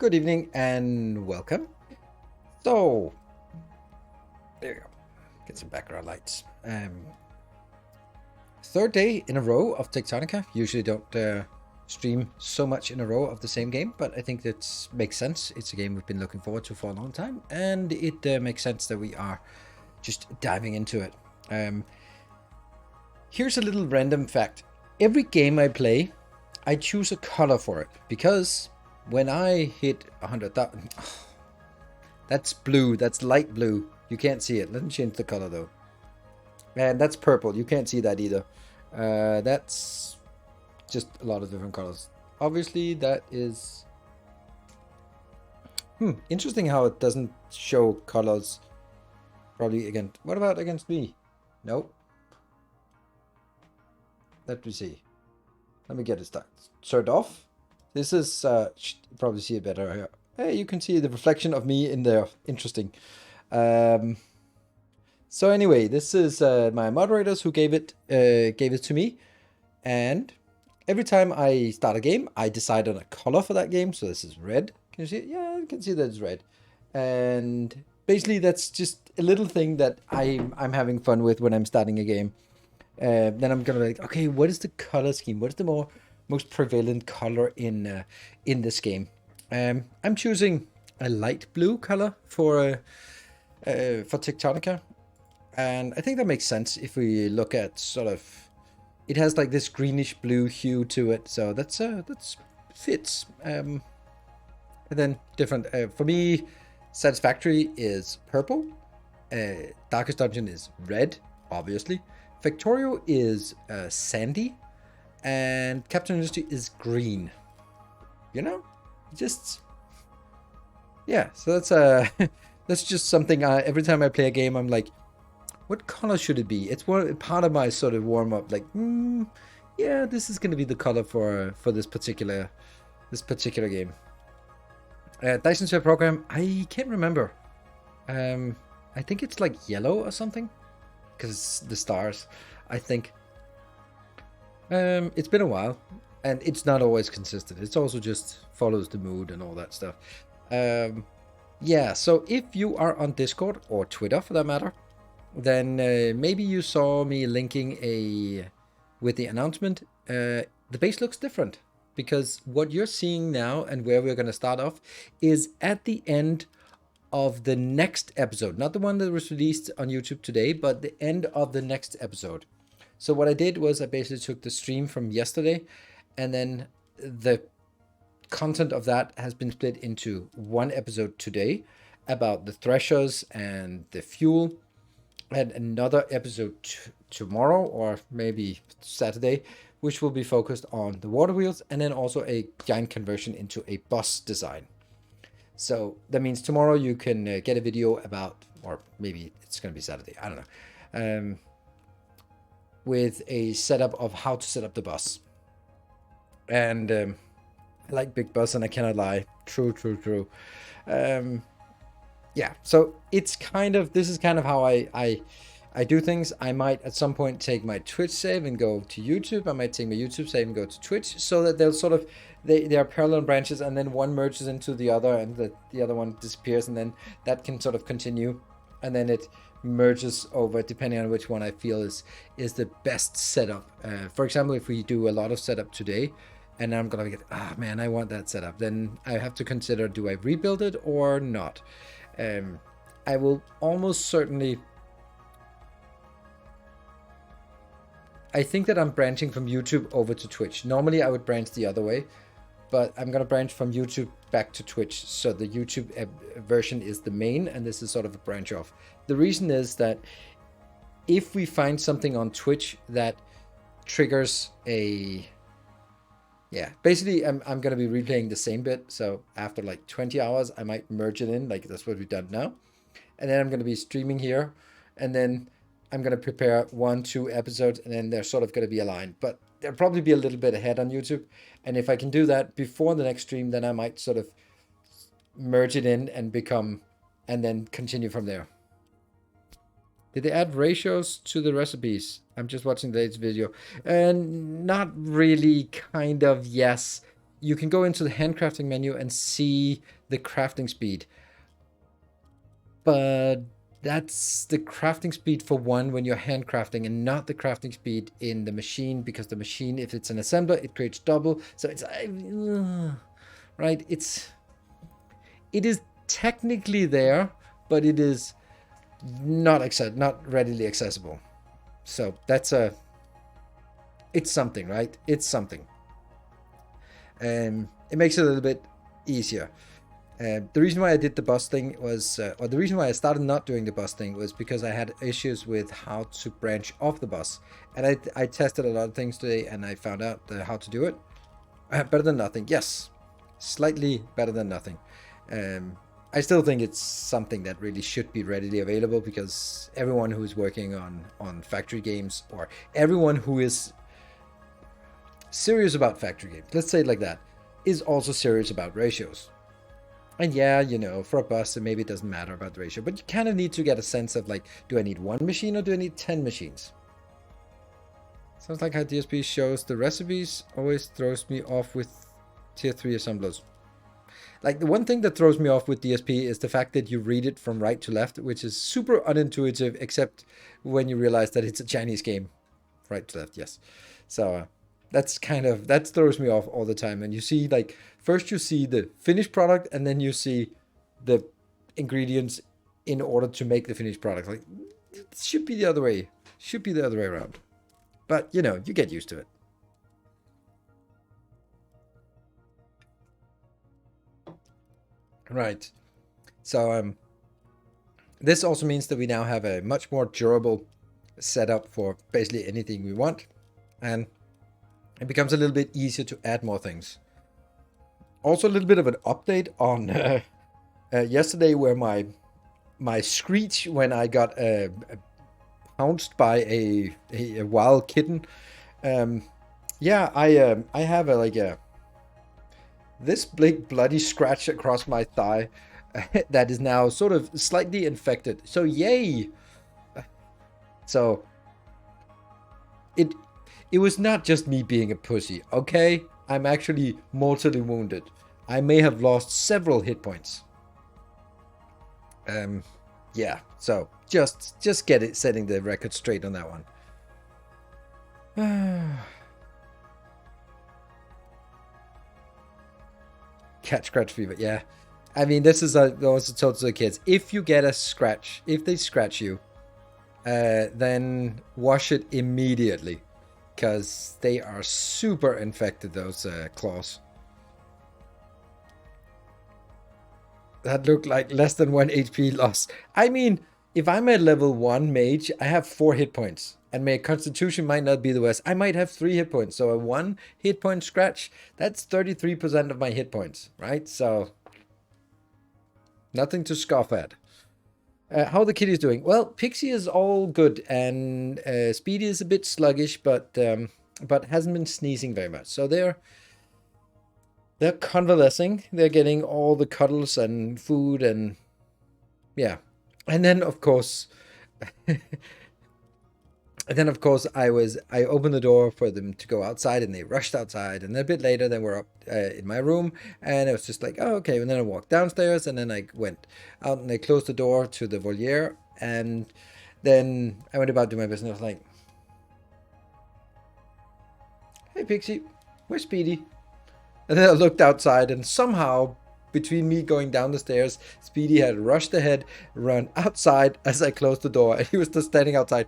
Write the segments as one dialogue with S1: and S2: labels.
S1: Good evening and welcome. So, there you go. Get some background lights. Third day in a row of Techtonica. Usually don't stream so much in a row of the same game, but I think that makes sense. It's a game we've been looking forward to for a long time, and it makes sense that we are just diving into it. Here's a little random fact. Every game I play, I choose a color for it, because when I hit 100,000... That's blue. That's light blue. You can't see it. Let me change the color, though. And that's purple. You can't see that either. That's just a lot of different colors. Obviously, that is... Interesting how it doesn't show colors. Probably against... What about against me? Nope. Let me see. Let me get it turned off. This is... probably see it better here. Hey, you can see the reflection of me in there. Interesting. So anyway, this is my moderators who gave it to me, and every time I start a game, I decide on a color for that game. So this is red. Can you see it? Yeah, you can see that it's red. And basically, that's just a little thing that I'm having fun with when I'm starting a game. Then I'm gonna be like, okay, what is the color scheme? What is the most prevalent color in this game? I'm choosing a light blue color for Techtonica, and I think that makes sense if we look at sort of, it has like this greenish blue hue to it, so that's fits. And then different for me, Satisfactory is purple, Darkest Dungeon is red, obviously. Factorio is sandy, and Captain Industry is green. You know, just yeah. So that's that's just something. Every time I play a game, I'm like, what color should it be? It's part of my sort of warm up. Like, yeah, this is gonna be the color for this particular game. Dyson Sphere program. I can't remember. I think it's like yellow or something, because it's the stars, I think. It's been a while, and it's not always consistent. It's also just follows the mood and all that stuff. Yeah, so if you are on Discord or Twitter for that matter, then maybe you saw me linking with the announcement. The base looks different, because what you're seeing now and where we're going to start off is at the end of the next episode, not the one that was released on YouTube today, but the end of the next episode. So what I did was I basically took the stream from yesterday, and then the content of that has been split into one episode today about the threshers and the fuel, and another episode tomorrow or maybe Saturday, which will be focused on the water wheels, and then also a giant conversion into a bus design. So that means tomorrow you can get a video about, or maybe it's going to be Saturday, I don't know, with a setup of how to set up the bus. And I like big bus, and I cannot lie. True. Yeah, so it's kind of, this is kind of how I do things. I might at some point take my Twitch save and go to YouTube. I might take my YouTube save and go to Twitch, so that they'll sort of, they are parallel branches, and then one merges into the other, and the other one disappears, and then that can sort of continue, and then it merges over depending on which one I feel is the best setup. For example, if we do a lot of setup today, and I'm gonna get, man, I want that setup, then I have to consider, do I rebuild it or not? I will almost certainly, I think that I'm branching from YouTube over to Twitch. Normally I would branch the other way, but I'm gonna branch from YouTube back to Twitch, so the YouTube version is the main, and this is sort of a branch off. The reason is that if we find something on Twitch that triggers a, yeah, basically I'm gonna be replaying the same bit, so after like 20 hours I might merge it in, like that's what we've done now, and then I'm gonna be streaming here, and then I'm gonna prepare 1-2 episodes, and then they're sort of gonna be aligned, but they'll probably be a little bit ahead on YouTube. And if I can do that before the next stream, then I might sort of merge it in and then continue from there. Did they add ratios to the recipes? I'm just watching today's video. And not really, kind of, yes. you can go into the handcrafting menu and see the crafting speed. But that's the crafting speed for one when you're handcrafting, and not the crafting speed in the machine, because the machine, if it's an assembler, it creates double. So it's right. It is technically there, but it is not readily accessible. So that's it's something, right? It's something. It makes it a little bit easier. The reason why I did the bus thing was, or the reason why I started not doing the bus thing was because I had issues with how to branch off the bus. And I tested a lot of things today, and I found out how to do it. Better than nothing. Yes. Slightly better than nothing. I still think it's something that really should be readily available, because everyone who's working on factory games, or everyone who is serious about factory games, let's say it like that, is also serious about ratios. And yeah, you know, for a bus, maybe it doesn't matter about the ratio, but you kind of need to get a sense of, like, do I need one machine or do I need 10 machines? Sounds like how DSP shows the recipes always throws me off with tier 3 assemblers. Like, the one thing that throws me off with DSP is the fact that you read it from right to left, which is super unintuitive, except when you realize that it's a Chinese game. Right to left, yes. So that throws me off all the time. And you see, like, first you see the finished product, and then you see the ingredients in order to make the finished product. Like, it should be the other way. Should be the other way around. But, you know, you get used to it. Right. So this also means that we now have a much more durable setup for basically anything we want, and it becomes a little bit easier to add more things. Also, a little bit of an update on yesterday, where my screech when I got pounced by a wild kitten. Yeah, I have this big bloody scratch across my thigh that is now sort of slightly infected. So yay! So it was not just me being a pussy, okay? I'm actually mortally wounded. I may have lost several hit points. Yeah, so just setting the record straight on that one. Cat scratch fever, yeah. I mean, this is also told to the kids. If you get a scratch, if they scratch you, then wash it immediately, because they are super infected, those claws. That looked like less than 1 HP loss. I mean, if I'm a level 1 mage, I have 4 hit points. And my constitution might not be the worst. I might have 3 hit points. So a 1 hit point scratch, that's 33% of my hit points, right? So nothing to scoff at. How are the kitties doing? Well, Pixie is all good, and Speedy is a bit sluggish, but hasn't been sneezing very much. So they're convalescing. They're getting all the cuddles and food, and yeah. And then of course, I opened the door for them to go outside, and they rushed outside. And a bit later, then we're up in my room, and it was just like, oh, okay. And then I walked downstairs, and then I went out, and I closed the door to the voliere, and then I went about doing my business. I was like, hey, Pixie, where's Speedy? And then I looked outside, and somehow, between me going down the stairs, Speedy had rushed ahead, run outside as I closed the door, and he was just standing outside.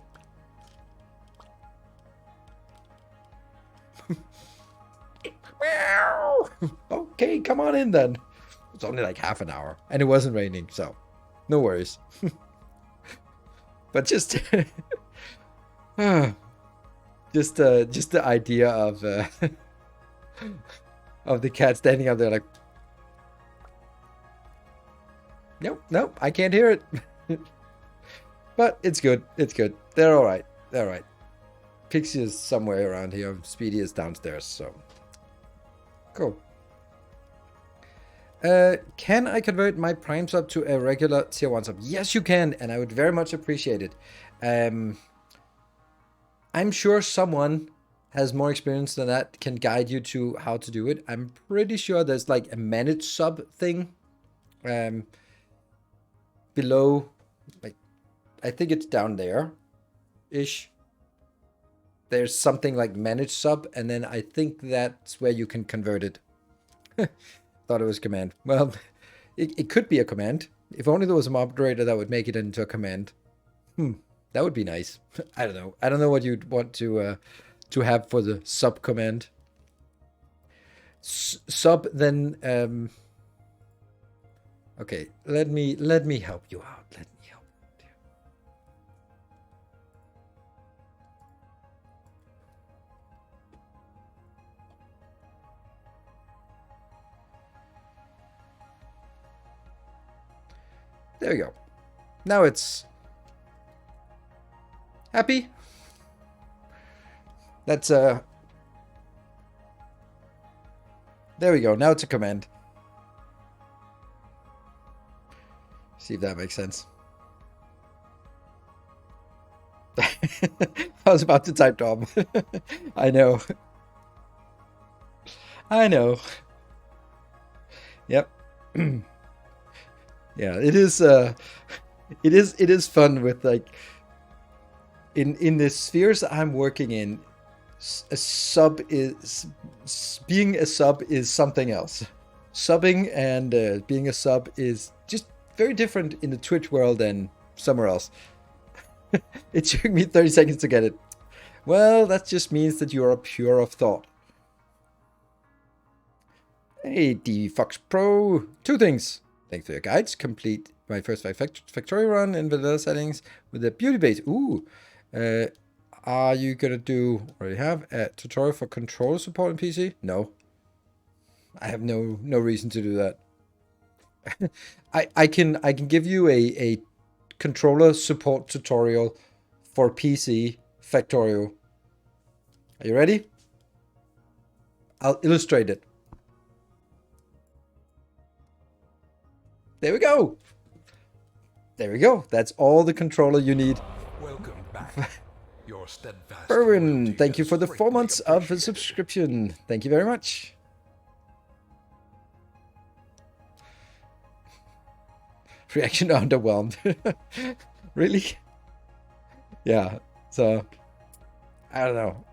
S1: Okay, come on in then. It's only like half an hour, and it wasn't raining, so no worries. But just the idea of of the cat standing out there like, nope, I can't hear it. But it's good. They're all right. Pixie is somewhere around here. Speedy is downstairs, so cool. Can I convert my Prime sub to a regular tier 1 sub? Yes, you can, and I would very much appreciate it. I'm sure someone has more experience than that can guide you to how to do it. I'm pretty sure there's like a manage sub thing below, like I think it's down there ish. There's something like manage sub, and then I think that's where you can convert it. Thought it was command. Well, it could be a command. If only there was a moderator that would make it into a command. That would be nice. I don't know. I don't know what you'd want to have for the sub command. Sub then. Okay, let me help you out. Let me help you. There we go. Now it's happy. That's there we go. Now it's a command. See if that makes sense. I was about to type Dom. I know. I know. Yep. Yeah, it is fun with like in the spheres I'm working in, a sub is being a sub is something else. Subbing and being a sub is just very different in the Twitch world than somewhere else. It took me 30 seconds to get it. Well, that just means that you are pure of thought. Hey, D Fox Pro. 2 things. Thanks for your guides. Complete my first factory run in vanilla settings with a beauty base. Ooh. Are you gonna do, already have, a tutorial for controller support in PC? No. I have no reason to do that. I can give you a controller support tutorial for PC Factorio. Are you ready? I'll illustrate it. There we go. There we go. That's all the controller you need.
S2: Welcome back. Your steadfast
S1: Erwin, thank you for the 4 months of a subscription. Thank you very much. Reaction underwhelmed. Really? Yeah. So I don't know.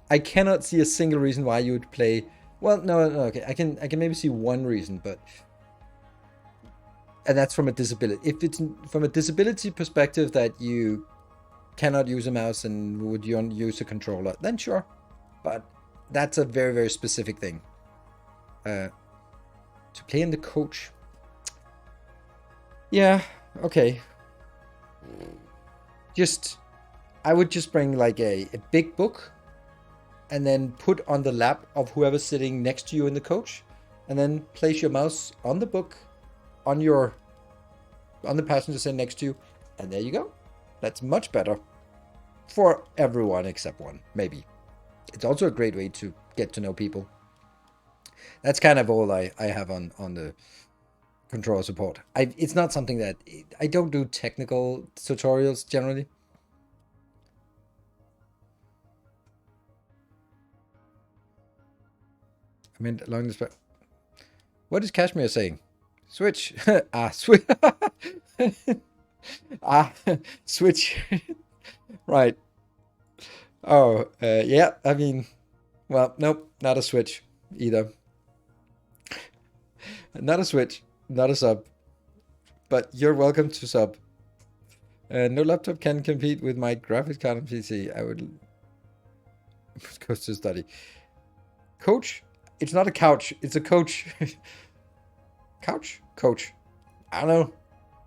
S1: I cannot see a single reason why you would play. Well, no, okay. I can maybe see one reason, and that's from a disability. If it's from a disability perspective that you cannot use a mouse and would you use a controller, then sure. But that's a very, very specific thing. To play in the coach. Yeah, okay. I would just bring like a big book and then put on the lap of whoever's sitting next to you in the coach, and then place your mouse on the book, on the passenger seat next to you, and there you go. That's much better for everyone except one, maybe. It's also a great way to get to know people. That's kind of all I have on the controller support. It's not something that I don't do technical tutorials generally. I mean, along this. What is Kashmir saying? Switch. Switch. Switch. Right. Oh, yeah. I mean, well, nope, not a Switch either. Not a Switch, not a sub. But you're welcome to sub. No laptop can compete with my graphics card on PC. I would go to study. Coach? It's not a couch. It's a coach. Couch? Coach. I don't know.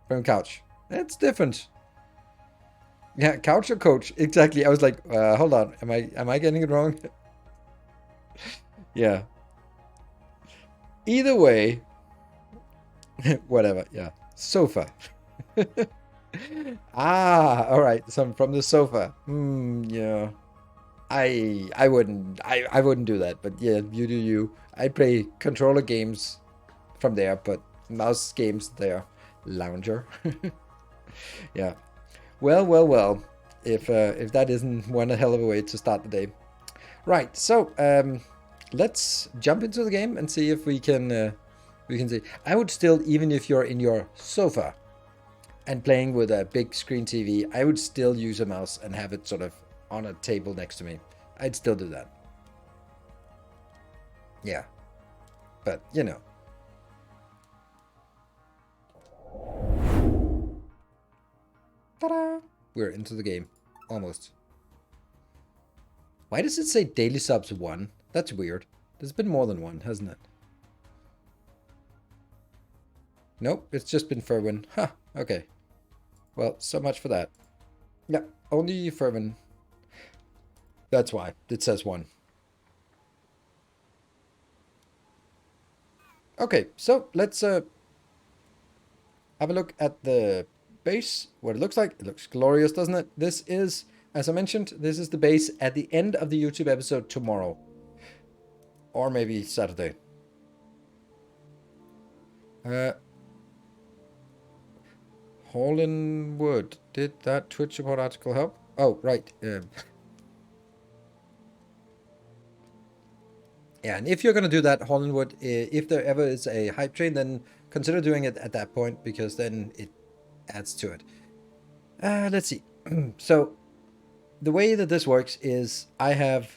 S1: From couch. It's different. Yeah, couch or coach? Exactly. I was like, hold on. Am I getting it wrong? Yeah. Either way. Whatever. Yeah. Sofa. All right. So from the sofa. Yeah. I wouldn't do that, but yeah, you do you. I play controller games from there, but mouse games there. Lounger. Yeah. Well. if that isn't one hell of a way to start the day. Right, so let's jump into the game and see if we can see. I would still, even if you're in your sofa and playing with a big screen TV, I would still use a mouse and have it sort of on a table next to me. I'd still do that. Yeah, but you know. Ta-da! We're into the game. Almost. Why does it say daily subs 1? That's weird. There's been more than one, hasn't it? Nope, it's just been Ferwin. Huh, okay. Well, so much for that. Yeah, only Fervin. That's why it says 1. Okay, so let's have a look at the base, what it looks like. It looks glorious, doesn't it? This is, as I mentioned, this is the base at the end of the YouTube episode tomorrow. Or maybe Saturday. Hall in Wood. Did that Twitch support article help? Oh, right. Yeah, and if you're going to do that, Hall in Wood, if there ever is a hype train, then consider doing it at that point, because then it adds to it. Let's see. So, the way that this works is I have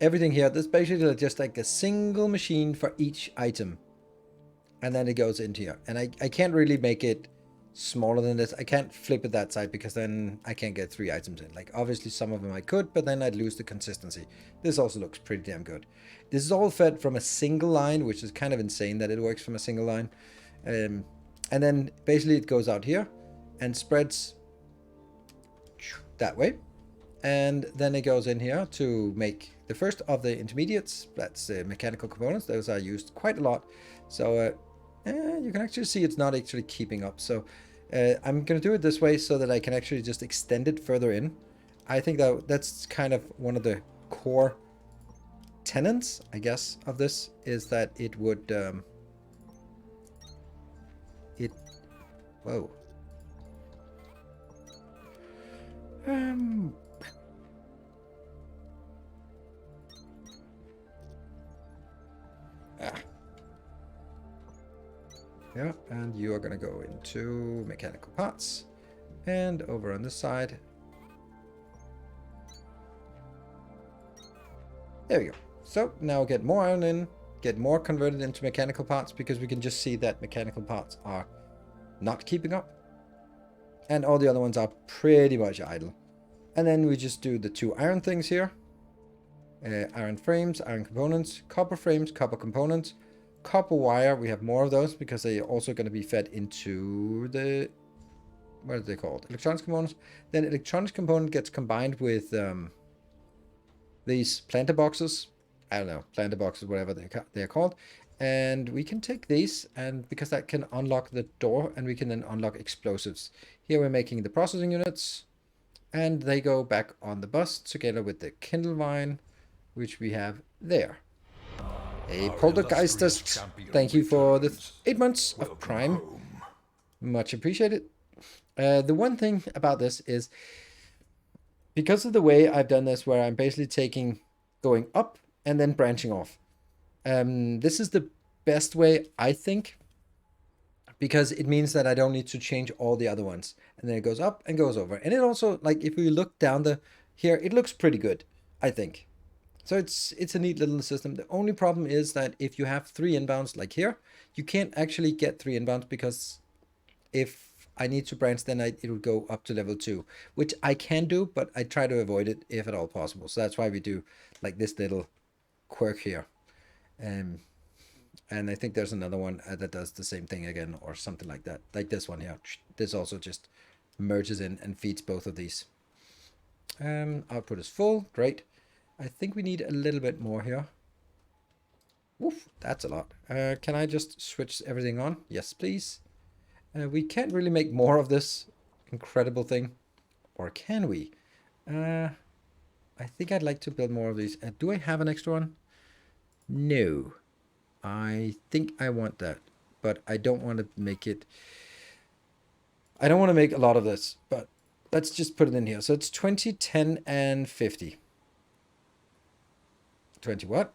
S1: everything here. This is basically just like a single machine for each item. And then it goes into here. And I can't really make it smaller than this. I can't flip it that side because then I can't get 3 items in. Like, obviously some of them I could, but then I'd lose the consistency. This also looks pretty damn good. This is all fed from a single line, which is kind of insane that it works from a single line. And then basically it goes out here and spreads that way. And then it goes in here to make the first of the intermediates. That's the mechanical components. Those are used quite a lot. So you can actually see it's not actually keeping up. So I'm going to do it this way so that I can actually just extend it further in. I think that's kind of one of the core tenets, I guess, of this, is that it would... Whoa. Yeah, and you are going to go into mechanical parts. And over on this side. There we go. So now get more iron in, get more converted into mechanical parts, because we can just see that mechanical parts are not keeping up. And all the other ones are pretty much idle. And then we just do the 2 iron things here. Iron frames, iron components, copper frames, copper components, copper wire. We have more of those because they are also going to be fed into the... What are they called? Electronics components. Then electronics component gets combined with these planter boxes. I don't know, planter boxes, whatever they're called. And we can take these, and because that can unlock the door, and we can then unlock explosives. Here we're making the processing units, and they go back on the bus together with the kindle vine, which we have there. A poltergeistist. Thank you for the 8 months of Prime. Much appreciated. The one thing about this is, because of the way I've done this, where I'm basically going up and then branching off. This is the best way, I think, because it means that I don't need to change all the other ones. And then it goes up and goes over. And it also, like, if we look down here, it looks pretty good, I think. So it's a neat little system. The only problem is that if you have 3 inbounds, like here, you can't actually get 3 inbounds, because if I need to branch, then it will go up to level 2, which I can do, but I try to avoid it if at all possible. So that's why we do like this little quirk here. And I think there's another one that does the same thing again, or something like that. Like this one here. This also just merges in and feeds both of these. Output is full. Great. I think we need a little bit more here. Woof, that's a lot. Can I just switch everything on? Yes, please. We can't really make more of this incredible thing. Or can we? I think I'd like to build more of these. Do I have an extra one? No. I think I want that. But I don't want to make it... I don't want to make a lot of this. But let's just put it in here. So it's 20, 10, and 50. 20 what?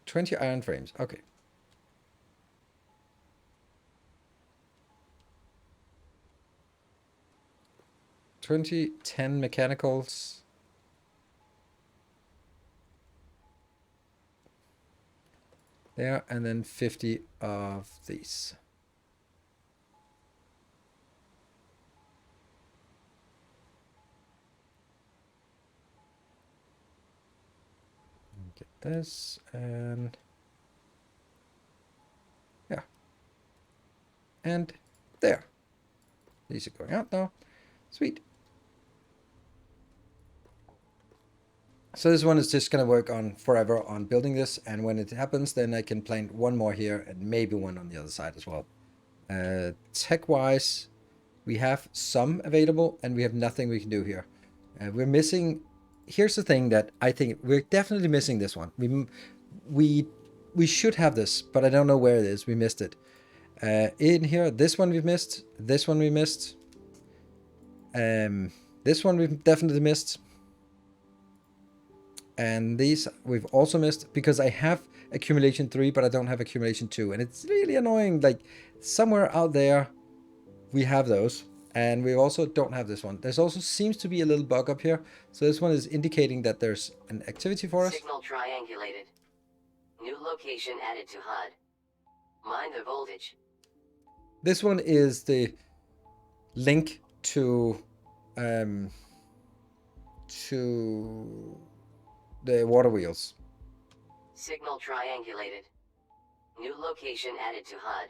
S1: 20 iron frames. Okay. $20, 10 mechanicals. There, and then 50 of these. Get this, and yeah. And there. These are going out now. Sweet. So this one is just going to work on forever on building this, and when it happens, then I can plant one more here and maybe one on the other side as well. Tech-wise, we have some available, and we have nothing we can do here. We're missing... Here's the thing that I think we're definitely missing this one. We should have this, but I don't know where it is. We missed it. In here, this one we've missed. This one we missed. This one we've definitely missed. And these we've also missed because I have accumulation 3, but I don't have accumulation 2. And it's really annoying. Like, somewhere out there, we have those. And we also don't have this one. There's also seems to be a little bug up here. So this one is indicating that there's an activity for us.
S3: Signal triangulated. New location added to HUD. Mind the voltage.
S1: This one is the link to the water wheels.
S3: Signal triangulated. New location added to HUD.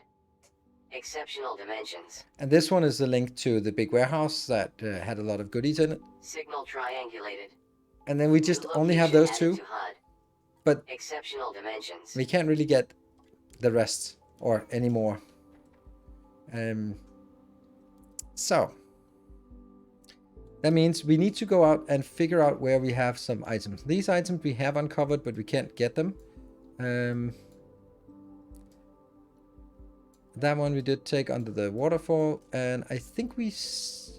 S3: Exceptional dimensions.
S1: And this one is the link to the big warehouse that had a lot of goodies in it.
S3: Signal triangulated.
S1: And then we just only have those two. But
S3: exceptional dimensions.
S1: We can't really get the rest or any more. So that means we need to go out and figure out where we have some items. These items we have uncovered, but we can't get them. That one we did take under the waterfall, and I think we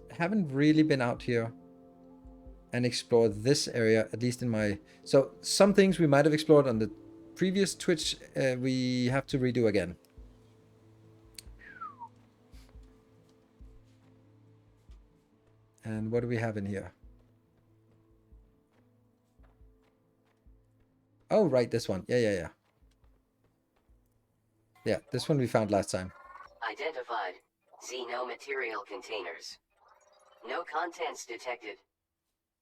S1: haven't really been out here and explored this area, at least in my... So some things we might have explored on the previous Twitch, we have to redo again. And what do we have in here? Oh, right, this one. Yeah. Yeah, this one we found last time.
S3: Identified. See no material containers. No contents detected.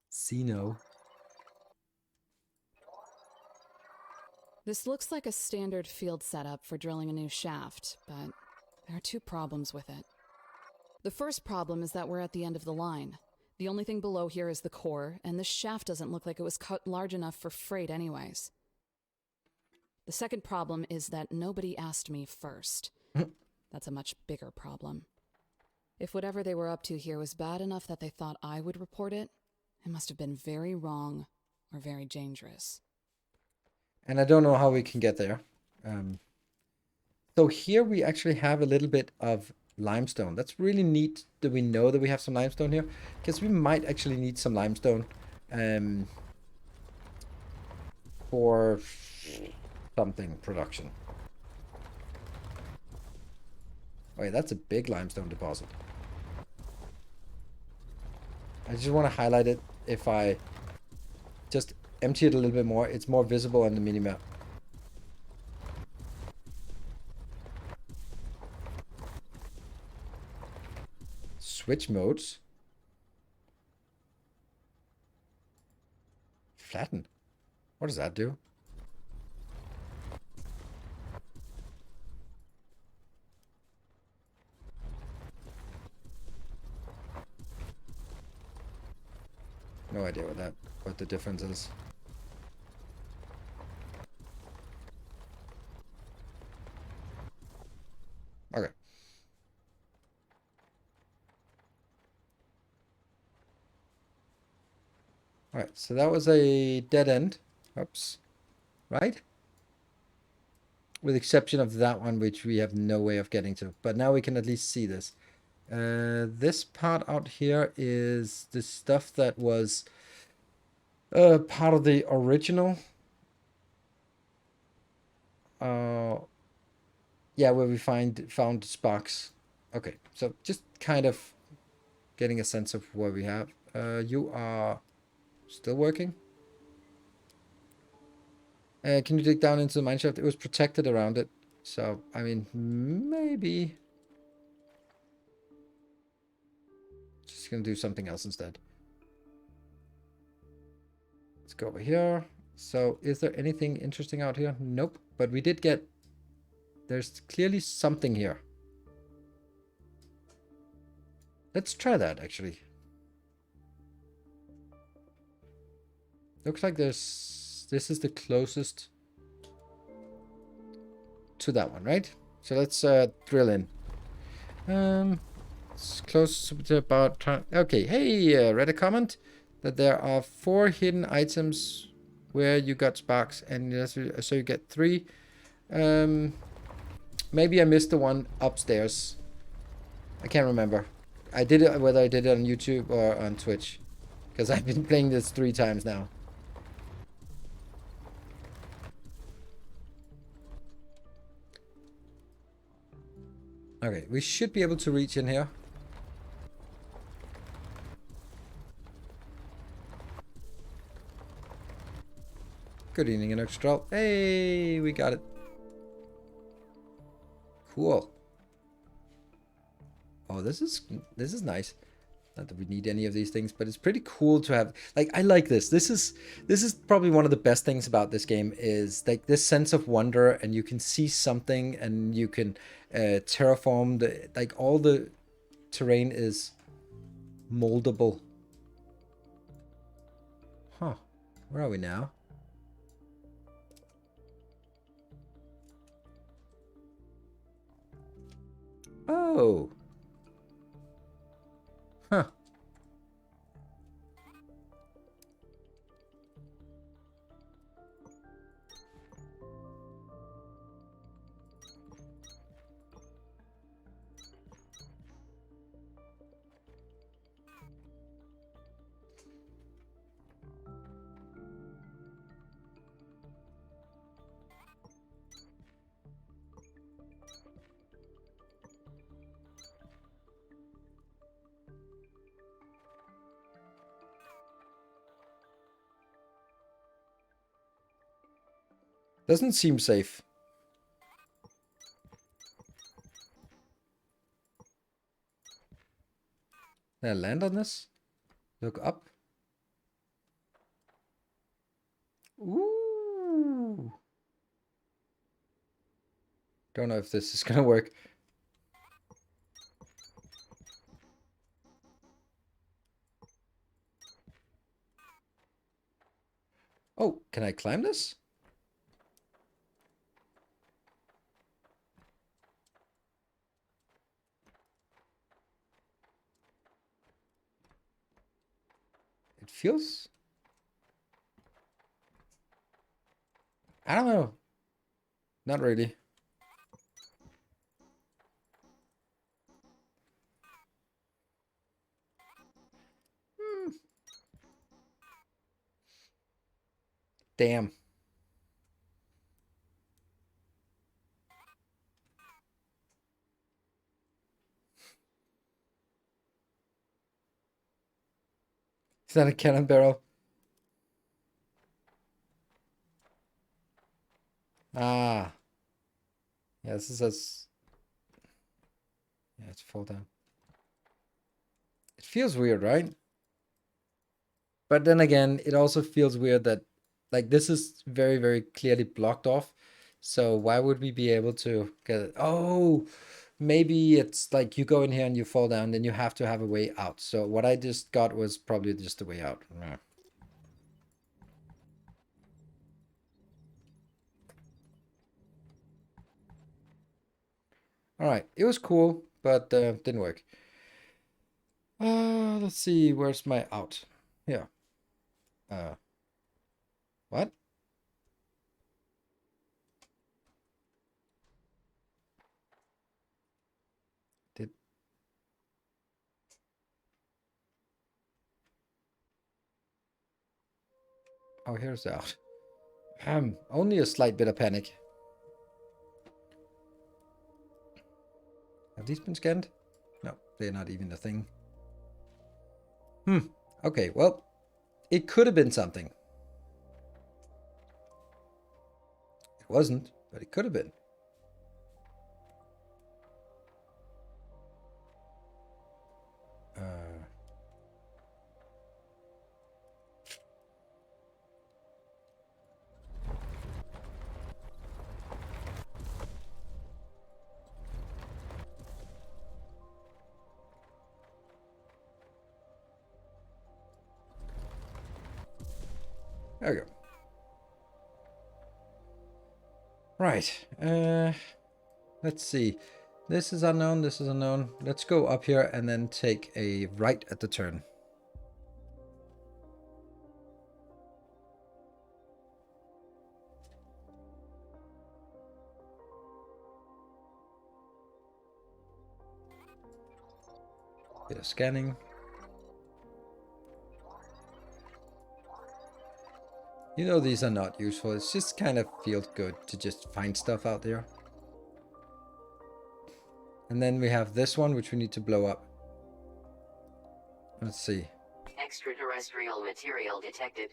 S1: See no.
S4: This looks like a standard field setup for drilling a new shaft, but there are two problems with it. The first problem is that we're at the end of the line. The only thing below here is the core, and this shaft doesn't look like it was cut large enough for freight anyways. The second problem is that nobody asked me first. That's a much bigger problem. If whatever they were up to here was bad enough that they thought I would report it, it must have been very wrong or very dangerous.
S1: And I don't know how we can get there. So here we actually have a little bit of limestone. That's really neat that we know that we have some limestone here, because we might actually need some limestone for something production. Wait, that's a big limestone deposit. I just want to highlight it. If I just empty it a little bit more, it's more visible on the minimap. Switch modes. Flatten. What does that do? No idea what the difference is. Okay. All right, so that was a dead end. Oops. Right? With the exception of that one, which we have no way of getting to. But now we can at least see this. This part out here is the stuff that was part of the original. Yeah, where we found sparks. Okay, so just kind of getting a sense of what we have. You are still working? Can you dig down into the mineshaft? It was protected around it. So, I mean, maybe... Just gonna do something else instead. Let's go over here. So, is there anything interesting out here? Nope. But we did get... There's clearly something here. Let's try that, actually. Looks like there's... This is the closest to that one, right? So let's drill in. It's close to about... Okay, hey, read a comment that there are 4 hidden items where you got sparks, and so you get 3. Maybe I missed the one upstairs. I can't remember. I did it, whether I did it on YouTube or on Twitch, because I've been playing this 3 times now. Okay, we should be able to reach in here. Good evening, Inoxtral. Hey, we got it. Cool. Oh, this is nice. Not that we need any of these things, but it's pretty cool to have. Like, I like this. This is probably one of the best things about this game is like this sense of wonder, and you can see something, and you can terraform the all the terrain is moldable. Huh? Where are we now? Oh. Huh. Doesn't seem safe. Can I land on this? Look up. Ooh. Don't know if this is gonna work. Oh, can I climb this? It feels... I don't know. Not really. Damn. Is that a cannon barrel? Ah. Yeah, this is as... Yeah, it's fall down. It feels weird, right? But then again, it also feels weird that, like, this is very, very clearly blocked off. So why would we be able to get it? Oh, maybe it's like you go in here and you fall down, then you have to have a way out. So what I just got was probably just a way out. All right, it was cool, but didn't work. Let's see, where's my out? Yeah. What? Did Oh, here's the out. Only a slight bit of panic. Have these been scanned? No, they're not even a thing. Okay, well, it could have been something. It wasn't, but it could have been. There we go. Right. Let's see. This is unknown. This is unknown. Let's go up here and then take a right at the turn. Bit of scanning. You know these are not useful. It's just kind of feels good to just find stuff out there. And then we have this one, which we need to blow up. Let's see.
S3: Extraterrestrial material detected.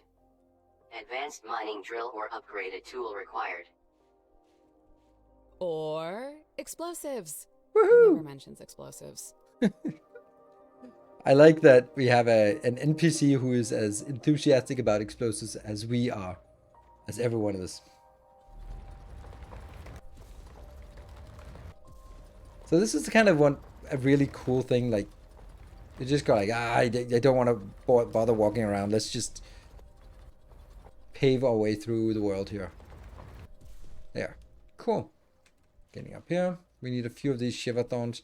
S3: Advanced mining drill or upgraded tool required.
S4: Or explosives.
S1: Woohoo!
S4: It never mentions explosives.
S1: I like that we have an NPC who is as enthusiastic about explosives as we are. As every one of us. So this is kind of a really cool thing. Like, you just go like, I don't want to bother walking around. Let's just pave our way through the world here. There. Cool. Getting up here. We need a few of these shivathons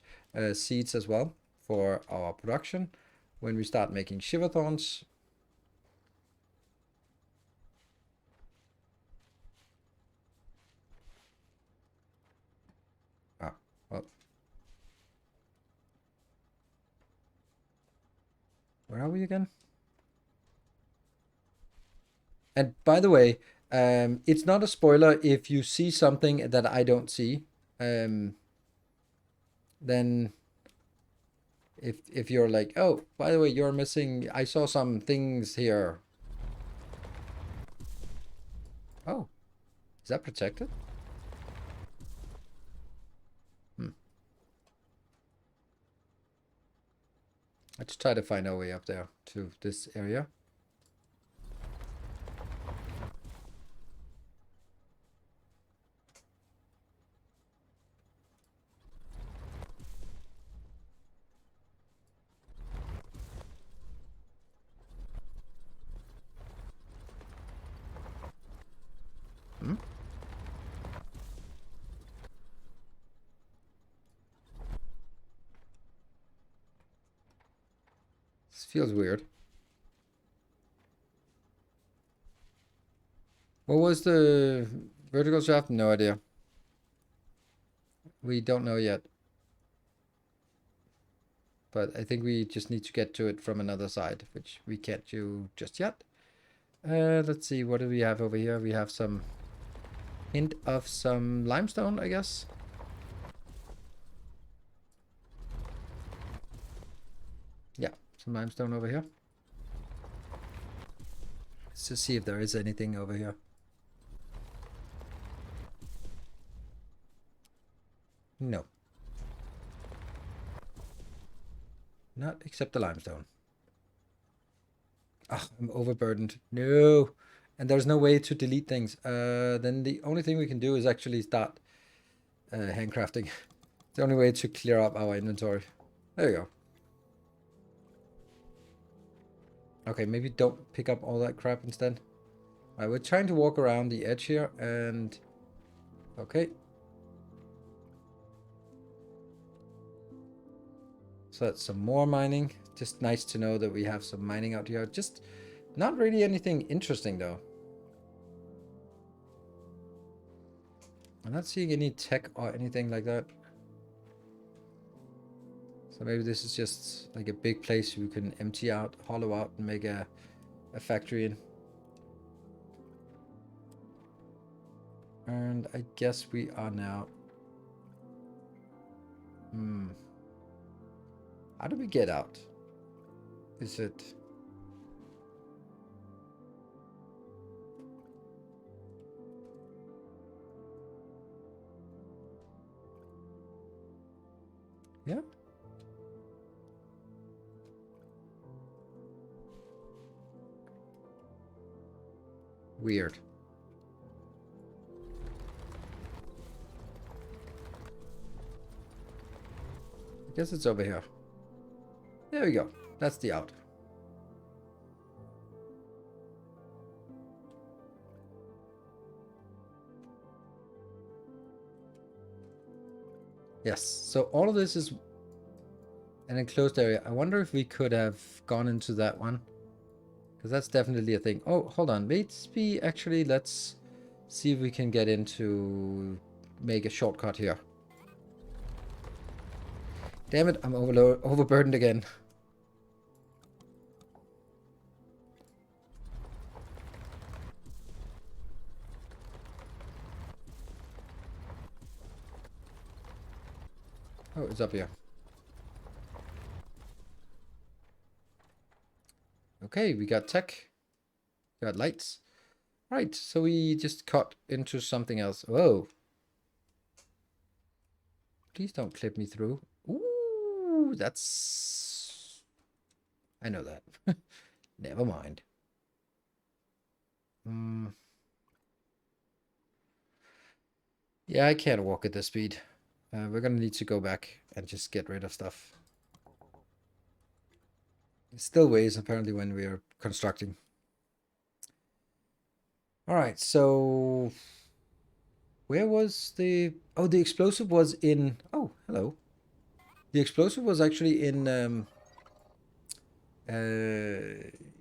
S1: seeds as well for our production. When we start making shivathons. Ah, well. Where are we again? And by the way, it's not a spoiler if you see something that I don't see. Then if you're like, oh, by the way, you're missing, I saw some things here. Oh, is that protected? Let's try to find our way up there to this area. This feels weird. What was the vertical shaft? No idea. We don't know yet. But I think we just need to get to it from another side, which we can't do just yet. Let's see, what do we have over here? We have some hint of some limestone, I guess. Yeah, some limestone over here. Let's just see if there is anything over here. No. Not except the limestone. Ah, I'm overburdened. No. And there's no way to delete things. Then the only thing we can do is actually start handcrafting. The only way to clear up our inventory. There you go. Okay, maybe don't pick up all that crap instead. Alright, we're trying to walk around the edge here and... Okay. So that's some more mining. Just nice to know that we have some mining out here. Just not really anything interesting though. I'm not seeing any tech or anything like that. So maybe this is just like a big place we can empty out, hollow out and make a factory in. And I guess we are now... How do we get out? Is it... Yeah. Weird. I guess it's over here. There we go. That's the out. Yes, so all of this is an enclosed area. I wonder if we could have gone into that one. Because that's definitely a thing. Oh, hold on. Maybe actually let's see if we can get into... make a shortcut here. Damn it, I'm overburdened again. Oh, it's up here. Okay, we got tech. We got lights. Right, so we just cut into something else. Whoa. Please don't clip me through. Ooh, that's... I know that. Never mind. Yeah, I can't walk at this speed. We're gonna need to go back and just get rid of stuff. It still weighs apparently when we are constructing. Alright, so... Where was the... Oh, the explosive was in... Oh, hello. The explosive was actually in the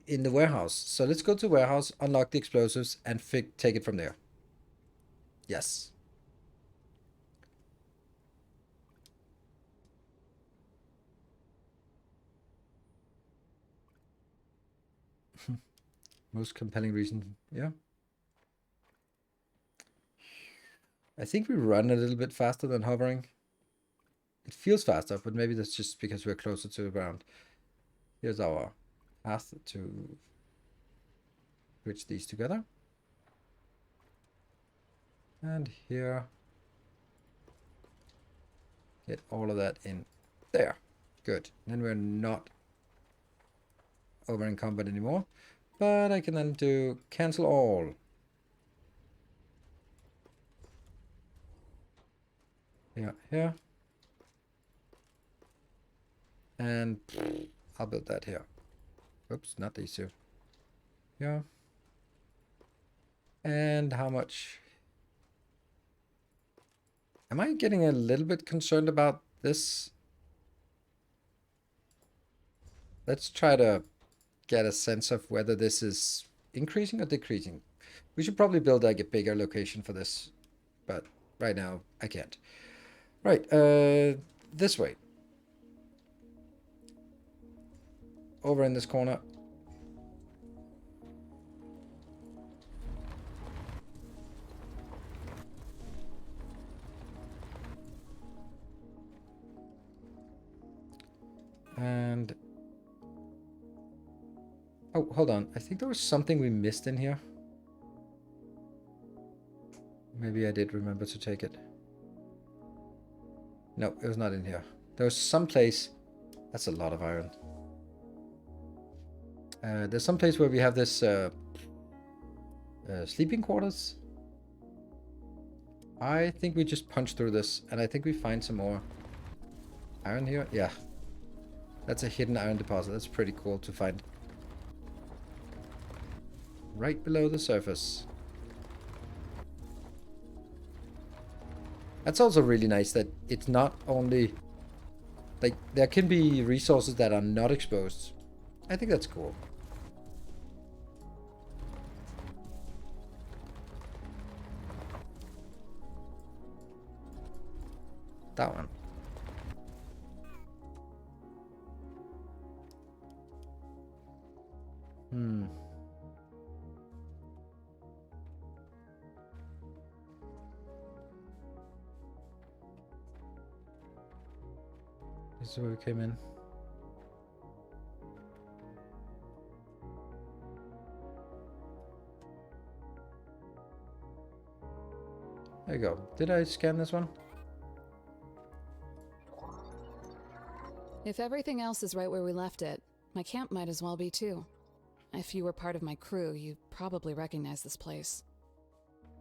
S1: warehouse. So let's go to the warehouse, unlock the explosives, and take it from there. Yes. Most compelling reason. Yeah. I think we run a little bit faster than hovering. It feels faster, but maybe that's just because we're closer to the ground. Here's our path to bridge these together. And here. Get all of that in there. Good. Then we're not over encumbered anymore. But I can then do cancel all. Yeah, here. And I'll build that here. Oops, not these two. Yeah. And how much? Am I getting a little bit concerned about this? Let's try to get a sense of whether this is increasing or decreasing. We should probably build like a bigger location for this, but right now I can't. Right, this way. Over in this corner. And... oh, hold on. I think there was something we missed in here. Maybe I did remember to take it. No, it was not in here. There was some place... That's a lot of iron. There's some place where we have this sleeping quarters. I think we just punch through this, and I think we find some more iron here. Yeah. That's a hidden iron deposit. That's pretty cool to find. Right below the surface. That's also really nice that it's not only... like, there can be resources that are not exposed. I think that's cool. That one. This is where we came in. There you go. Did I scan this one?
S4: If everything else is right where we left it, my camp might as well be too. If you were part of my crew, you probably recognize this place.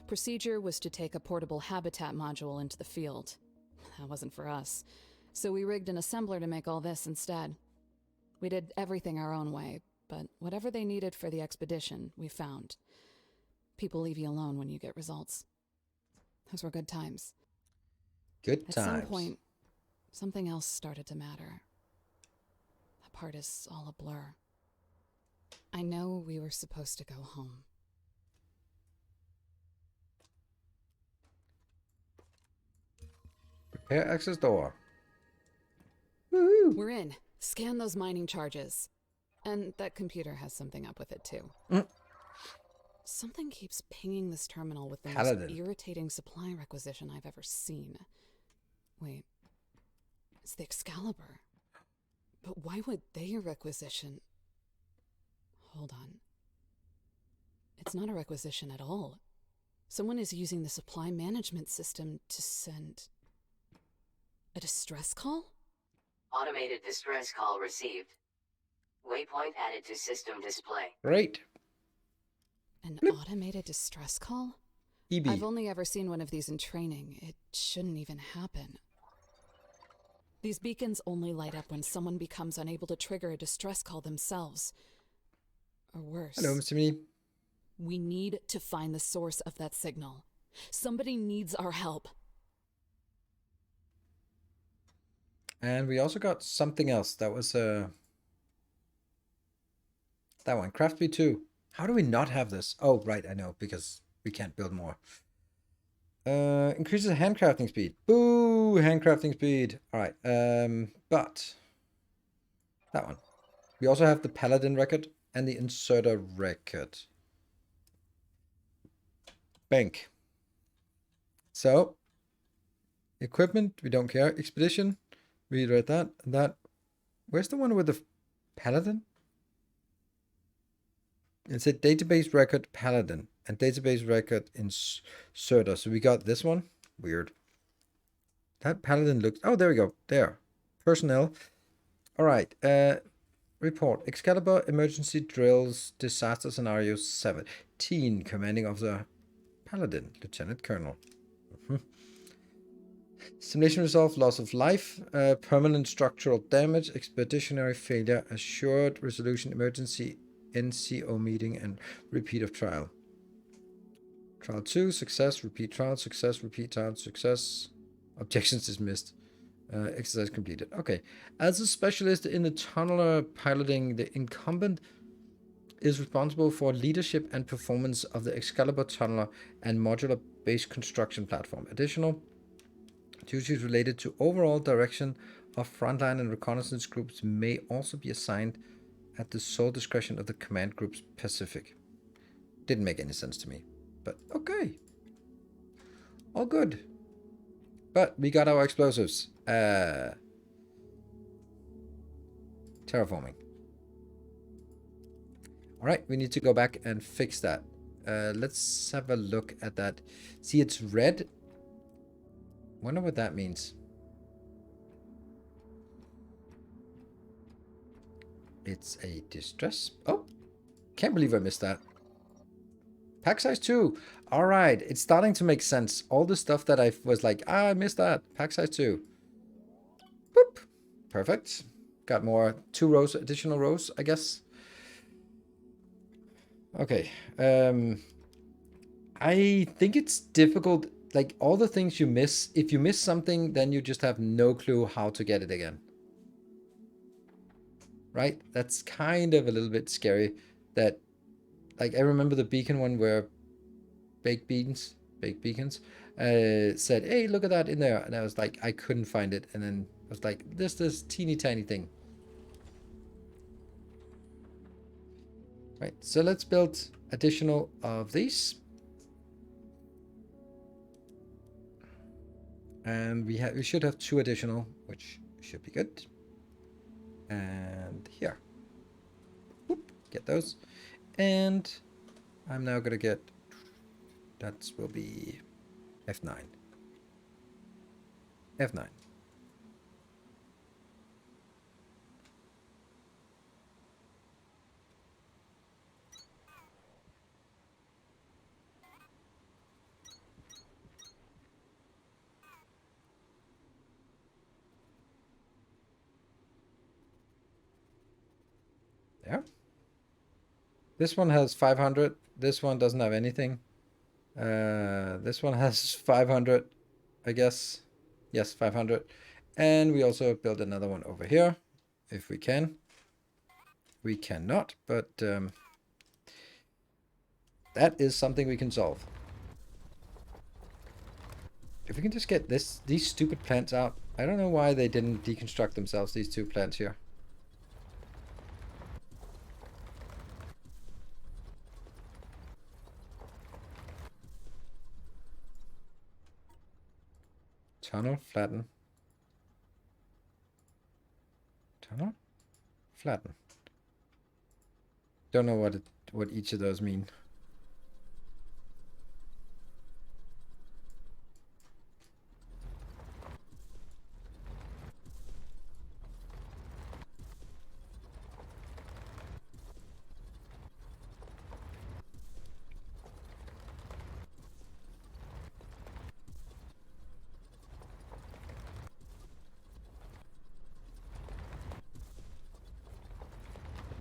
S4: Procedure was to take a portable habitat module into the field. That wasn't for us, so we rigged an assembler to make all this instead. We did everything our own way, but whatever they needed for the expedition, we found. People leave you alone when you get results. Those were good times.
S1: Good
S4: At
S1: times.
S4: some point, something else started to matter. That part is all a blur. I know we were supposed to go home.
S1: Repair access door. Woo!
S4: We're in. Scan those mining charges. And that computer has something up with it, too. Something keeps pinging this terminal with the
S1: Paladin.
S4: most irritating supply requisition I've ever seen. Wait. It's the Excalibur. But why would they requisition? Hold on. It's not a requisition at all. Someone is using the supply management system to send a distress call?
S3: Automated distress call received. Waypoint added to system display.
S1: Great.
S4: An
S1: Bloop.
S4: automated distress call?
S1: EB.
S4: I've only ever seen one of these in training. It shouldn't even happen. These beacons only light up when someone becomes unable to trigger a distress call themselves. Or worse.
S1: Hello, Mr. Mini.
S4: We need to find the source of that signal. Somebody needs our help.
S1: And we also got something else. That was that one. Craft B2. How do we not have this? Oh, right, I know, because we can't build more. Increases handcrafting speed. Boo! Handcrafting speed. Alright, but that one. We also have the Paladin record and the Inserter record. Bank. So, equipment, we don't care. Expedition, we read that. That. Where's the one with the Paladin? It said database record Paladin and database record Inserter. So we got this one. Weird. That Paladin looks. Oh, there we go. There. Personnel. All right. Report. Excalibur emergency drills disaster scenario 17. Commanding officer Paladin. Lieutenant Colonel. Simulation resolve. Loss of life. Permanent structural damage. Expeditionary failure. Assured resolution. Emergency NCO meeting and repeat of trial. Trial 2, success, repeat trial, success, repeat trial, success. Objections dismissed. Exercise completed. Okay. As a specialist in the tunneler piloting, the incumbent is responsible for leadership and performance of the Excalibur tunneler and modular base construction platform. Additional duties related to overall direction of frontline and reconnaissance groups may also be assigned at the sole discretion of the command group Pacific. Didn't make any sense to me, but okay. All good. But we got our explosives. Terraforming. Alright, we need to go back and fix that. Let's have a look at that. See, it's red. Wonder what that means. It's a distress. Oh, can't believe I missed that. Pack size 2. All right, it's starting to make sense. All the stuff that I was like, I missed that. Pack size 2. Boop. Perfect. Got more 2 rows, additional rows, I guess. Okay. I think it's difficult. Like all the things you miss. If you miss something, then you just have no clue how to get it again. Right? That's kind of a little bit scary. That, like, I remember the beacon one where baked beacons, said, hey, look at that in there. And I was like, I couldn't find it. And then I was like, this teeny tiny thing. Right, so let's build additional of these. And we should have 2 additional, which should be good. and here. Whoop, get those. And I'm now gonna get, that will be F9. F9. There. This one has 500. This one doesn't have anything. This one has 500, I guess. Yes, 500. And we also build another one over here, if we can. We cannot, but that is something we can solve. If we can just get these stupid plants out. I don't know why they didn't deconstruct themselves, these two plants here. Tunnel, flatten. Tunnel, flatten. Don't know what each of those mean.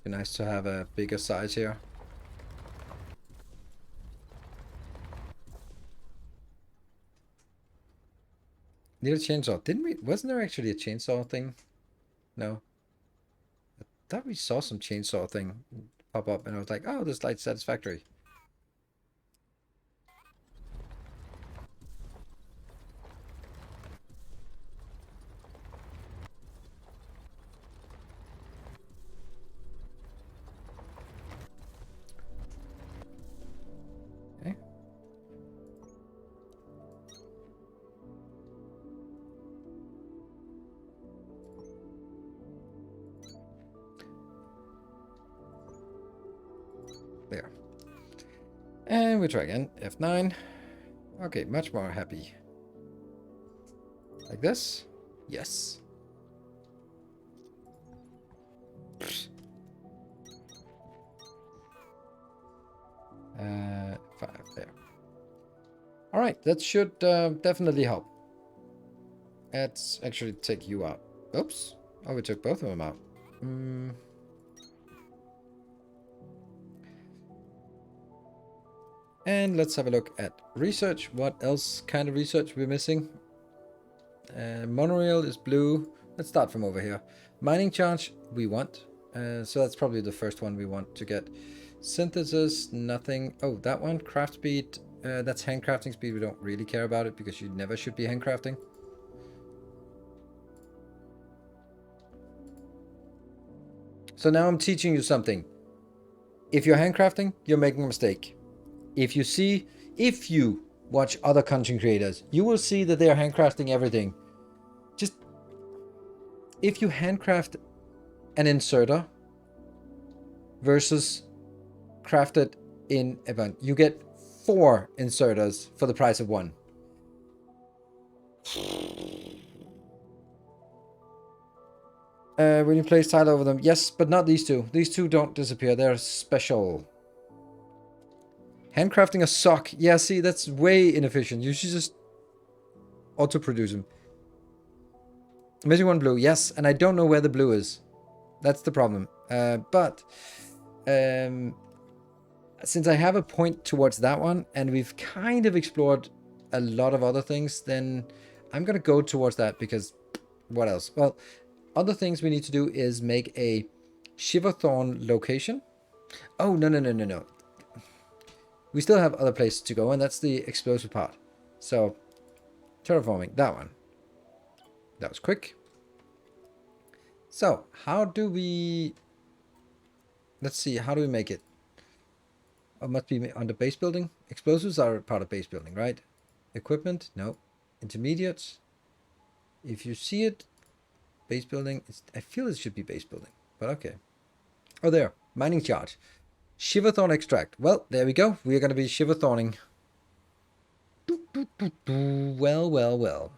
S1: Be nice to have a bigger size here. Need a chainsaw. Didn't we? Wasn't there actually a chainsaw thing? No. I thought we saw some chainsaw thing pop up and I was like, oh, this light's satisfactory. Okay. There. And we try again. F9. Okay, much more happy. Like this? Yes. Five there. All right, that should definitely help. Let's actually take you out. Oops. Oh, we took both of them out. And let's have a look at research. What else kind of research we're missing? Monorail is blue. Let's start from over here. Mining charge we want. So that's probably the first one we want to get. Synthesis, nothing. Oh, that one. Craft speed. That's handcrafting speed. We don't really care about it because you never should be handcrafting. So now I'm teaching you something. If you're handcrafting, you're making a mistake. If you watch other content creators, you will see that they are handcrafting everything. Just, if you handcraft an inserter versus crafted in event, you get 4 inserters for the price of 1. When you place tile over them, yes, but not these two. These two don't disappear. They're special. Handcrafting a sock. Yeah, see, that's way inefficient. You should just auto-produce them. Missing 1 blue. Yes, and I don't know where the blue is. That's the problem. But since I have a point towards that one, and we've kind of explored a lot of other things, then I'm going to go towards that because what else? Well, other things we need to do is make a shivathon location. Oh, no. We still have other places to go, and that's the explosive part. So, terraforming, that one. That was quick. So, how do we... Let's see, how do we make it? Oh, must be under base building. Explosives are part of base building, right? Equipment, no. Intermediates. If you see it, base building. I feel it should be base building, but okay. Oh, there. Mining charge. Shivathon extract. Well, there we go. We are going to be shivathoning. Well, well, well.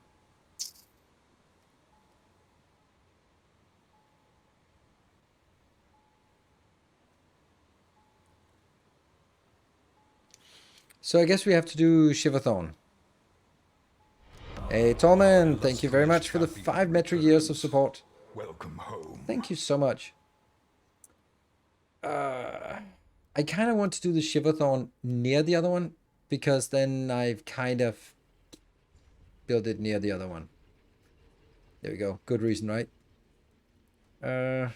S1: So I guess we have to do shivathon. Hey, Tolman, thank you very much for the 5 metric years of support.
S2: Welcome home.
S1: Thank you so much. I kind of want to do the shivathon near the other one, because then I've kind of built it near the other one. There we go. Good reason, right? But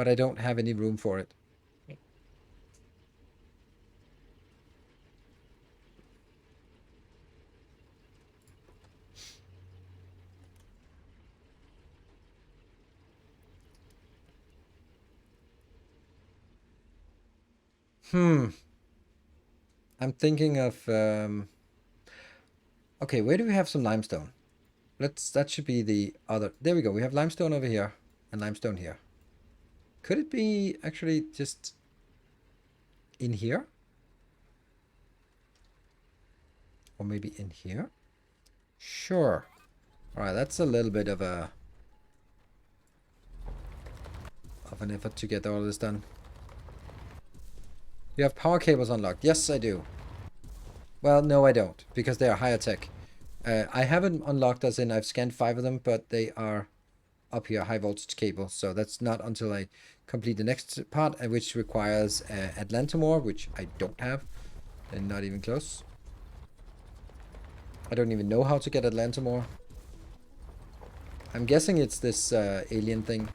S1: I don't have any room for it. I'm thinking of okay, where do we have some limestone? That should be the other. There we go. We have limestone over here and limestone here. Could it be actually just in here? Or maybe in here? Sure. Alright, that's a little bit of an effort to get all this done. You have power cables unlocked. Yes, I do. Well, no, I don't, because they are higher tech. I haven't unlocked, as in I've scanned 5 of them, but they are up here, high voltage cable. So that's not until I complete the next part, which requires Atlantamore, which I don't have, and not even close. I don't even know how to get Atlantamore. I'm guessing it's this alien thing.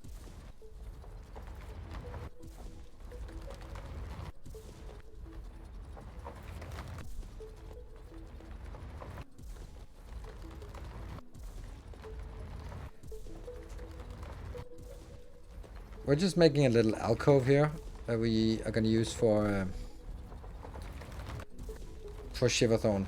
S1: We're just making a little alcove here that we are going to use for shivathon.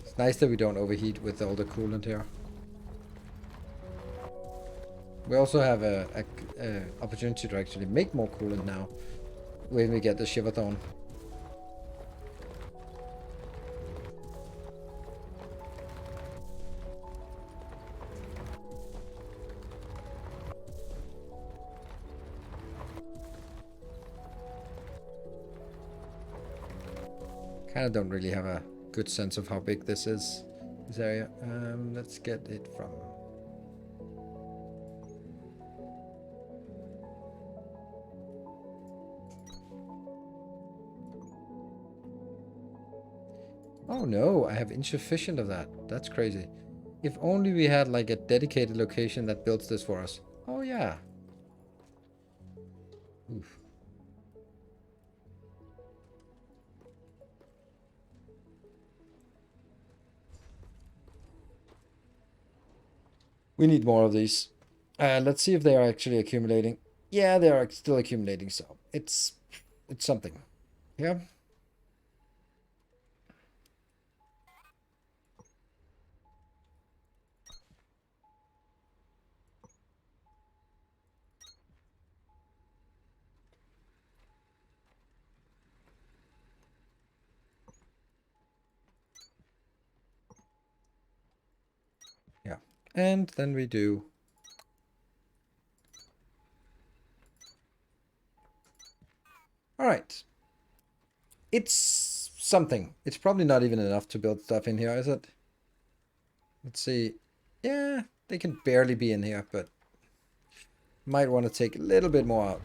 S1: It's nice that we don't overheat with all the coolant here. We also have a opportunity to actually make more coolant now when we get the shivathon. Kind of don't really have a good sense of how big this is, this area. Let's get it from... Oh no, I have insufficient of that. That's crazy. If only we had like a dedicated location that builds this for us. Oh yeah. Oof. We need more of these. Let's see if they are actually accumulating. Yeah, they are still accumulating, so it's something. Yeah. Yeah. And then we do... Alright. It's something. It's probably not even enough to build stuff in here, is it? Let's see. Yeah, they can barely be in here, but might want to take a little bit more out.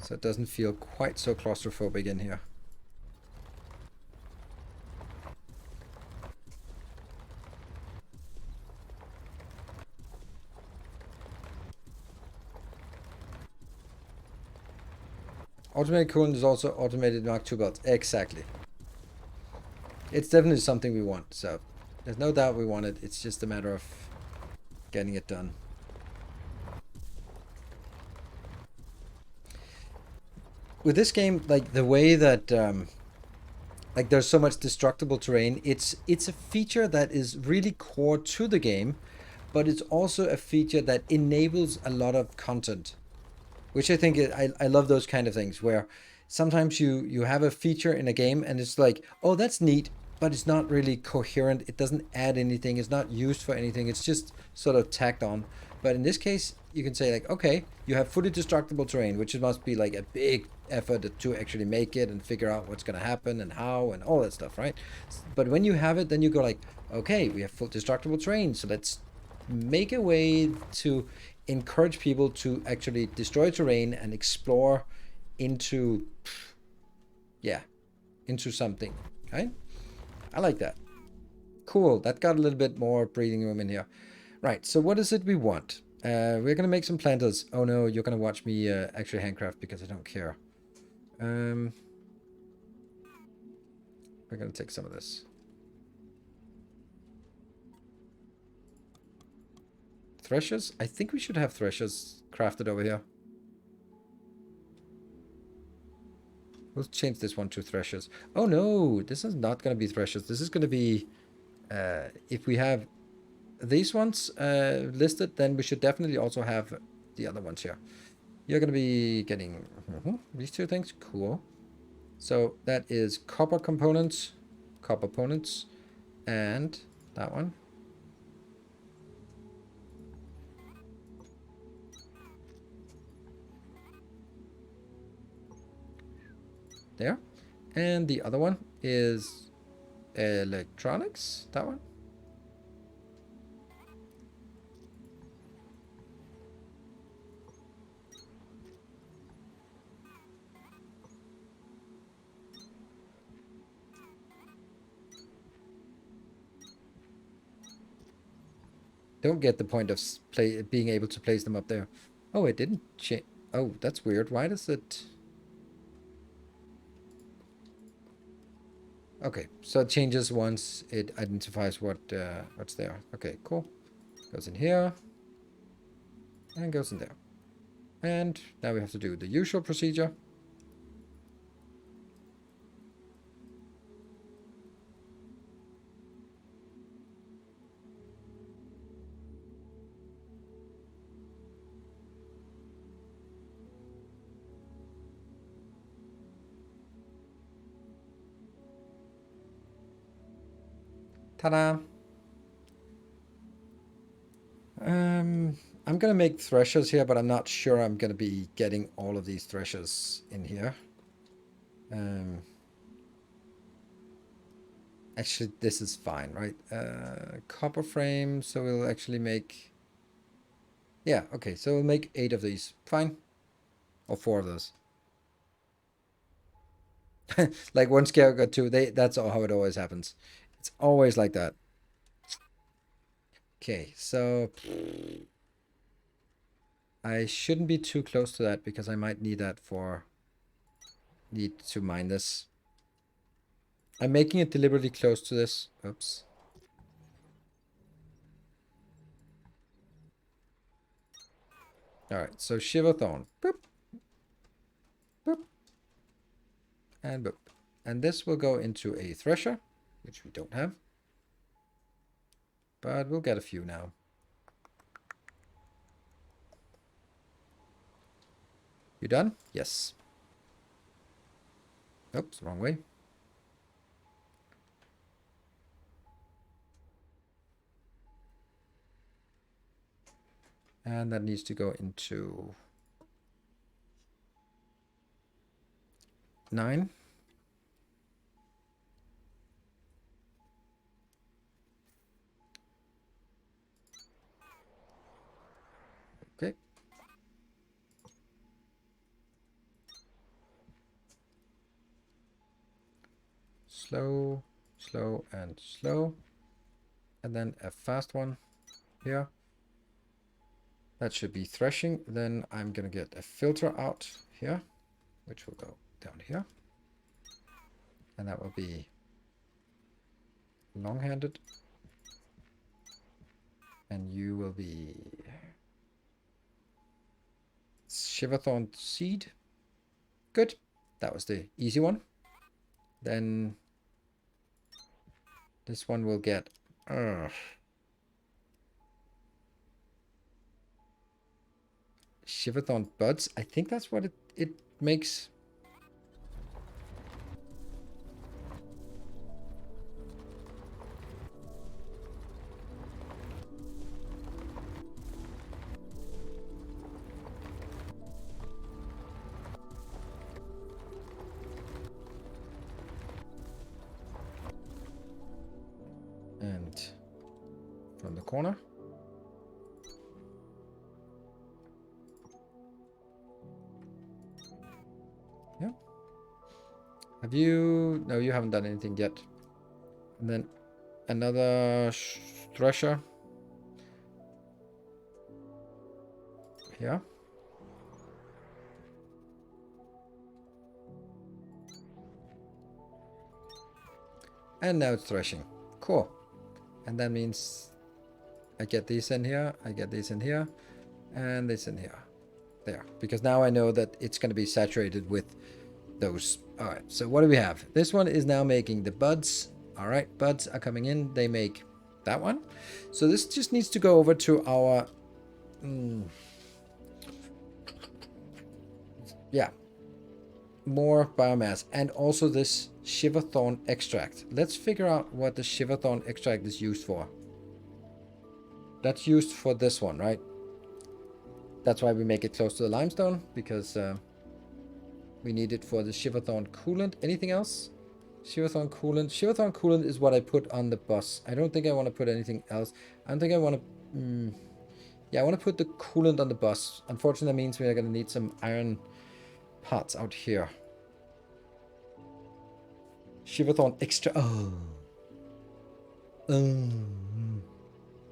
S1: So it doesn't feel quite so claustrophobic in here. Automated coolant is also automated Mark II belts. Exactly. It's definitely something we want, so There's no doubt we want it. It's just a matter of getting it done. With this game, like the way that like there's so much destructible terrain, it's a feature that is really core to the game, but it's also a feature that enables a lot of content, which I think I love those kind of things where sometimes you have a feature in a game and it's like, oh, that's neat, but it's not really coherent. It doesn't add anything. It's not used for anything. It's just sort of tacked on. But in this case, you can say like, okay, you have fully destructible terrain, which must be like a big effort to actually make it and figure out what's going to happen and how and all that stuff, right? But when you have it, then you go like, okay, we have full destructible terrain, so let's make a way to encourage people to actually destroy terrain and explore into, yeah, into something, right? I like that. Cool, that got a little bit more breathing room in here. Right, so what is it we want? We're gonna make some planters. Oh no, you're gonna watch me actually handcraft because I don't care. We're gonna take some of this. Threshers? I think we should have threshers crafted over here. We'll change this one to threshers. Oh no, this is not gonna be threshers. This is gonna be, if we have these ones listed, then we should definitely also have the other ones here. You're gonna be getting these two things. Cool. So that is copper components, and that one. There. And the other one is electronics, that one. Don't get the point of being able to place them up there. Oh, it didn't change. Oh, that's weird. Why does it... Okay, so it changes once it identifies what what's there. Okay, cool. Goes in here. And goes in there. And now we have to do the usual procedure. Ta-da! I'm gonna make threshers here, but I'm not sure I'm gonna be getting all of these threshers in here. Actually, this is fine, right? Copper frame, so we'll actually make... Yeah, okay, so we'll make 8 of these. Fine. Or 4 of those. Like one scale got 2. That's how it always happens. It's always like that. Okay, so... I shouldn't be too close to that because I might need that for... Need to mine this. I'm making it deliberately close to this. Oops. Alright, so shivathon. Boop. Boop. And boop. And this will go into a thresher, which we don't have. But we'll get a few now. You done? Yes. Oops, wrong way. And that needs to go into 9. Okay. Slow, slow, and slow. And then a fast one here. That should be threshing. Then I'm going to get a filter out here, which will go down here. And that will be long-handed. And you will be shivathon seed. Good. That was the easy one. Then this one will get shivathon buds. I think that's what it makes. And from the corner. Yeah. Have you... No, you haven't done anything yet. And then another thresher. Here. And now it's threshing. Cool. And that means I get these in here, I get these in here, and this in here. There. Because now I know that it's going to be saturated with those. Alright, so what do we have? This one is now making the buds. Alright, buds are coming in. They make that one. So this just needs to go over to our... yeah. More biomass. And also this shivathon extract. Let's figure out what the shivathon extract is used for. That's used for this one, right? That's why we make it close to the limestone, because we need it for the shivathon coolant. Anything else? Shivathon coolant. Shivathon coolant is what I put on the bus. I don't think I want to put anything else. I don't think I want to... yeah, I want to put the coolant on the bus. Unfortunately, that means we are going to need some iron parts out here. Shivathon extra... oh.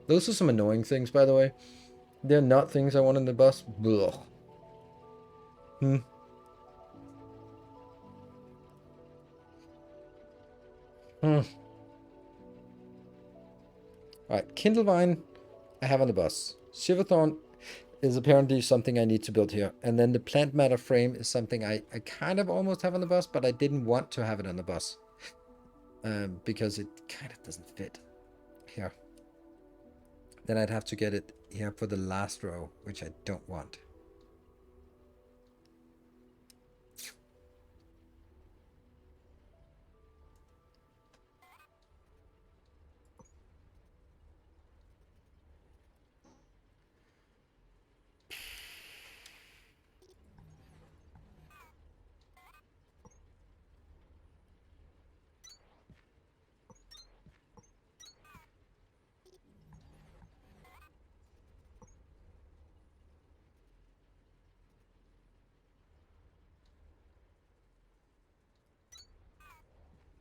S1: Those are some annoying things, by the way. They're not things I want in the bus. Ugh. Alright, Kindlevine I have on the bus. Shivathon is apparently something I need to build here. And then the plant matter frame is something I kind of almost have on the bus, but I didn't want to have it on the bus. Because it kind of doesn't fit here. Then I'd have to get it here for the last row, which I don't want.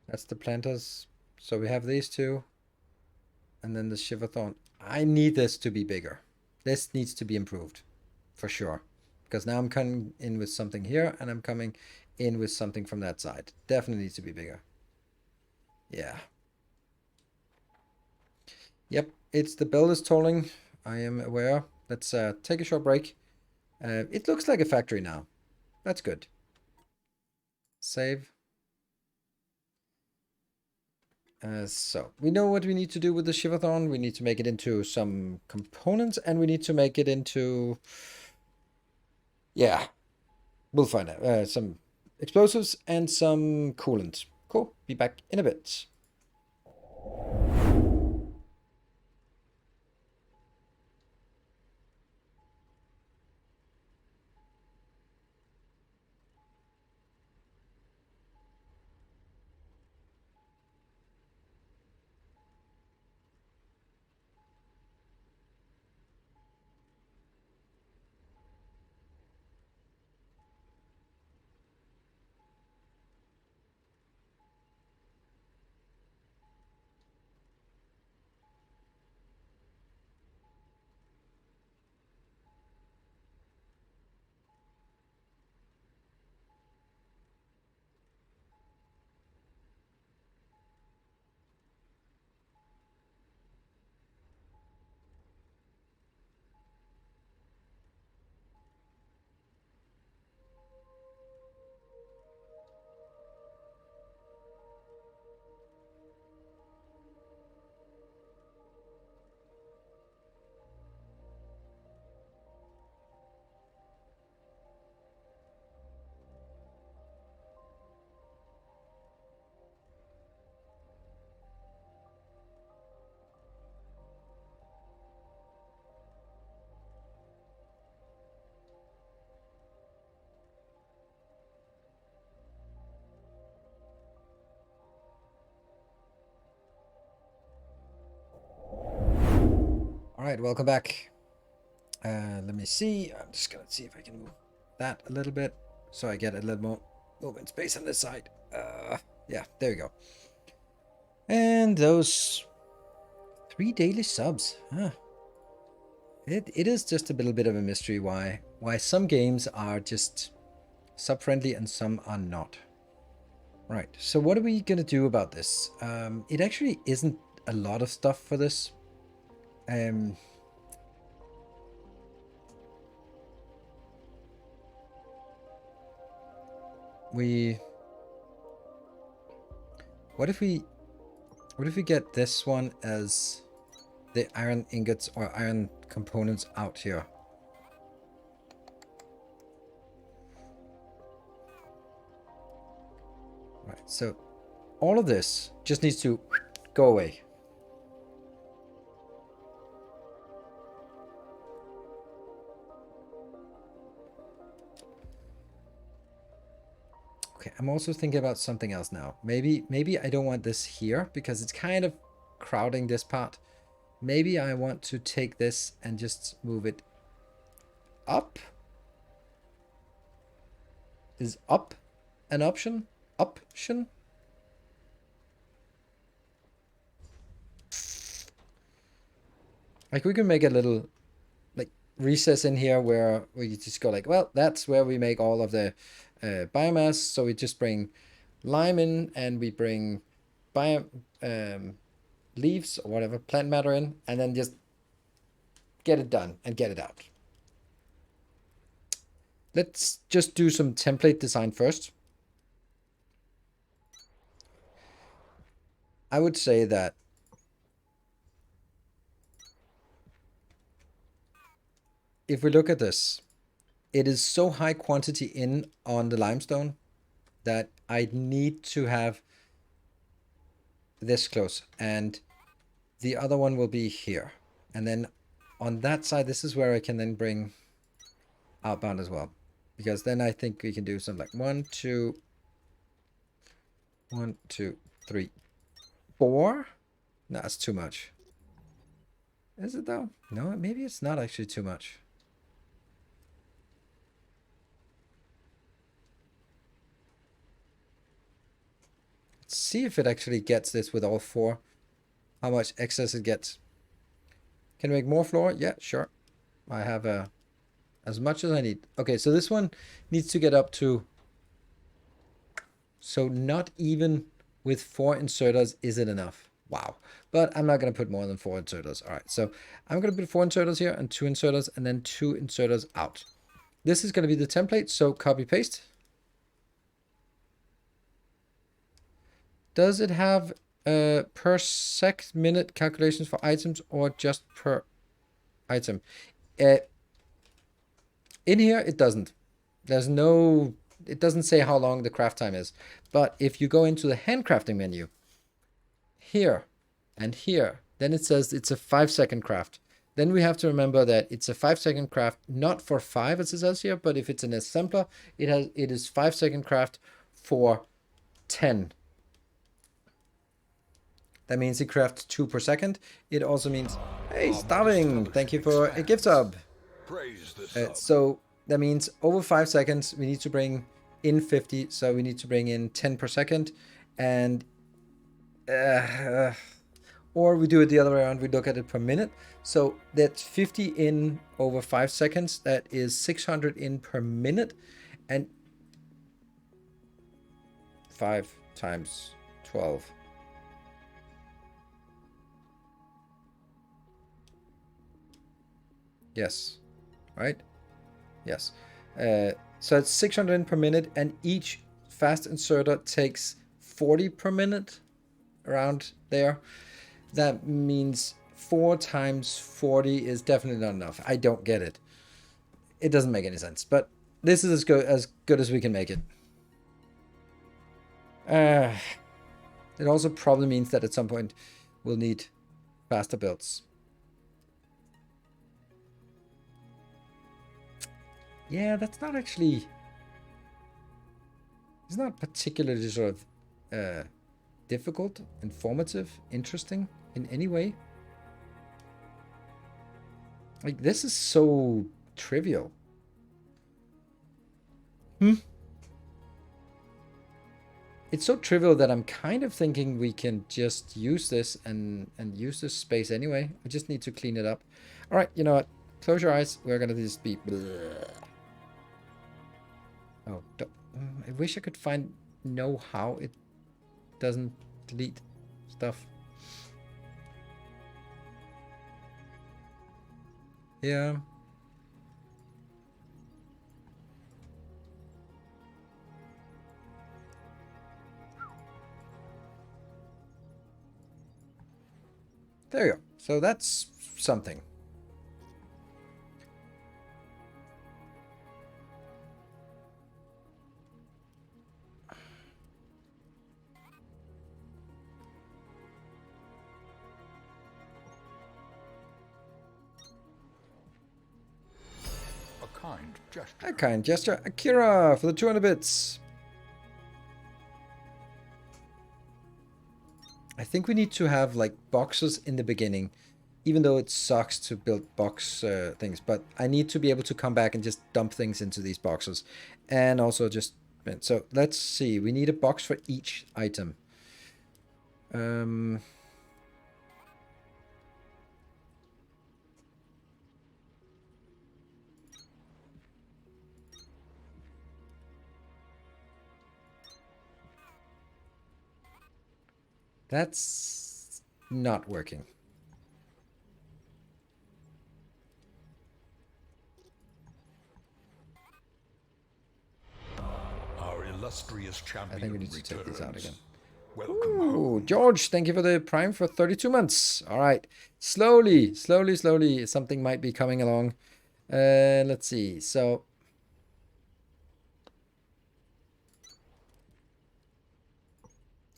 S1: That's the planters. So we have these two. And then the shivathon. I need this to be bigger. This needs to be improved. For sure. Because now I'm coming in with something here. And I'm coming in with something from that side. Definitely needs to be bigger. Yeah. Yep. It's the bell is tolling. I am aware. Let's take a short break. It looks like a factory now. That's good. Save. So we know what we need to do with the shivathon. We need to make it into some components, and we need to make it into, yeah, we'll find out, some explosives and some coolant. Cool. Be back in a bit. Alright, welcome back. Let me see. I'm just gonna see if I can move that a little bit so I get a little more movement space on this side. Yeah, there we go. And those 3 daily subs. Huh. It is just a little bit of a mystery why some games are just sub-friendly and some are not. Right, so what are we gonna do about this? It actually isn't a lot of stuff for this. What if we get this one as the iron ingots or iron components out here? Right, so all of this just needs to go away. Okay, I'm also thinking about something else now. Maybe I don't want this here because it's kind of crowding this part. Maybe I want to take this and just move it up. Is up an option? Option? Like we can make a little like recess in here where we just go like, well, that's where we make all of the biomass. So we just bring lime in and we bring leaves or whatever, plant matter in, and then just get it done and get it out. Let's just do some template design first. I would say that if we look at this, it is so high quantity in on the limestone that I need to have this close, and the other one will be here. And then on that side, this is where I can then bring outbound as well, because then I think we can do something like 1, 2, 3, 4. No, that's too much. Is it though? No, maybe it's not actually too much. Let's see if it actually gets this with all 4. How much excess it gets. Can we make more floor? Yeah, sure. I have as much as I need. Okay, so this one needs to get up to... So not even with 4 inserters is it enough. Wow. But I'm not going to put more than 4 inserters. All right, so I'm going to put 4 inserters here and 2 inserters and then 2 inserters out. This is going to be the template, so copy paste. Does it have per minute calculations for items or just per item? In here, it doesn't. There's no... It doesn't say how long the craft time is. But if you go into the handcrafting menu, here and here, then it says it's a 5-second craft. Then we have to remember that it's a 5-second craft, not for 5 as it says here, but if it's an assembler, it is 5-second craft for 10. That means it crafts 2 per second. It also means, hey, Starving, thank you for a gift sub.
S2: Praise the sub.
S1: So that means over 5 seconds, we need to bring in 50. So we need to bring in 10 per second. And, or we do it the other way around. We look at it per minute. So that's 50 in over 5 seconds. That is 600 in per minute. And 5 times 12. Yes, right? Yes. So it's 600 per minute, and each fast inserter takes 40 per minute, around there. That means 4 times 40 is definitely not enough. I don't get it. It doesn't make any sense, but this is as good as we can make it. It also probably means that at some point we'll need faster builds. Yeah, that's not actually... It's not particularly sort of difficult, informative, interesting in any way. Like, this is so trivial. It's so trivial that I'm kind of thinking we can just use this and use this space anyway. We just need to clean it up. All right, you know what? Close your eyes. We're gonna just be... Oh, I wish I could know how it doesn't delete stuff. Yeah. There you go. So that's something.
S2: A kind gesture.
S1: A kind gesture. Akira for the 200 bits. I think we need to have like boxes in the beginning, even though it sucks to build box things, but I need to be able to come back and just dump things into these boxes. And also just, so let's see, we need a box for each item. That's not working.
S2: Our illustrious champion
S1: I think we need to
S2: returns.
S1: take these out again.
S2: Welcome
S1: Ooh,
S2: home.
S1: George, thank you for the Prime for 32 months. All right. Slowly, something might be coming along. Let's see. So,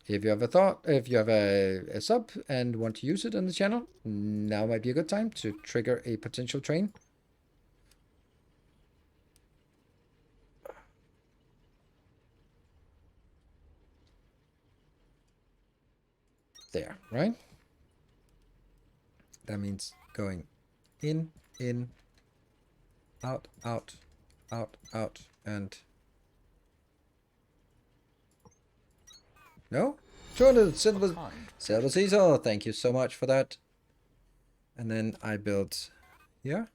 S1: if you have a thought, if you have a sub and want to use it on the channel, now might be a good time to trigger a potential train. There, right? That means going in, out, and... No? 200 silver Caesar. Thank you so much for that. And then I built here.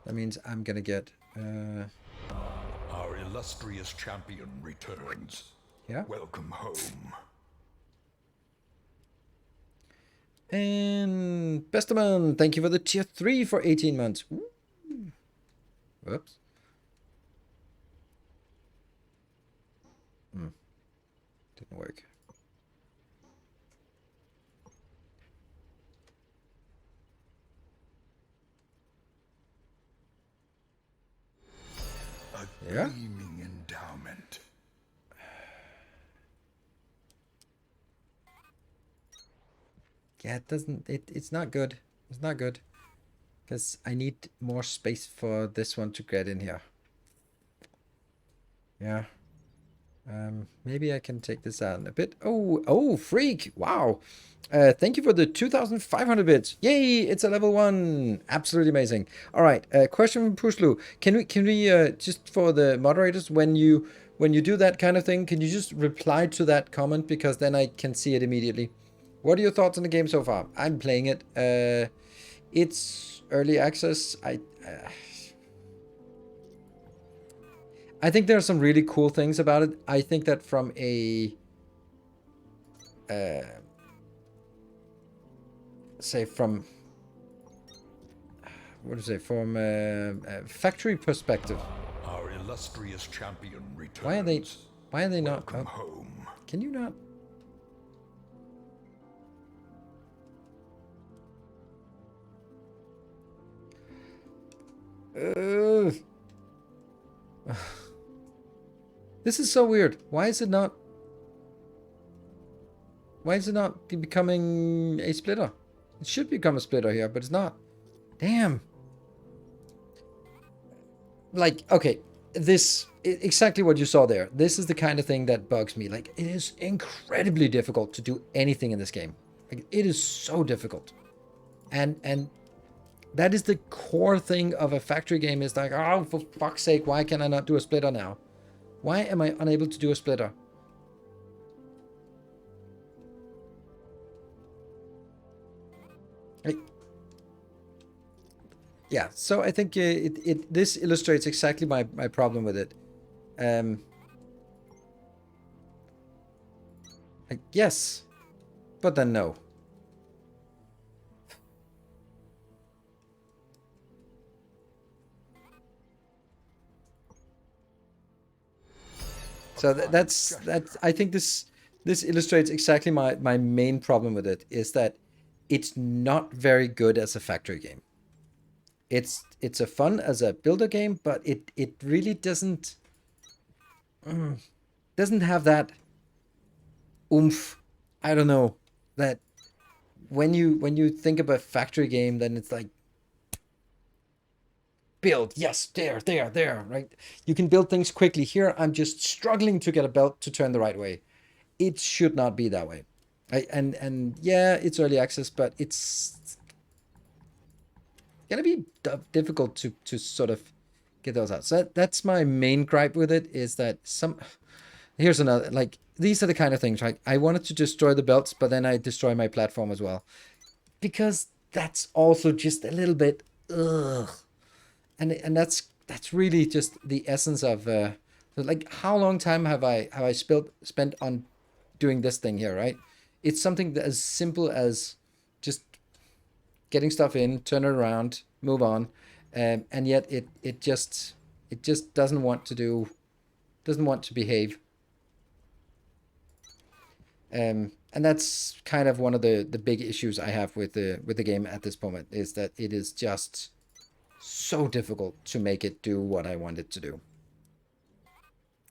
S1: That means I'm gonna get
S2: Our illustrious champion returns.
S1: yeah.
S2: Welcome home.
S1: And Besterman, thank you for the tier 3 for 18 months. Ooh. Whoops. Didn't work.
S2: A
S1: Yeah.
S2: gleaming endowment.
S1: Yeah, it doesn't, it's not good. It's not good. Because I need more space for this one to get in here. Yeah. Maybe I can take this out a bit. Oh, freak. Wow. Thank you for the 2,500 bits. Yay, it's a level 1. Absolutely amazing. All right, question from Pushlu. Can we just for the moderators, when you do that kind of thing, can you just reply to that comment, because then I can see it immediately. What are your thoughts on the game so far? I'm playing it. It's early access. I think there are some really cool things about it. I think that from a from a factory perspective.
S2: Our illustrious champion returns.
S1: Why are they not?
S2: Welcome home.
S1: Can you not? This is so weird. Why is it not becoming a splitter? It should become a splitter here, but it's not. Damn. Like, okay, exactly what you saw there. This is the kind of thing that bugs me. Like, it is incredibly difficult to do anything in this game. Like, it is so difficult. And that is the core thing of a factory game, is like, oh, for fuck's sake, why can I not do a splitter now? Why am I unable to do a splitter? Yeah, so I think this illustrates exactly my problem with it. Like, yes, but then no. So that's I think this illustrates exactly my main problem with it, is that it's not very good as a factory game. It's a fun as a builder game, but it really doesn't have that oomph. I don't know, that when you think of a factory game, then it's like, build, yes, there, right? You can build things quickly. Here, I'm just struggling to get a belt to turn the right way. It should not be that way. And yeah, it's early access, but it's gonna be difficult to sort of get those out. So that's my main gripe with it, is that here's another, like, these are the kind of things, right? I wanted to destroy the belts, but then I destroy my platform as well, because that's also just a little bit ugh. And that's really just the essence of like, how long time have I spent on doing this thing here, right? It's something that as simple as just getting stuff in, turn it around, move on, and yet it just doesn't want to behave. And that's kind of one of the big issues I have with the game at this moment, is that it is just so difficult to make it do what I want it to do.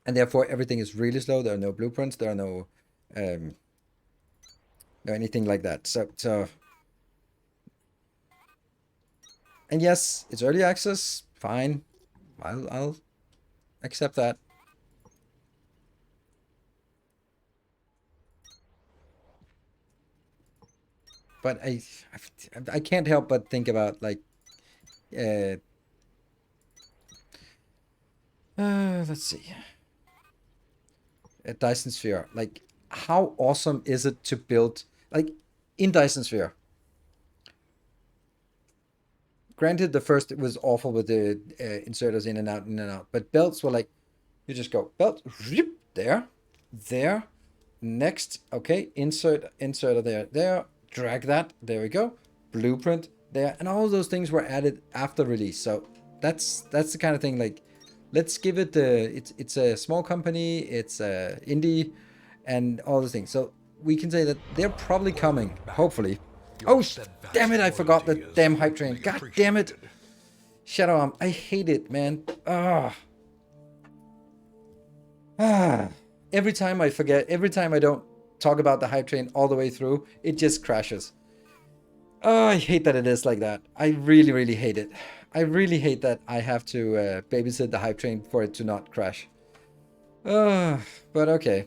S1: And therefore everything is really slow. There are no blueprints, there are no anything like that. So and yes, it's early access, fine. I'll accept that. But I can't help but think about, like, let's see, a Dyson Sphere. Like, how awesome is it to build, like, in Dyson Sphere? Granted, the first, it was awful with the inserters in and out, but belts were like, you just go belt, there, next, okay, inserter there, drag that, there we go, blueprint there, and all those things were added after release. So that's the kind of thing, like, let's give it it's a small company, it's indie, and all those things. So we can say that they're probably coming, hopefully. Oh, damn it, I forgot the damn hype train. God damn it. Shadow Arm, I hate it, man. Every time I forget, every time I don't talk about the hype train all the way through, it just crashes. Oh, I hate that it is like that. I really, really hate it. I really hate that I have to babysit the hype train for it to not crash. But okay.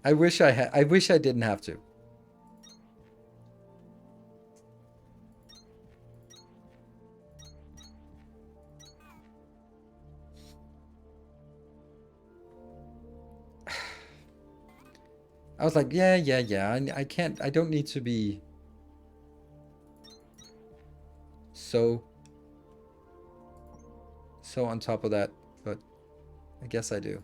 S1: I wish I didn't have to. I was like, yeah. I don't need to be so on top of that, but I guess I do.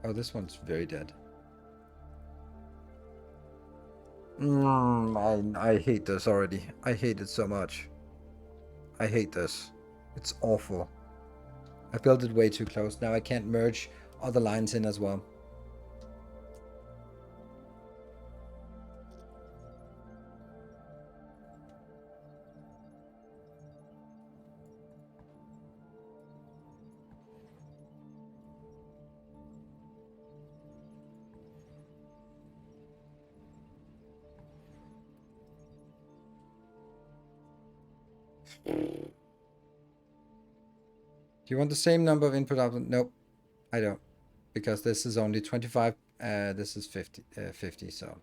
S1: Oh, this one's very dead. I hate this already. I hate it so much. I hate this. It's awful. I built it way too close. Now I can't merge other lines in as well. Do you want the same number of input output? Nope, I don't. Because this is only 25, this is 50, so.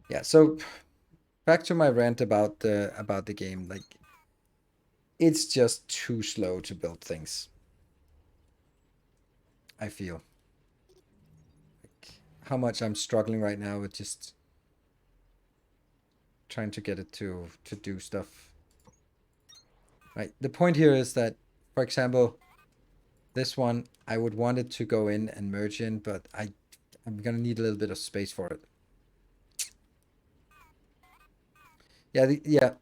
S1: Yeah, so back to my rant about the game, like, it's just too slow to build things. I feel. Like, how much I'm struggling right now with just trying to get it to do stuff. Right. The point here is that, for example, this one, I would want it to go in and merge in, but I'm gonna need a little bit of space for it. Yeah,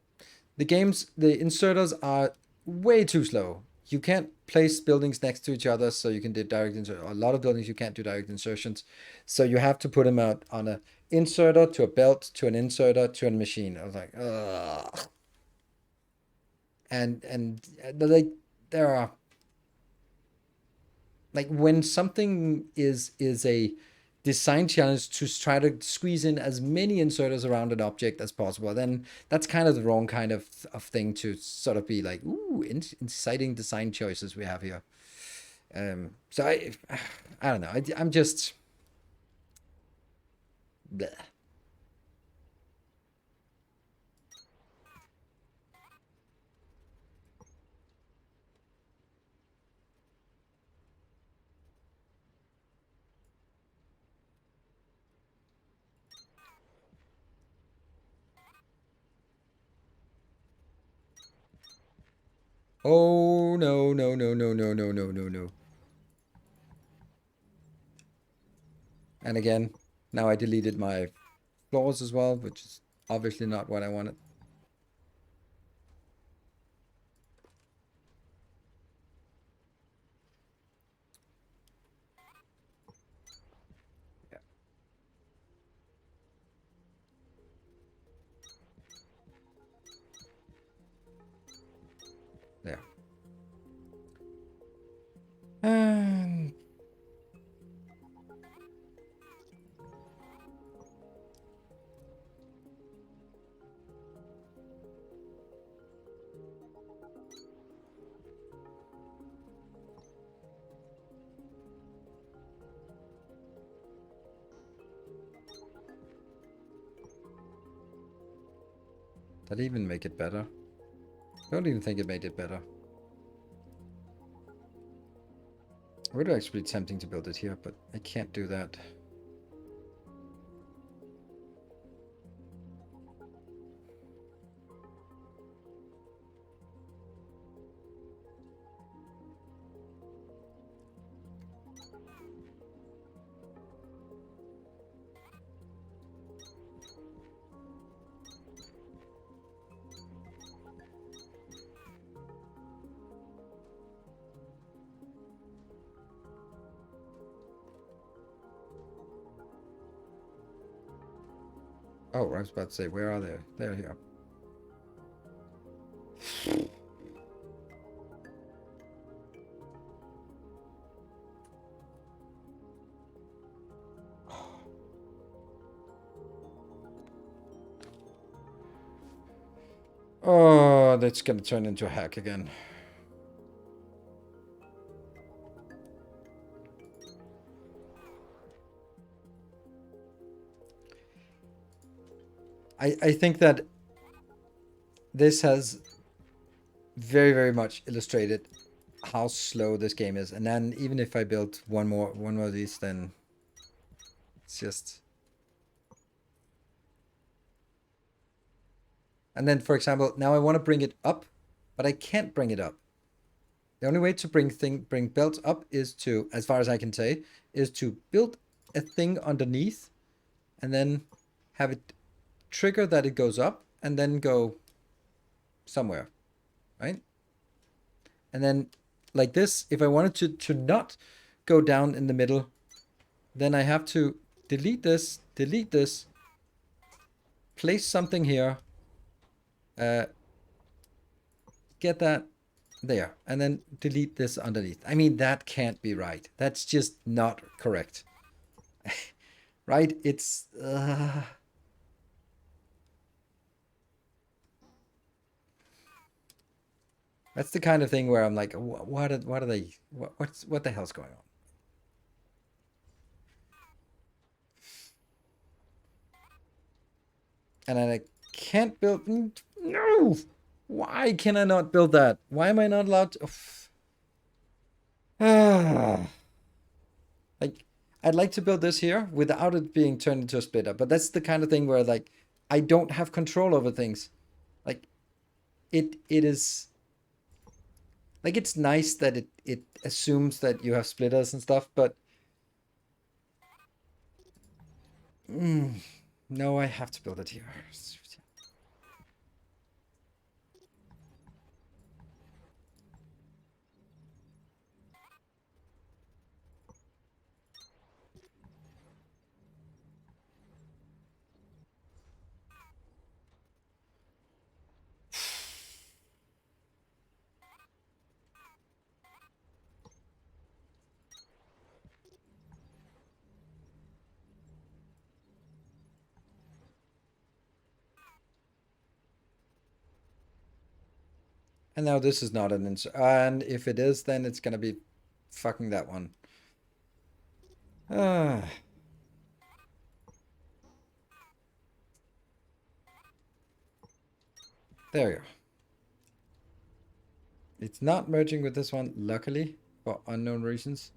S1: the games, the inserters are way too slow. You can't place buildings next to each other, so you can do direct insert. A lot of buildings you can't do direct insertions, so you have to put them out on a inserter to a belt to an inserter to a machine. I was like, ugh. And like there are, like, when something is a design challenge to try to squeeze in as many inserters around an object as possible, then that's kind of the wrong kind of thing to sort of be like, ooh, exciting design choices we have here. So I don't know. I'm just bleh. Oh no no no no no no no no no. And again, now I deleted my floors as well, which is obviously not what I wanted. Yeah. There. And that even make it better? I don't even think it made it better. It would actually be tempting to build it here, but I can't do that. Oh, I was about to say, where are they? They're here. Oh, that's gonna turn into a hack again. I think that this has very, very much illustrated how slow this game is. And then even if I build one more of these, then it's just. And then, for example, now I want to bring it up, but I can't bring it up. The only way to bring belts up is to, as far as I can say, is to build a thing underneath, and then have it trigger that it goes up, and then go somewhere, right? And then, like this, if I wanted to not go down in the middle, then I have to delete this, place something here, get that, there, and then delete this underneath. I mean, that can't be right. That's just not correct. Right? It's... That's the kind of thing where I'm like, what are they... What the hell's going on? And I can't build... No! Why can I not build that? Why am I not allowed to... Like, I'd like to build this here without it being turned into a splitter. But that's the kind of thing where, like, I don't have control over things. Like, it is... Like, it's nice that it assumes that you have splitters and stuff, but... no, I have to build it here. And now this is not an insert. And if it is, then it's gonna be fucking that one. There we go. It's not merging with this one, luckily, for unknown reasons.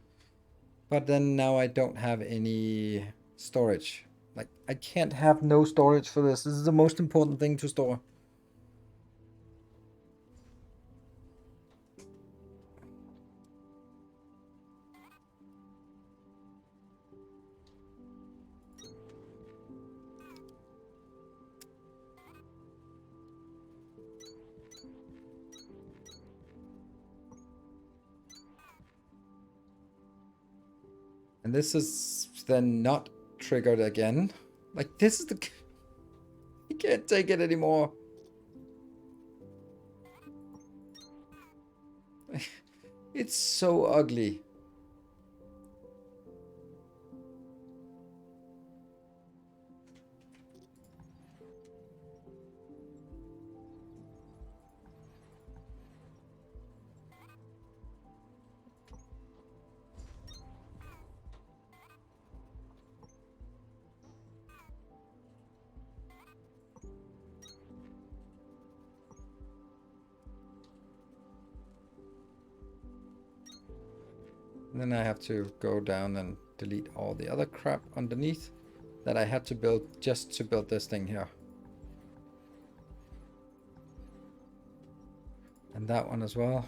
S1: But then now I don't have any storage. Like, I can't have no storage for this. This is the most important thing to store. And this is then not triggered again. Like, this is the... I can't take it anymore. It's so ugly. And then I have to go down and delete all the other crap underneath that I had to build just to build this thing here. And that one as well.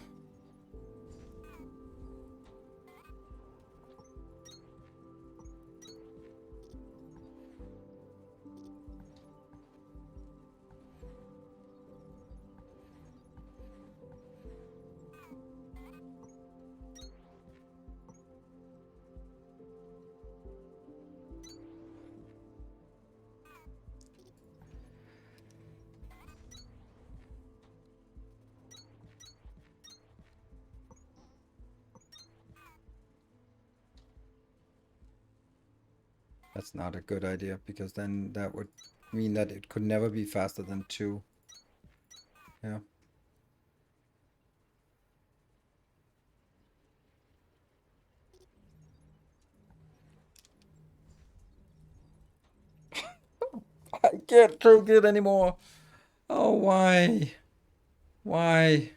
S1: That's not a good idea, because then that would mean that it could never be faster than 2. Yeah. I can't take it anymore. Oh, why? Why?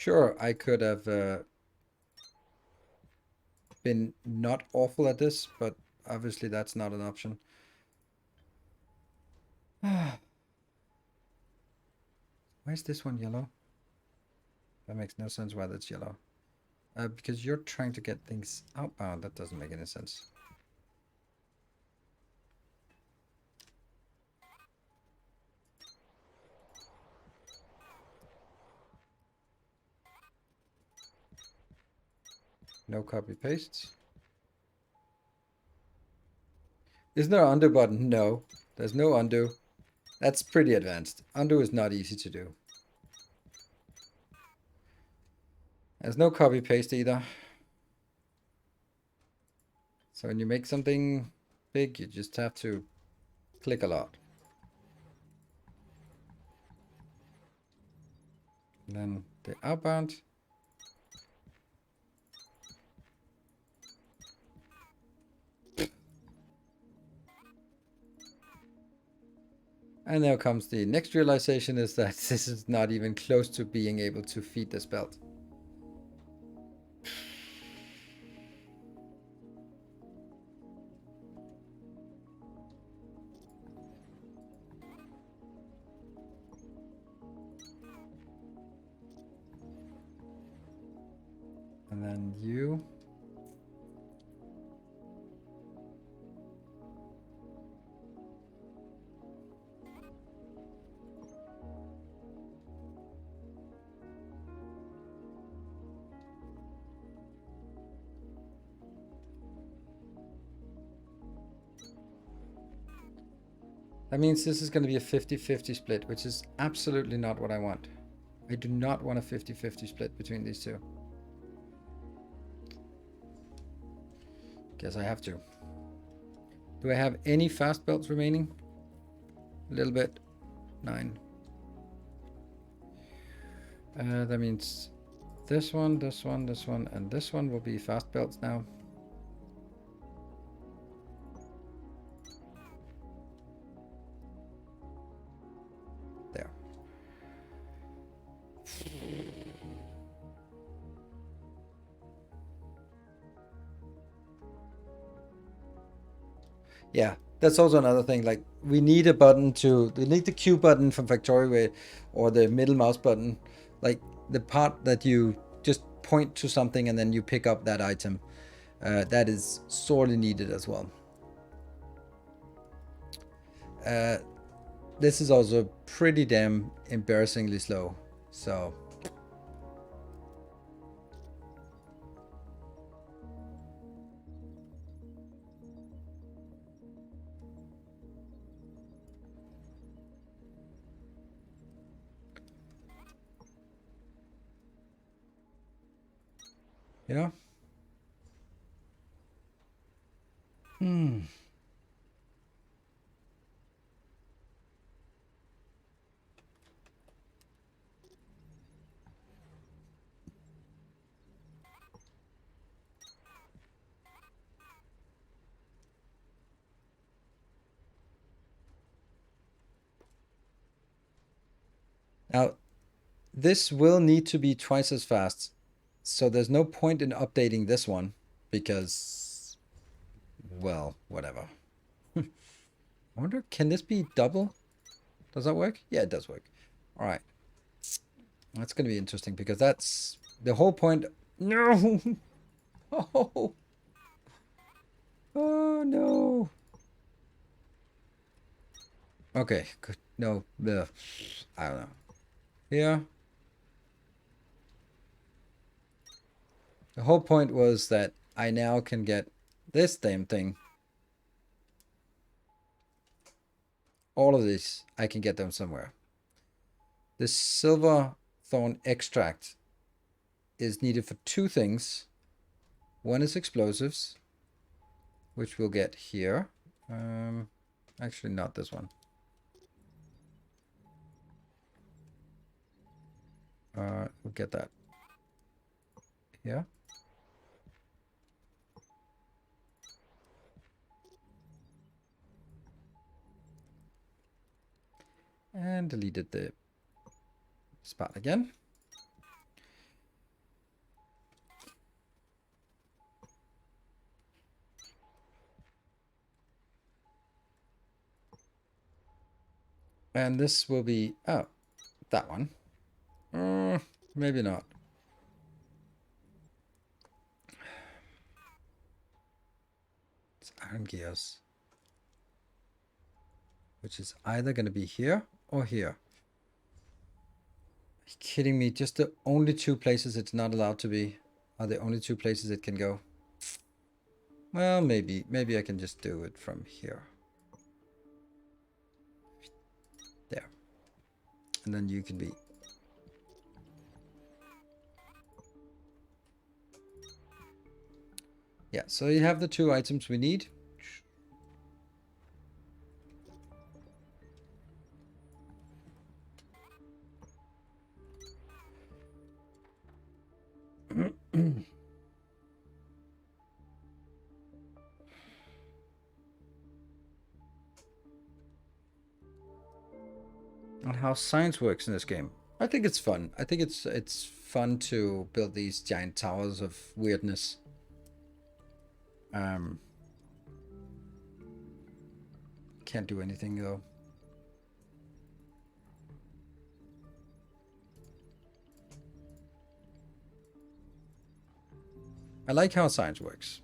S1: Sure, I could have been not awful at this, but obviously that's not an option. Why is this one yellow? That makes no sense why that's yellow. Because you're trying to get things outbound. That doesn't make any sense. No copy paste. Isn't there an undo button? No, there's no undo. That's pretty advanced. Undo is not easy to do. There's no copy paste either. So when you make something big, you just have to click a lot. And then the outbound. And now comes the next realization is that this is not even close to being able to feed this belt. And then you. That means this is going to be a 50-50 split, which is absolutely not what I want. I do not want a 50-50 split between these two. Guess I have to. Do I have any fast belts remaining? A little bit. 9. That means this one, this one, this one, and this one will be fast belts now. There. Yeah, that's also another thing. Like, we need a button we need the Q button from Factorio or the middle mouse button. Like, the part that you just point to something and then you pick up that item. That is sorely needed as well. This is also pretty damn embarrassingly slow. So... yeah. Now, this will need to be twice as fast. So there's no point in updating this one because, well, whatever. I wonder, can this be double? Does that work? Yeah, it does work. All right. That's going to be interesting because that's the whole point. No. Oh. Oh, no. Okay. Good. No. Ugh. I don't know. Here. The whole point was that I now can get this damn thing. All of these, I can get them somewhere. The silver thorn extract is needed for 2 things. One is explosives, which we'll get here. Actually, not this one. We'll get that here. And deleted the spot again. And this will be, oh, that one. Maybe not. It's iron gears. Which is either going to be here or here. Are you kidding me? Just the only two places it's not allowed to be are the only two places it can go. Well, maybe I can just do it from here. There. And then you can be. Yeah, so you have the two items we need. And how science works in this game. I think it's fun. I think it's fun to build these giant towers of weirdness. Can't do anything though. I like how science works.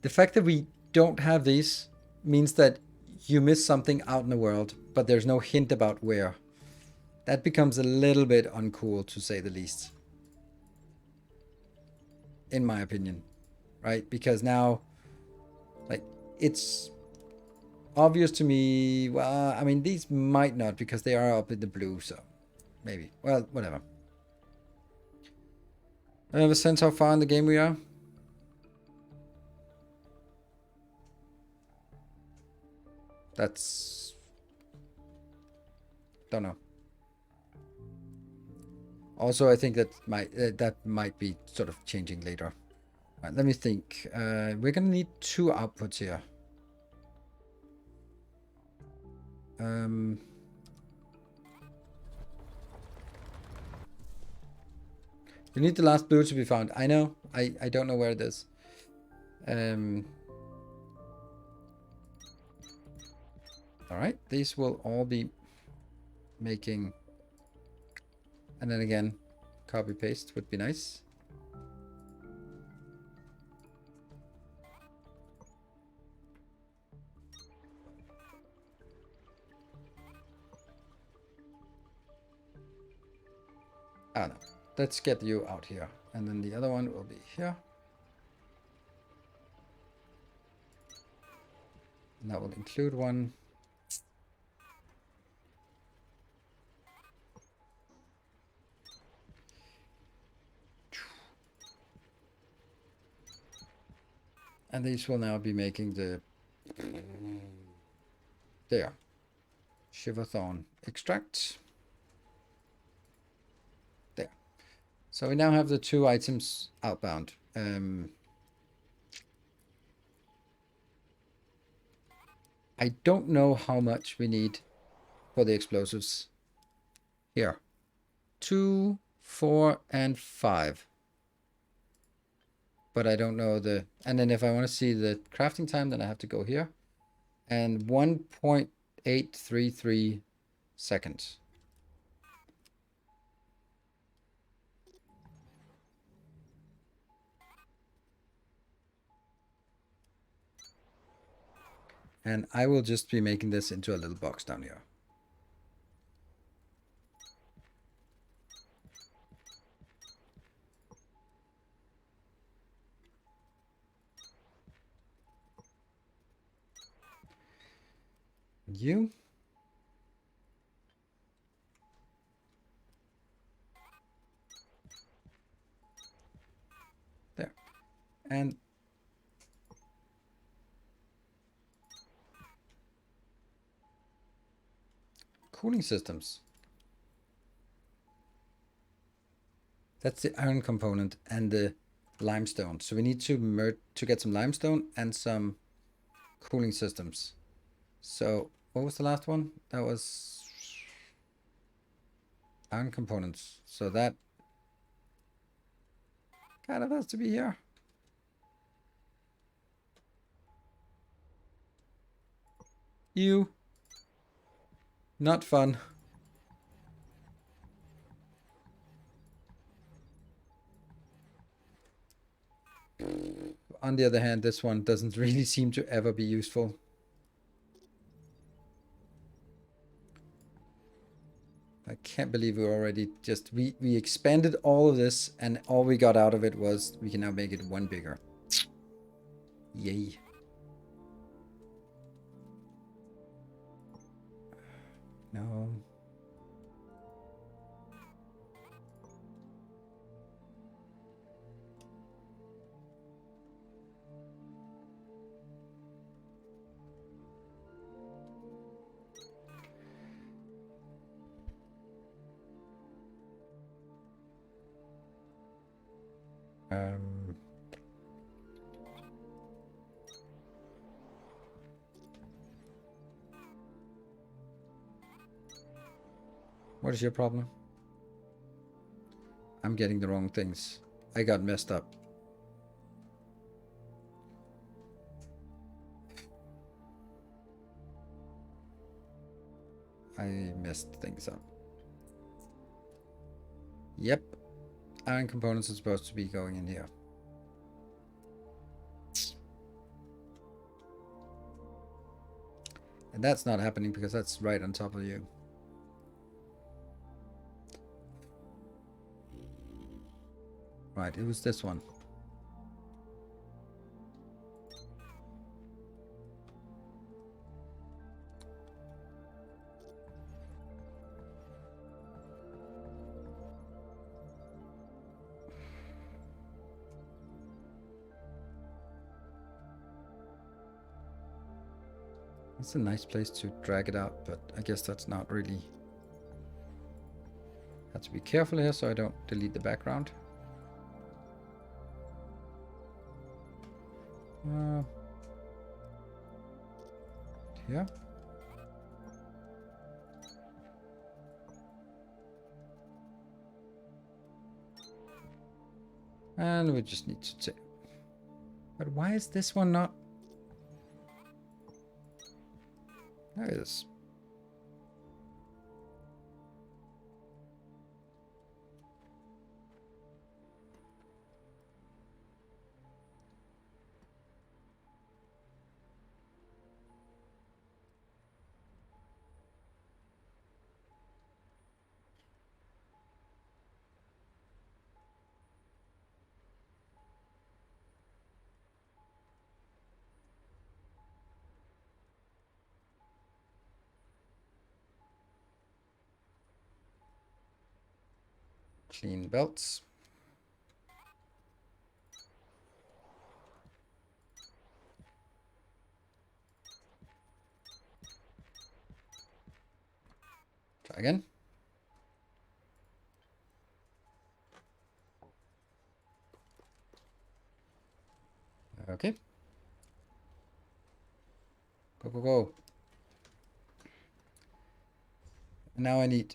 S1: The fact that we don't have these means that you miss something out in the world, but there's no hint about where. That becomes a little bit uncool, to say the least. In my opinion. Right? Because now, like, it's obvious to me. Well, I mean, these might not, because they are up in the blue, so maybe. Well, whatever. I have a sense how far in the game we are. That's... Don't know. Also, I think that might be sort of changing later. Right, let me think. We're gonna need two outputs here. You need the last blue to be found. I know. I don't know where it is. Alright, these will all be making... And then again, copy paste would be nice. Ah, no. Let's get you out here. And then the other one will be here. And that will include one. And these will now be making the... There. Shivathon extract. There. So we now have the two items outbound. I don't know how much we need for the explosives. Here. 2, 4, and 5. But I don't know the... And then if I want to see the crafting time, then I have to go here. And 1.833 seconds. And I will just be making this into a little box down here. You. There. And cooling systems. That's the iron component and the limestone. So we need to get some limestone and some cooling systems. So what was the last one? That was iron components. So that kind of has to be here. You. Not fun. On the other hand, this one doesn't really seem to ever be useful. I can't believe we already just... We expanded all of this, and all we got out of it was we can now make it one bigger. Yay. No. What is your problem? I'm getting the wrong things. I got messed up. I messed things up. Yep. Iron components are supposed to be going in here. And that's not happening because that's right on top of you. Right, it was this one. It's a nice place to drag it out, but I guess that's not really... Have to be careful here so I don't delete the background. Here. And we just need to... But why is this one not... There it is. Clean belts. Try again. Okay. Go, go, go. Now I need...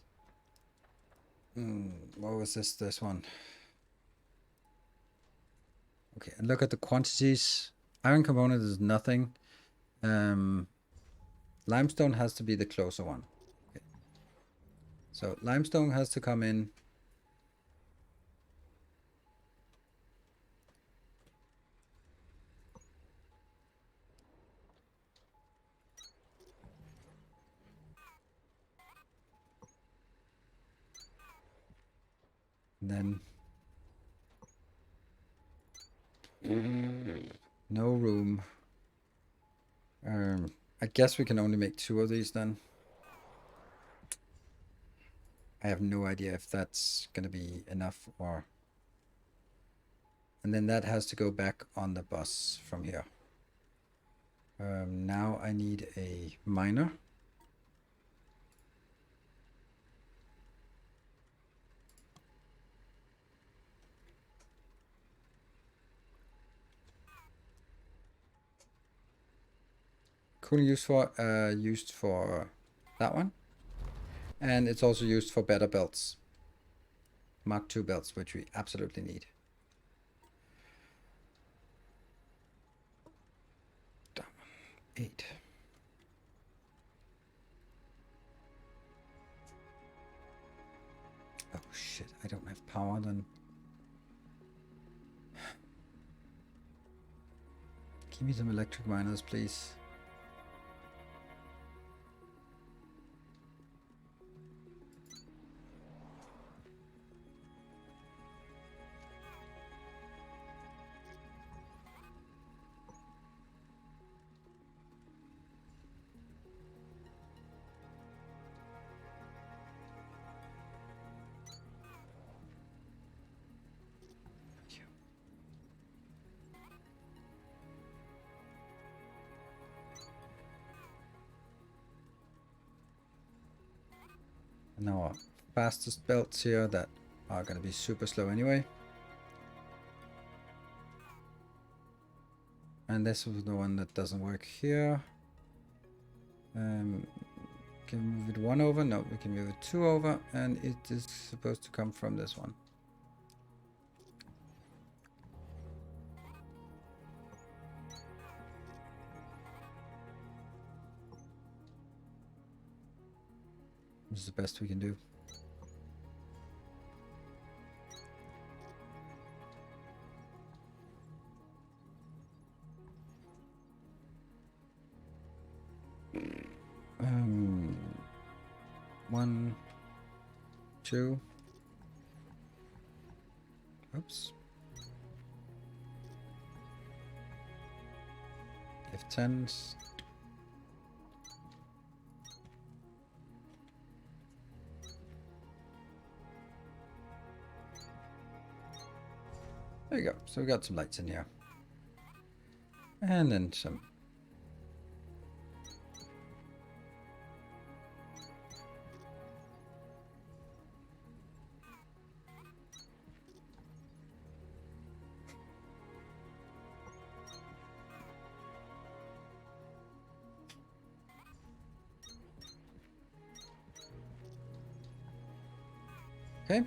S1: what was this one? Okay, and look at the quantities. Iron component is nothing. Limestone has to be the closer one. Okay. So limestone has to come in. And then no room. I guess we can only make 2 of these then. I have no idea if that's gonna be enough or... And then that has to go back on the bus from here. Now I need a miner. Cool used for that one. And it's also used for better belts. Mark II belts, which we absolutely need. 8. I don't have power then. Give me some electric miners, please. And our fastest belts here that are going to be super slow anyway. And this was the one that doesn't work here. Can we move it 1 over? No, we can move it 2 over, and it is supposed to come from this one. This is the best we can do. One, two. Oops. F10s. There you go. So we got some lights in here. And then some. Okay.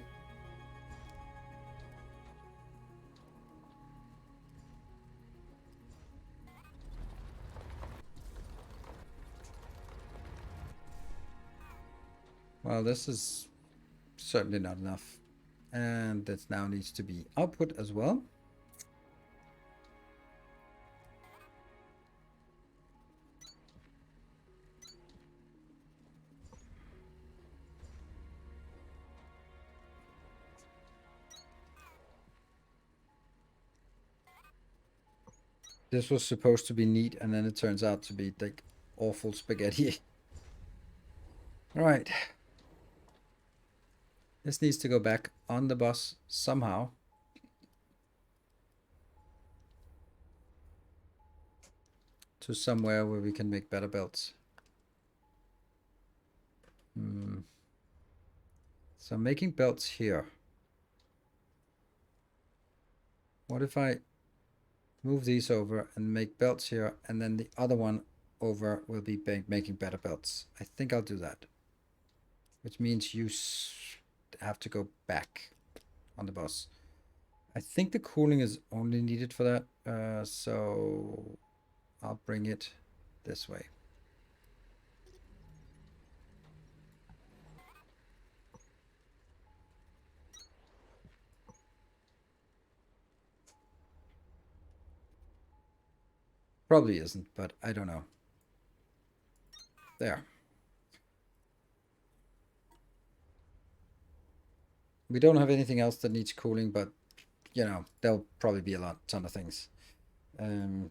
S1: Well, this is certainly not enough. And this now needs to be output as well. This was supposed to be neat, and then it turns out to be like awful spaghetti. All right. This needs to go back on the bus somehow. To somewhere where we can make better belts. So I'm making belts here. What if I move these over and make belts here, and then the other one over will be making better belts? I think I'll do that. Which means you have to go back on the bus. I think the cooling is only needed for that, so I'll bring it this way. Probably isn't, but I don't know. There. We don't have anything else that needs cooling, but you know, there'll probably be a ton of things.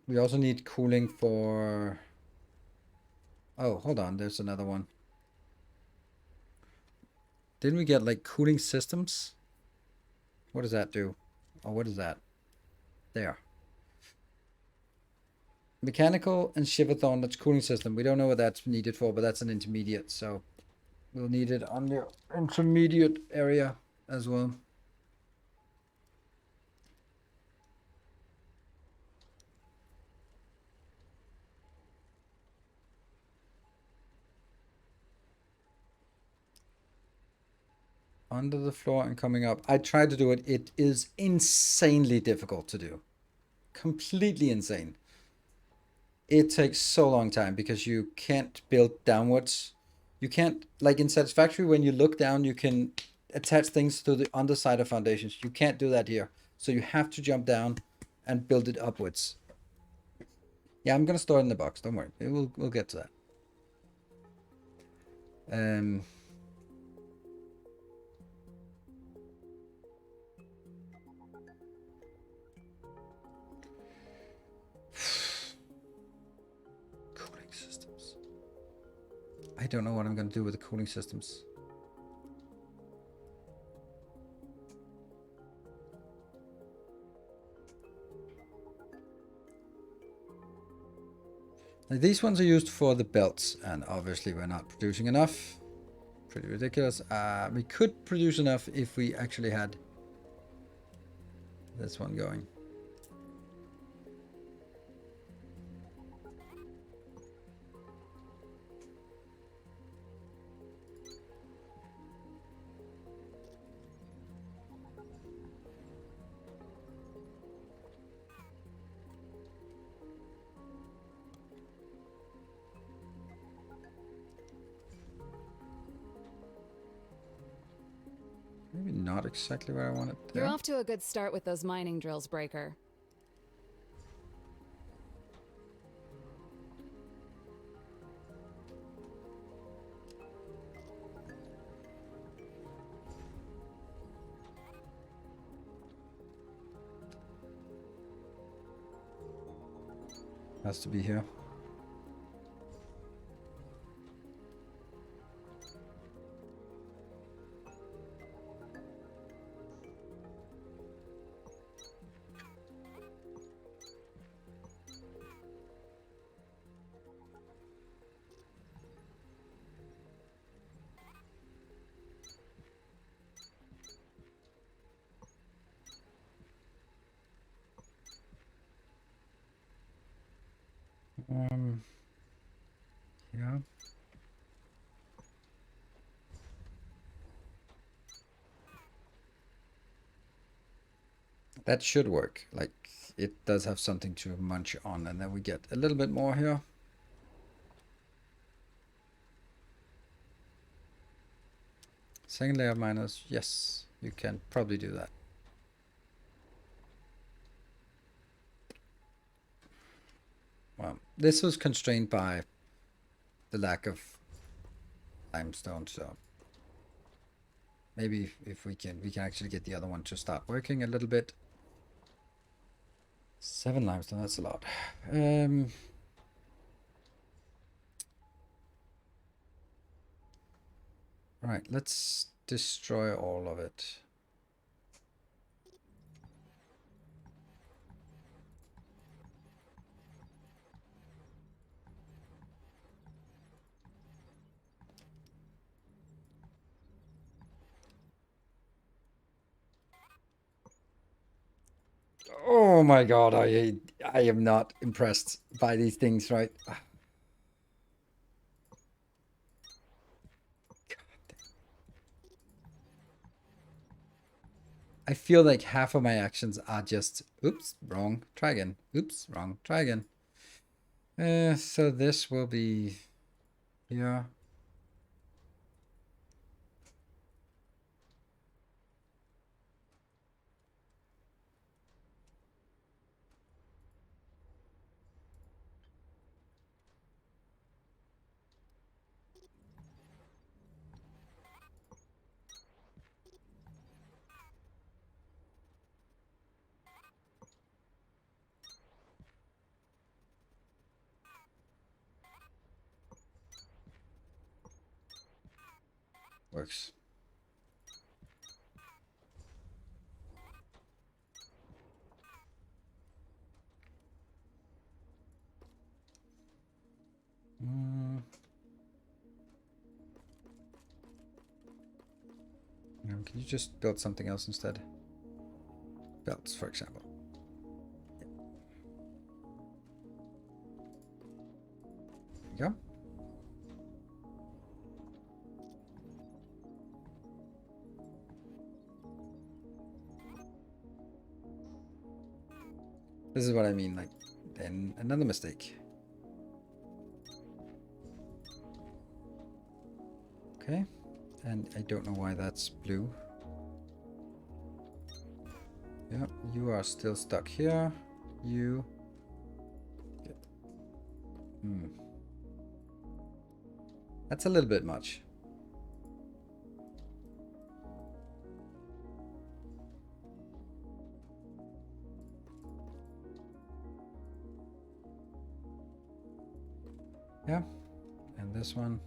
S1: We also need cooling for... Oh, hold on, there's another one. Didn't we get like cooling systems? What does that do? Oh, what is that? There. Mechanical and shivathon, that's cooling system. We don't know what that's needed for, but that's an intermediate, so we'll need it on the intermediate area as well. Under the floor and coming up. I tried to do it. It is insanely difficult to do. Completely insane. It takes so long time because you can't build downwards. You can't, like in Satisfactory, when you look down, you can attach things to the underside of foundations. You can't do that here. So you have to jump down and build it upwards. Yeah, I'm gonna store it in the box. Don't worry. We'll get to that. Cooling systems. I don't know what I'm gonna do with the cooling systems. Now, these ones are used for the belts, and obviously we're not producing enough. Pretty ridiculous. We could produce enough if we actually had this one going. Maybe not exactly where I want it.
S4: You're off to a good start with those mining drills, Breaker.
S1: Has to be here. Yeah. That should work. Like, it does have something to munch on, and then we get a little bit more here. Second layer of miners, yes, you can probably do that. Well, this was constrained by the lack of limestone, so maybe if we can actually get the other one to start working a little bit. 7 limestone, that's a lot. Right, let's destroy all of it. Oh my god, I am not impressed by these things, right? I feel like half of my actions are just, oops, wrong, try again. Oops, wrong, try again. So this will be here. Works. Can you just build something else instead? Belts, for example. There you go. This is what I mean, like, then another mistake. Okay, and I don't know why that's blue. Yeah, you are still stuck here. You. That's a little bit much. Yeah, and this one.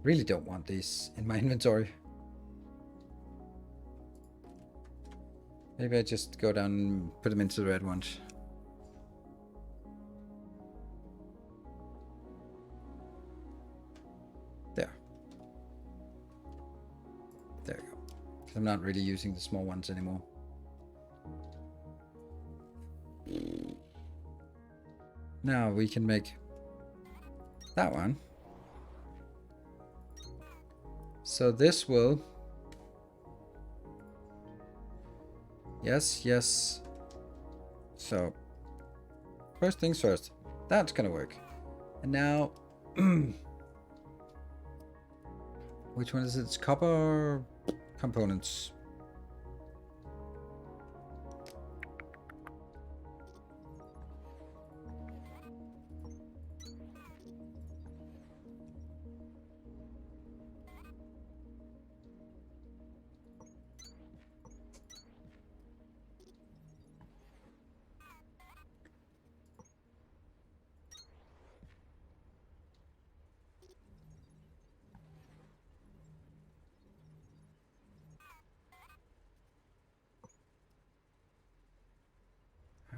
S1: Really don't want these in my inventory. Maybe I just go down and put them into the red ones. There. There we go. 'Cause I'm not really using the small ones anymore. Now we can make that one. So this will... Yes, yes. So, first things first. That's gonna work. And now... Which one is it? It's copper components.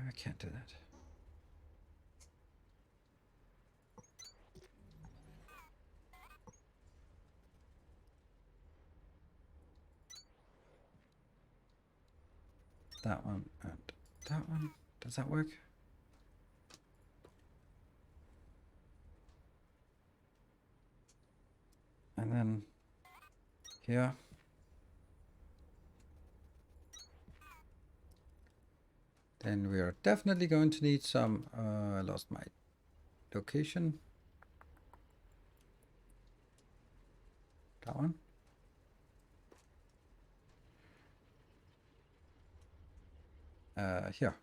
S1: I can't do that. That one and that one. Does that work? And then here. Then we are definitely going to need some, I lost my location. That one. Here.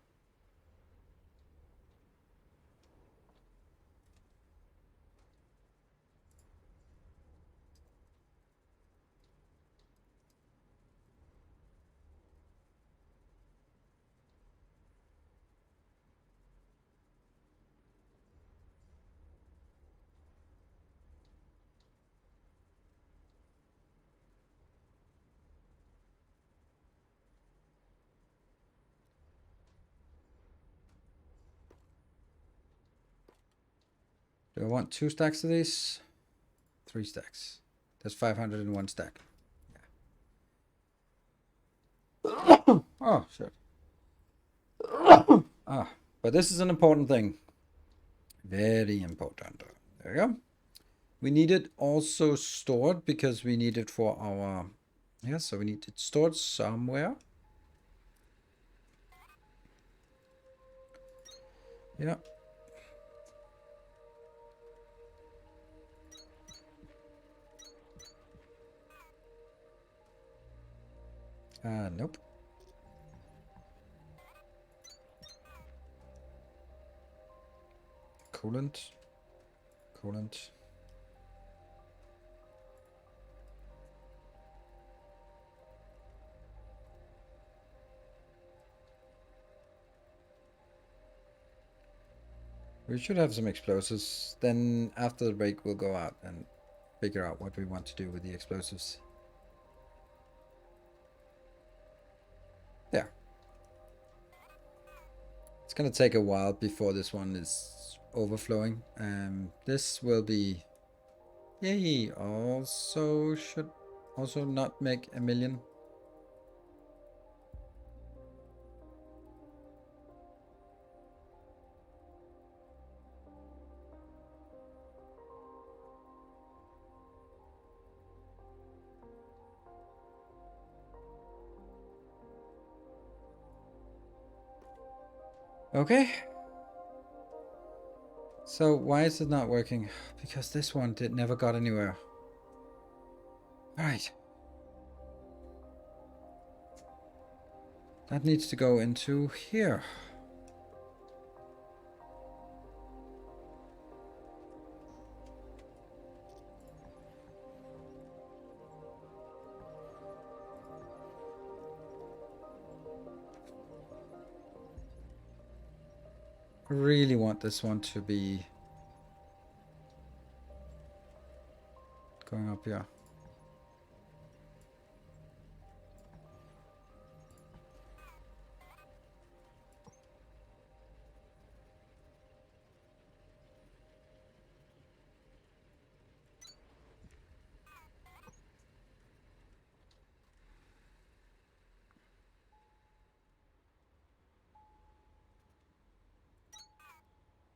S1: Do I want 2 stacks of these? 3 stacks. That's 500 in 1 stack. Yeah. Oh, shit. Ah, but this is an important thing. Very important. There we go. We need it also stored because we need it for our... Yeah, so we need it stored somewhere. Yeah. Nope. Coolant. Coolant. We should have some explosives. Then after the break, we'll go out and figure out what we want to do with the explosives. There. It's gonna take a while before this one is overflowing. This will be... Yay! Also should also not make 1,000,000. Okay. So why is it not working? Because this one never got anywhere. Alright. That needs to go into here. I really want this one to be going up here.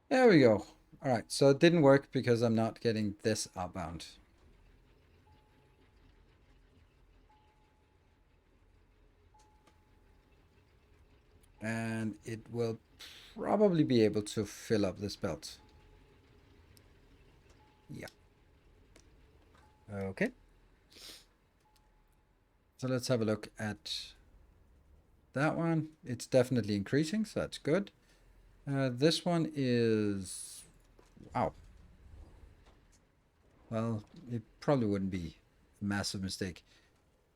S1: There we go. All right, so it didn't work because I'm not getting this outbound. And it will probably be able to fill up this belt. Yeah. Okay. So let's have a look at that one. It's definitely increasing, so that's good. This one is... Wow. Well, it probably wouldn't be a massive mistake.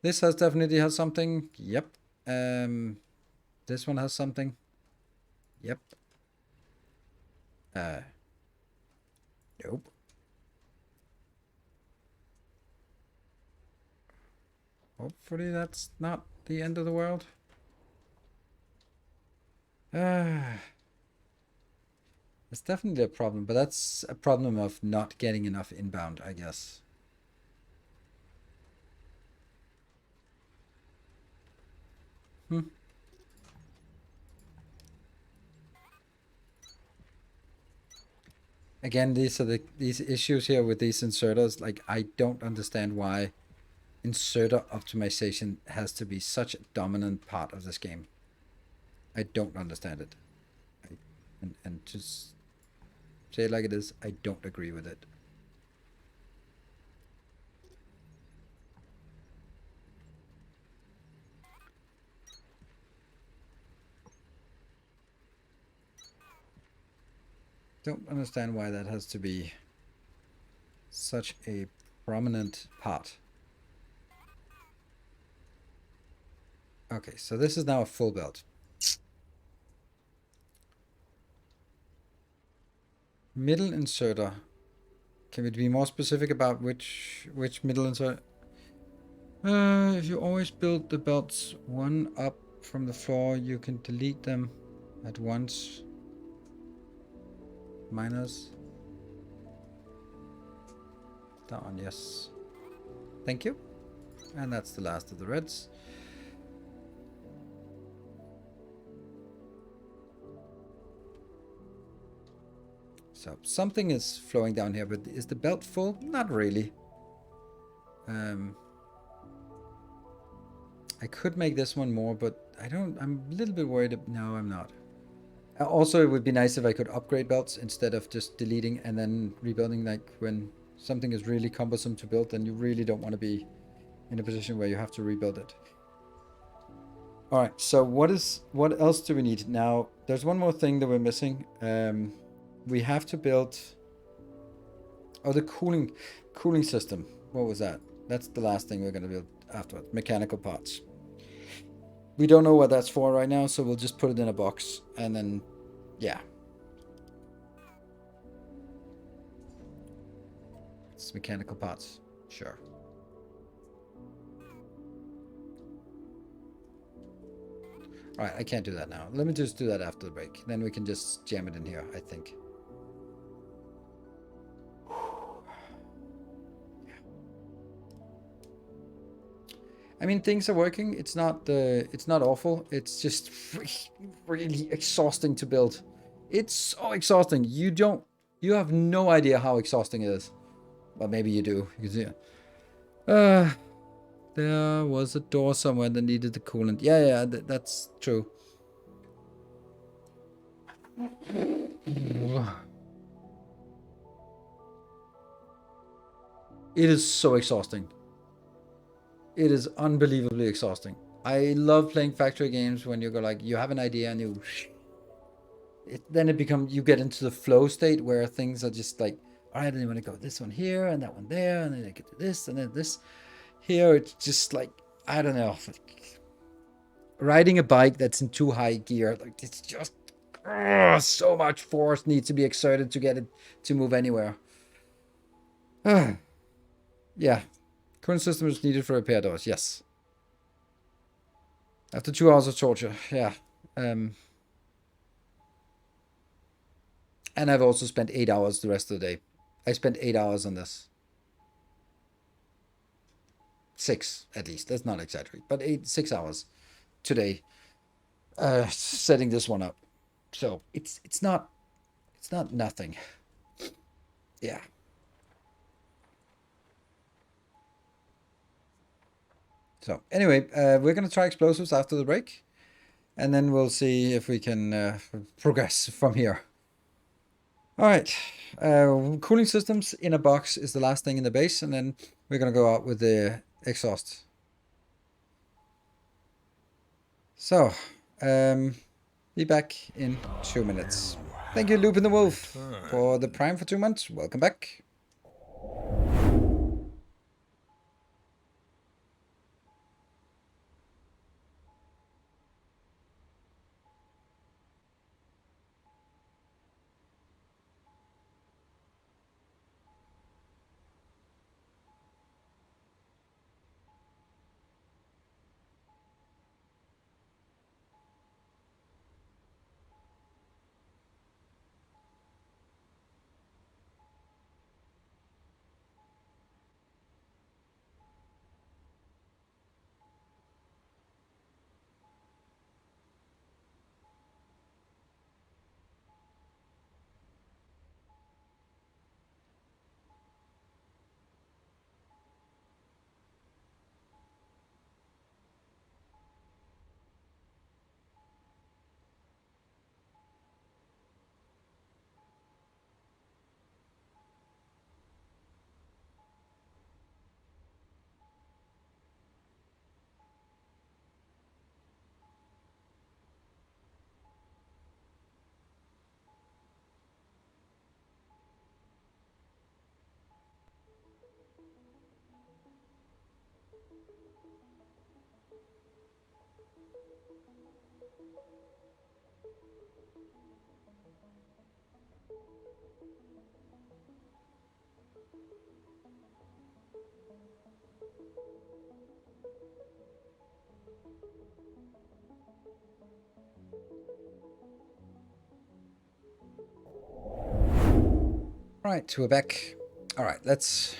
S1: This definitely has something. Yep. This one has something. Yep. Nope. Hopefully that's not the end of the world. It's definitely a problem, but that's a problem of not getting enough inbound, I guess. Again, these are these issues here with these inserters. Like, I don't understand why inserter optimization has to be such a dominant part of this game. I don't understand it. And just say it like it is, I don't agree with it. Don't understand why that has to be such a prominent part. Okay, so this is now a full belt. Middle inserter. Can we be more specific about which middle inserter? If you always build the belts one up from the floor, you can delete them at once. Minus. That one, yes. Thank you. And that's the last of the reds. So something is flowing down here, but is the belt full? Not really. I could make this one more, but I'm a little bit worried. No, I'm not. Also, it would be nice if I could upgrade belts instead of just deleting and then rebuilding. Like, when something is really cumbersome to build, then you really don't want to be in a position where you have to rebuild it. All right, so what else do we need? Now, there's one more thing that we're missing. We have to build... Oh, the cooling system. What was that? That's the last thing we're going to build afterwards. Mechanical parts. We don't know what that's for right now, so we'll just put it in a box. And then, yeah. It's mechanical parts. Sure. Alright, I can't do that now. Let me just do that after the break. Then we can just jam it in here, I think. I mean, things are working. It's not awful. It's just really exhausting to build. It's so exhausting. You have no idea how exhausting it is. Well, maybe you do. You can see. There was a door somewhere that needed the coolant. Yeah, that's true. It is so exhausting. It is unbelievably exhausting. I love playing factory games when you go like, you have an idea and then it becomes, you get into the flow state where things are just like, all right, then you want to go this one here and that one there, and then I get to this and then this. Here, it's just like, I don't know, like riding a bike that's in too high gear, like it's just so much force needs to be exerted to get it to move anywhere. Yeah, current system is needed for repair doors. Yes. After 2 hours of torture, yeah. And I've also spent 8 hours the rest of the day. I spent 8 hours on this. 6 at least. Let's not exaggerate, but 6 hours today, setting this one up. So it's not nothing. Yeah. So anyway, we're gonna try explosives after the break, and then we'll see if we can progress from here. All right. Cooling systems in a box is the last thing in the base, and then we're gonna go out with the exhaust. So, be back in 2 minutes. Thank you, Lupin the Wolf, for the Prime for 2 months. Welcome back. All right, we're back. All right, let's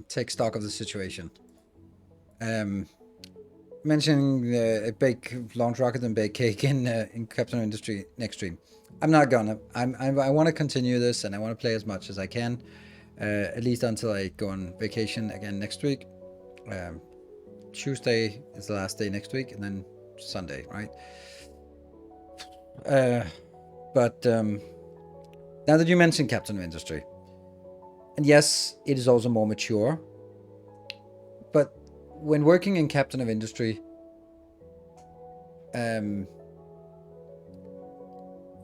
S1: take stock of the situation. Mentioning bake launch rocket and bake cake in Captain Industry next stream. I'm not gonna. I want to continue this and I want to play as much as I can, at least until I go on vacation again next week. Tuesday is the last day next week, and then Sunday, right? But now that you mentioned Captain of Industry, and yes, it is also more mature, but when working in Captain of Industry, you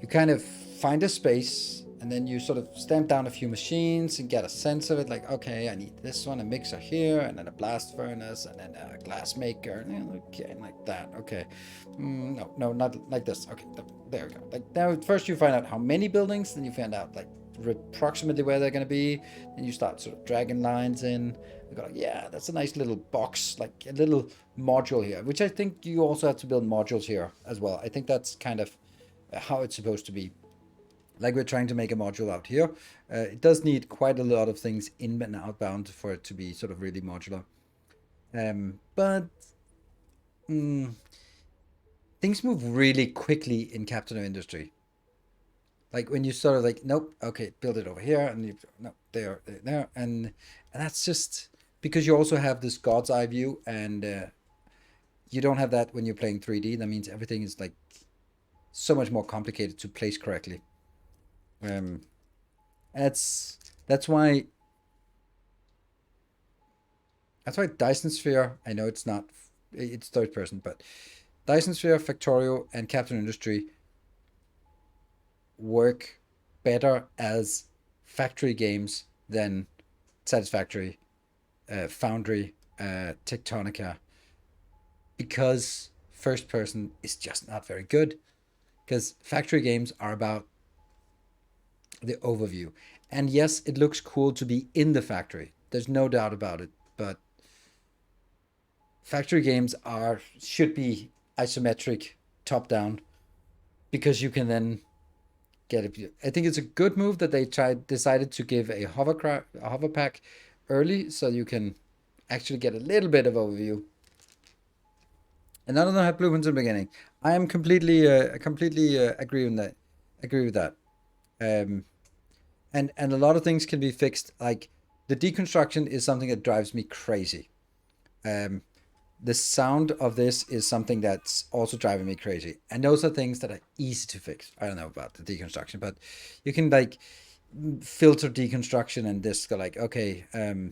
S1: kind of find a space and then you sort of stamp down a few machines and get a sense of it, like, okay, I need this one, a mixer here, and then a blast furnace, and then a glass maker, okay, like that, okay. No, not like this. Okay, there we go. Like now, first you find out how many buildings, then you find out like approximately where they're going to be, and you start sort of dragging lines in. You go like, yeah, that's a nice little box, like a little module here, which I think you also have to build modules here as well. I think that's kind of how it's supposed to be. Like we're trying to make a module out here. It does need quite a lot of things in and outbound for it to be sort of really modular. But things move really quickly in Captain of Industry. Like when you sort of like, nope, okay, build it over here, and you no, there, and that's just because you also have this God's eye view, and you don't have that when you're playing 3D. That means everything is like so much more complicated to place correctly. That's why Dyson Sphere, I know it's not it's third person, but Dyson Sphere, Factorio, and Captain Industry work better as factory games than Satisfactory, Foundry, Techtonica, because first person is just not very good. Because factory games are about the overview. And yes, it looks cool to be in the factory. There's no doubt about it. But factory games should be isometric, top down, because you can then get it. I think it's a good move that they decided to give a hover pack early, so you can actually get a little bit of overview. And none of them have blueprints in the beginning. I am completely agree with that. Agree with that. And a lot of things can be fixed. Like the deconstruction is something that drives me crazy. The sound of this is something that's also driving me crazy. And those are things that are easy to fix. I don't know about the deconstruction, but you can like filter deconstruction and this go like, okay, I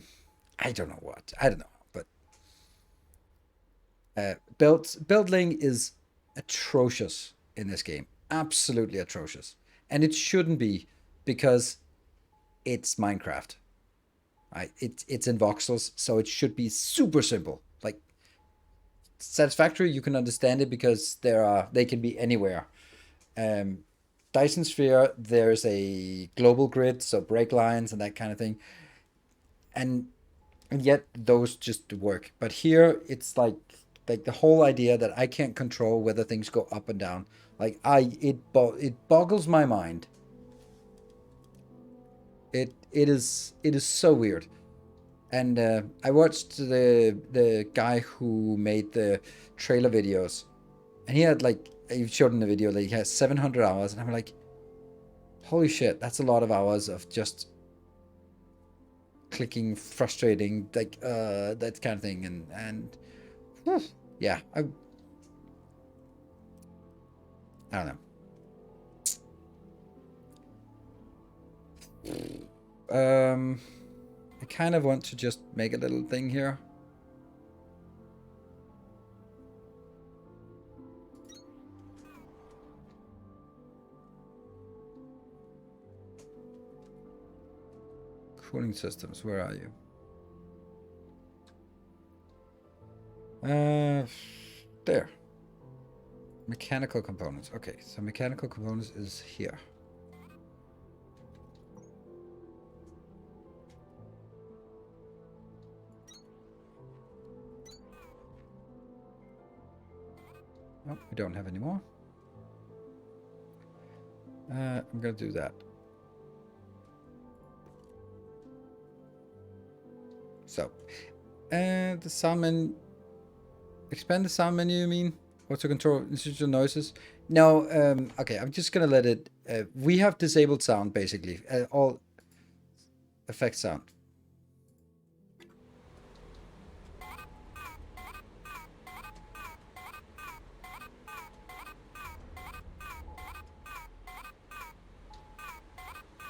S1: don't know what. I don't know. But building is atrocious in this game. Absolutely atrocious. And it shouldn't be, because it's Minecraft. Right? It's in voxels, so it should be super simple. Like Satisfactory, you can understand it because they can be anywhere. Dyson Sphere, there's a global grid, so break lines and that kind of thing. And yet those just work. But here it's like the whole idea that I can't control whether things go up and down. Like it boggles my mind. It is so weird. And I watched the guy who made the trailer videos, and he had like, he showed in the video that he has 700 hours, and I'm like, holy shit, that's a lot of hours of just clicking, frustrating, like that kind of thing, and yeah, I don't know. I kind of want to just make a little thing here. Cooling systems, where are you? There. Mechanical components. Okay, so mechanical components is here. Oh, we don't have any more. I'm gonna do that. So, the sound menu. Expand the sound menu, you mean? Or to control institutional noises? No, okay, I'm just gonna let it. We have disabled sound, basically. All effect sound.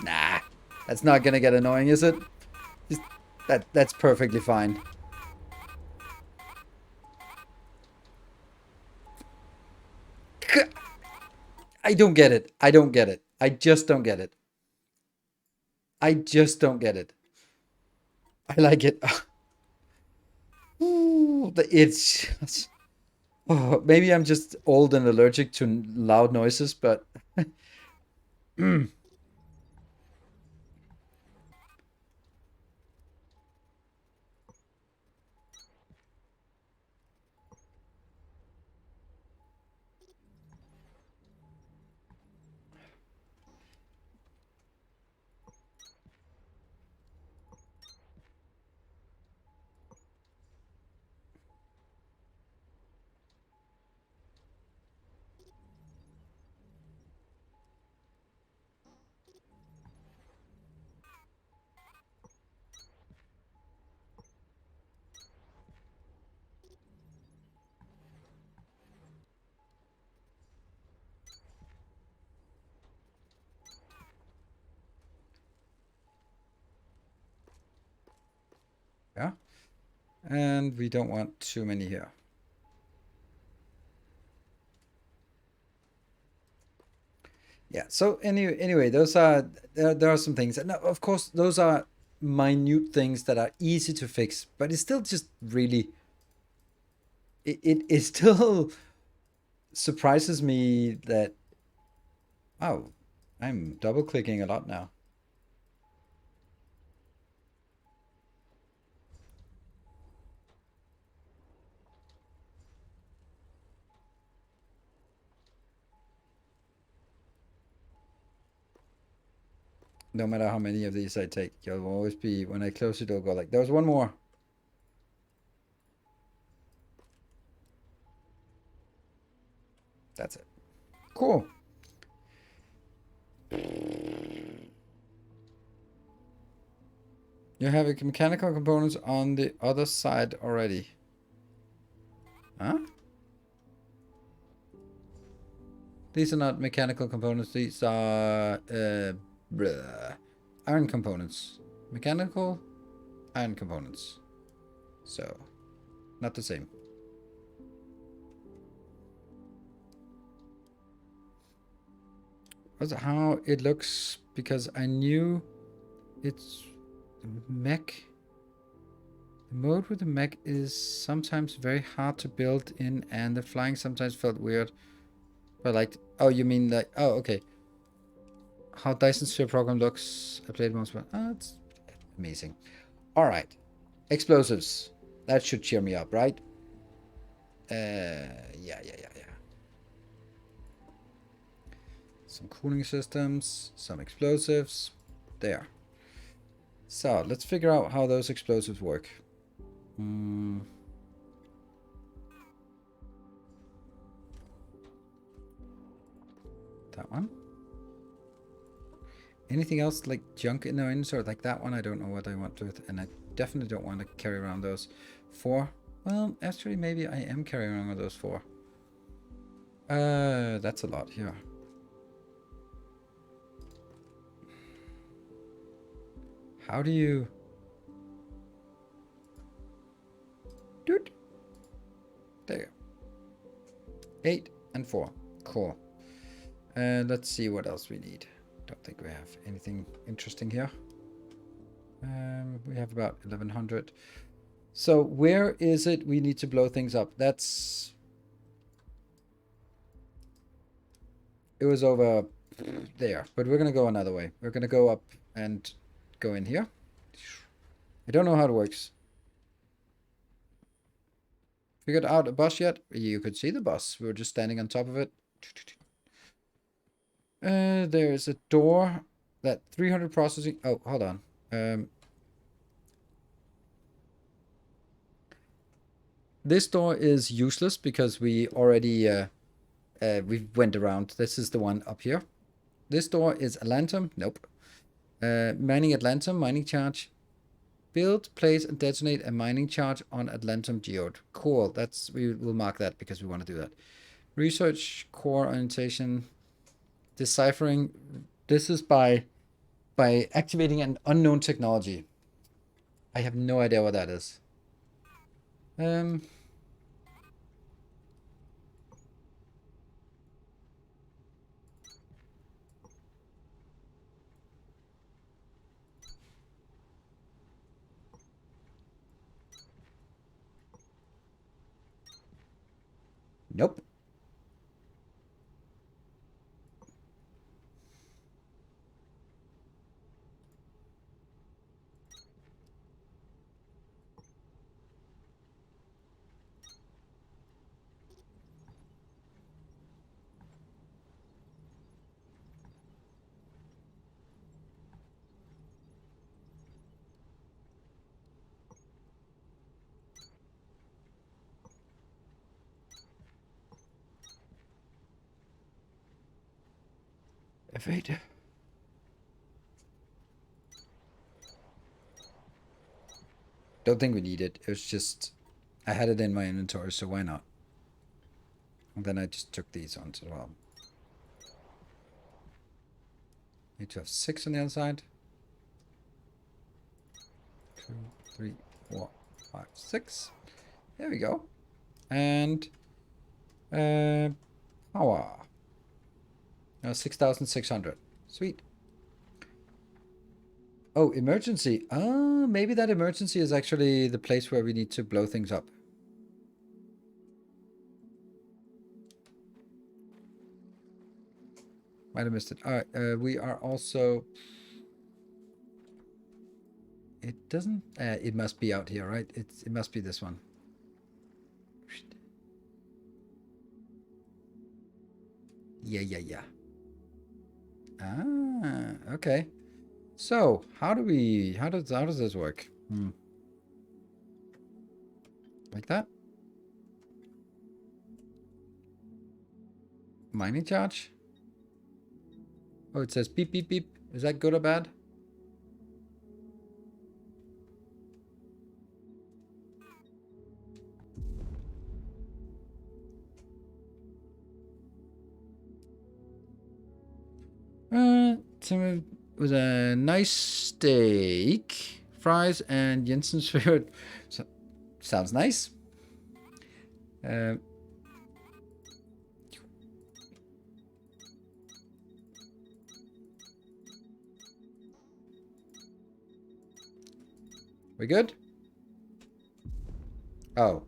S1: Nah, that's not gonna get annoying, is it? Just, that's perfectly fine. I don't get it. I don't get it. I just don't get it. I just don't get it. I like it. It's just, oh, maybe I'm just old and allergic to loud noises, but yeah. And we don't want too many here. Yeah, so anyway, those are there are some things, and of course those are minute things that are easy to fix, but it's still just really it still surprises me that, oh, I'm double clicking a lot now. No matter how many of these I take, you'll always be, when I close it, it'll go like, there was one more. That's it. Cool. You have a mechanical components on the other side already. Huh? These are not mechanical components. These are iron components. Mechanical iron components. So, not the same. That's how it looks, because I knew it's mech. The mode with the mech is sometimes very hard to build in, and the flying sometimes felt weird. But like, oh, you mean like, oh, okay. How Dyson Sphere program looks. I played once, but it's amazing. All right, explosives. That should cheer me up, right? Yeah. Some cooling systems, some explosives. There. So let's figure out how those explosives work. That one. Anything else like junk in the insert like that one? I don't know what I want to it, and I definitely don't want to carry around those 4. Well, actually, maybe I am carrying around those 4. That's a lot here. How do you... Dude. There. 8 and 4. Cool. Let's see what else we need. Don't think we have anything interesting here. We have about 1100. So where is it we need to blow things up? That's... It was over there, but we're going to go another way. We're going to go up and go in here. I don't know how it works. Figured out a bus yet? You could see the bus. We were just standing on top of it. There's a door that 300 processing. Oh, hold on. This door is useless because we already we went around. This is the one up here. This door is Atlantum. Nope. Mining Atlantum, mining charge. Build, place, and detonate a mining charge on Atlantum geode. Cool. That's, we will mark that because we want to do that. Research core orientation. Deciphering. This is by activating an unknown technology. I have no idea what that is. Nope. F8. Don't think we need it. It was just, I had it in my inventory, so why not? And then I just took these ones as well. Need to have 6 on the other side. 2, 3, 4, 5, 6. There we go. And power. 6,600. Sweet. Oh, emergency. Maybe that emergency is actually the place where we need to blow things up. Might have missed it. All right, we are also... It doesn't... it must be out here, right? It must be this one. Yeah. Ah, okay. So, how does this work? Like that? Mining charge? Oh, it says beep, beep, beep. Is that good or bad? Some with a nice steak, fries, and Jensen's favorite. So, sounds nice. We good? Oh.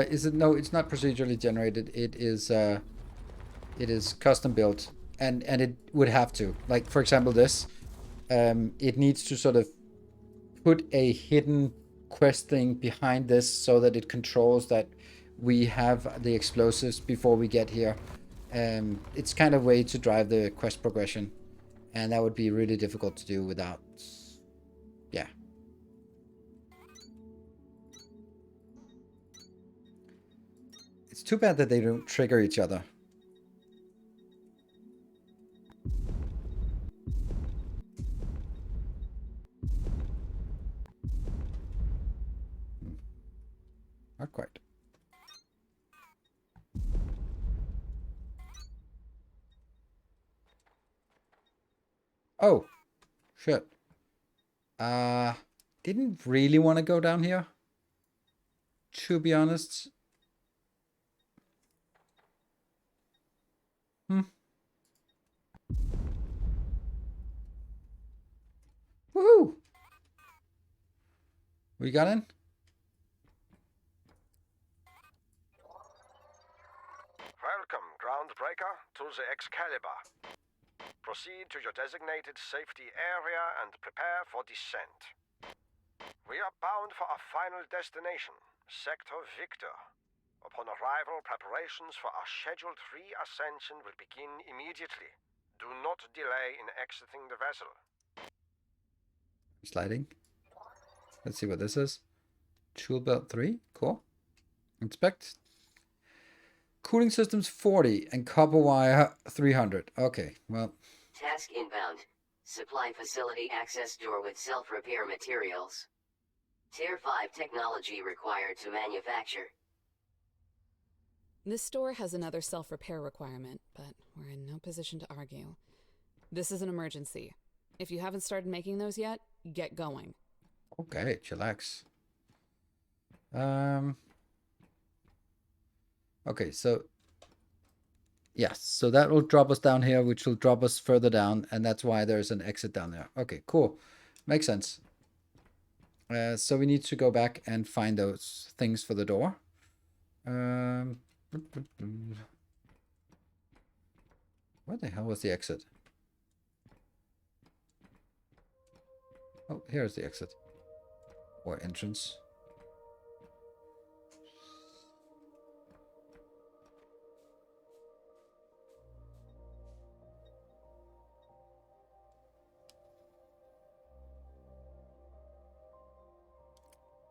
S1: Is it? No, it's not procedurally generated. It is custom built, and it would have to. Like, for example, this. It needs to sort of put a hidden quest thing behind this so that it controls that we have the explosives before we get here. It's kind of a way to drive the quest progression, and that would be really difficult to do without... Yeah. It's too bad that they don't trigger each other. Not quite. Oh, shit. Didn't really want to go down here, to be honest. Woohoo! We got in?
S5: Welcome, Groundbreaker, to the Excalibur. Proceed to your designated safety area and prepare for descent. We are bound for our final destination, Sector Victor. Upon arrival, preparations for our scheduled re-ascension will begin immediately. Do not delay in exiting the vessel.
S1: Sliding. Let's see what this is. Tool belt 3. Cool. Inspect. Cooling systems 40 and copper wire 300. Okay, well.
S3: Task inbound. Supply facility access door with self-repair materials. Tier 5 technology required to manufacture.
S4: This store has another self-repair requirement, but we're in no position to argue. This is an emergency. If you haven't started making those yet, get going.
S1: Okay, chillax. Okay, so yes, so that will drop us down here, which will drop us further down, and that's why there's an exit down there. Okay, cool. Makes sense. So we need to go back and find those things for the door. Where the hell was the exit? Oh, here's the exit. Or entrance.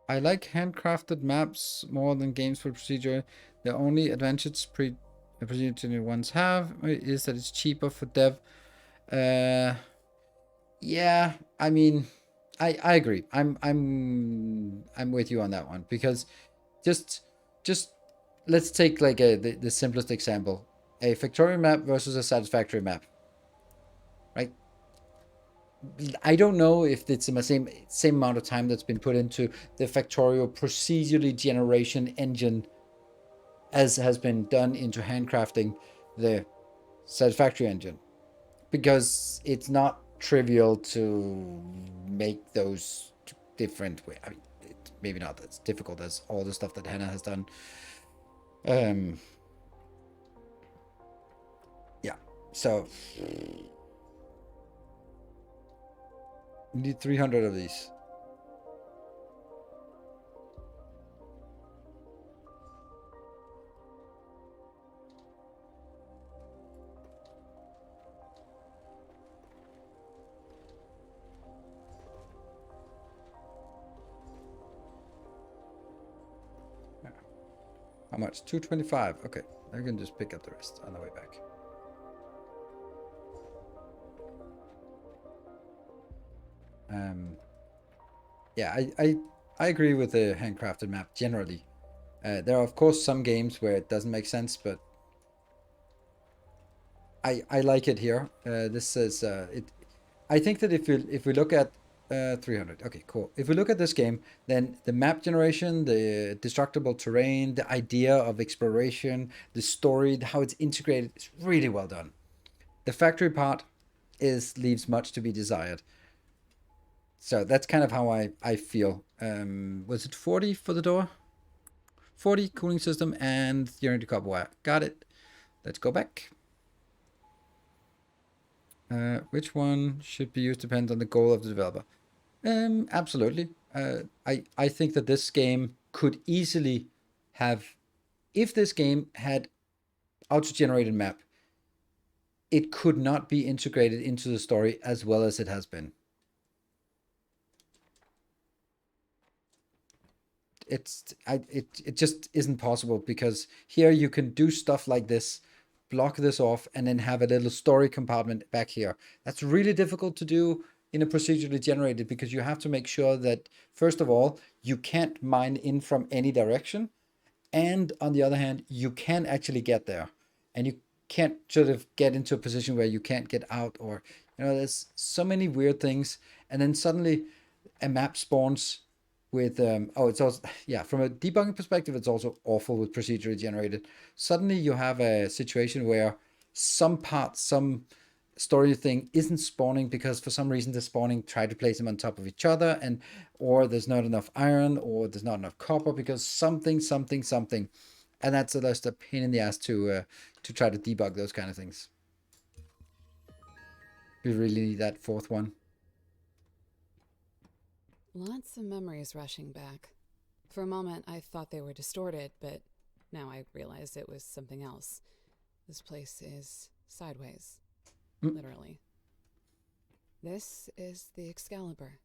S1: I like handcrafted maps more than games for procedure. The only advantage procedure ones have is that it's cheaper for dev. Yeah, I mean, I agree. I'm with you on that one, because just let's take like the simplest example. A factorial map versus a satisfactory map. Right? I don't know if it's the same amount of time that's been put into the factorial procedurally generation engine as has been done into handcrafting the satisfactory engine, because it's not trivial to make those different. I mean, maybe not as difficult as all the stuff that Hannah has done. Yeah, so we need 300 of these. How much? 225. Okay, I can just pick up the rest on the way back. Yeah, I agree with the handcrafted map generally. There are of course some games where it doesn't make sense, but I like it here. This is it. I think that if we look at 300, okay, cool. If we look at this game, then the map generation, the destructible terrain, the idea of exploration, the story, how it's integrated, is really well done. The factory part leaves much to be desired. So that's kind of how I feel. Was it 40 for the door? 40 cooling system and unity copper wire. Got it. Let's go back. Which one should be used depends on the goal of the developer. Absolutely. I think that this game could easily have, if this game had auto-generated map, it could not be integrated into the story as well as it has been. It just isn't possible, because here you can do stuff like this, block this off, and then have a little story compartment back here. That's really difficult to do in a procedurally generated, because you have to make sure that, first of all, you can't mine in from any direction, and on the other hand, you can actually get there, and you can't sort of get into a position where you can't get out, or there's so many weird things, and then suddenly a map spawns with it's also, yeah, from a debugging perspective, it's also awful with procedurally generated. Suddenly you have a situation where some story thing isn't spawning because for some reason the spawning tried to place them on top of each other, and or there's not enough iron, or there's not enough copper because something, and that's just a pain in the ass to try to debug those kind of things. We really need that fourth one.
S4: Lots of memories rushing back. For a moment, I thought they were distorted, but now I realized it was something else. This place is sideways. Literally. This is the Excalibur.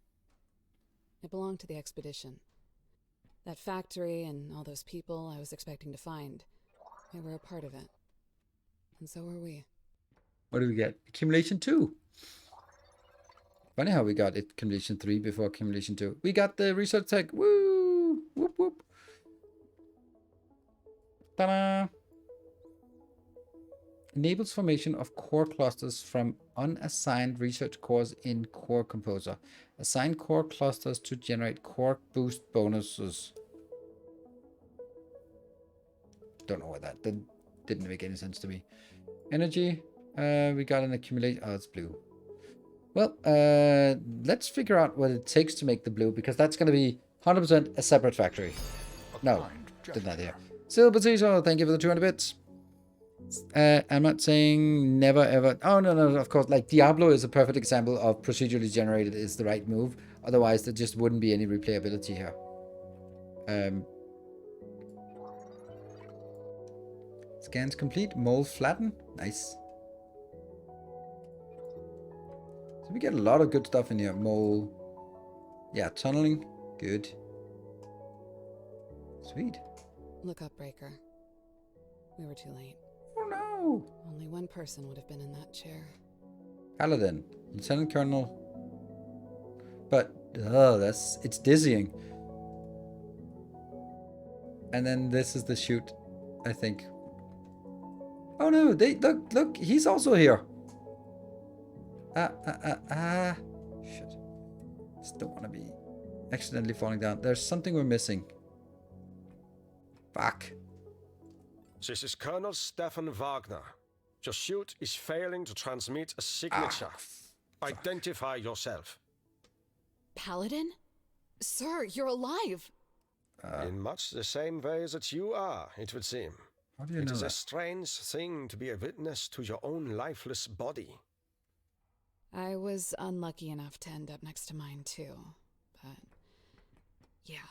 S4: It belonged to the expedition. That factory and all those people I was expecting to find, they were a part of it. And so were we.
S1: What do we get? Accumulation 2. Funny how we got accumulation 3 before accumulation 2. We got the research tech. Woo! Whoop whoop. Ta-da! Enables formation of core clusters from unassigned research cores in Core Composer. Assign core clusters to generate core boost bonuses. Don't know what that didn't make any sense to me. Energy. We got an accumulation. Oh, it's blue. Well, let's figure out what it takes to make the blue, because that's going to be 100% a separate factory. No, did not here. Silver Caesar, thank you for the 200 bits. I'm not saying never ever. Oh, no, of course. Like Diablo is a perfect example of procedurally generated is the right move. Otherwise, there just wouldn't be any replayability here. Scans complete. Mold flatten. Nice. So we get a lot of good stuff in here. Mole. Yeah, tunneling. Good. Sweet.
S4: Look up, Breaker. We were too late.
S1: Oh no!
S4: Only one person would have been in that chair.
S1: Paladin. Lieutenant Colonel. But, it's dizzying. And then this is the chute. I think. Oh no, look, he's also here. Shit. Just don't want to be accidentally falling down. There's something we're missing. Fuck.
S5: This is Colonel Stefan Wagner. Your suit is failing to transmit a signature. Identify yourself.
S4: Paladin? Sir, you're alive!
S5: In much the same way that you are, it would seem.
S1: How do you
S5: It
S1: know
S5: is a
S1: that?
S5: strange thing to be a witness to your own lifeless body.
S4: I was unlucky enough to end up next to mine too, but yeah.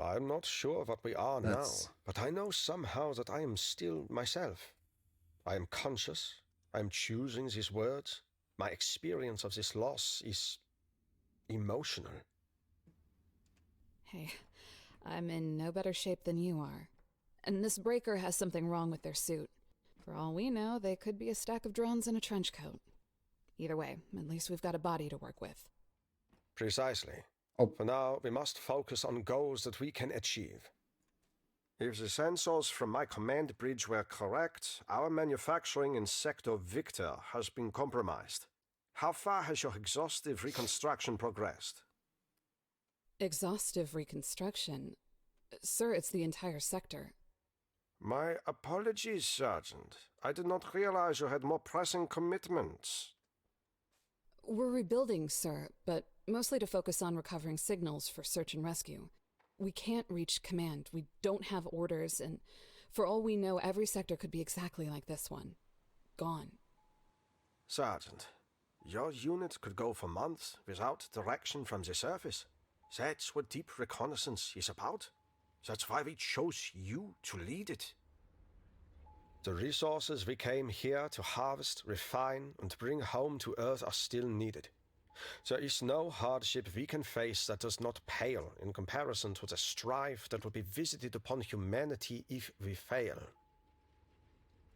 S5: I'm not sure what we are
S1: That's-
S5: now, but I know somehow that I am still myself. I am conscious. I am choosing these words. My experience of this loss is emotional.
S4: Hey, I'm in no better shape than you are. And this breaker has something wrong with their suit. For all we know, they could be a stack of drones in a trench coat. Either way, at least we've got a body to work with.
S5: Precisely.
S1: Oh.
S5: For now, we must focus on goals that we can achieve. If the sensors from my command bridge were correct, our manufacturing in Sector Victor has been compromised. How far has your exhaustive reconstruction progressed?
S4: Exhaustive reconstruction? Sir, it's the entire sector.
S5: My apologies, Sergeant. I did not realize you had more pressing commitments.
S4: We're rebuilding, sir, but mostly to focus on recovering signals for search and rescue. We can't reach command, we don't have orders, and for all we know, every sector could be exactly like this one. Gone.
S5: Sergeant, your unit could go for months without direction from the surface. That's what deep reconnaissance is about. That's why we chose you to lead it. The resources we came here to harvest, refine, and bring home to Earth are still needed. There is no hardship we can face that does not pale in comparison to the strife that will be visited upon humanity if we fail.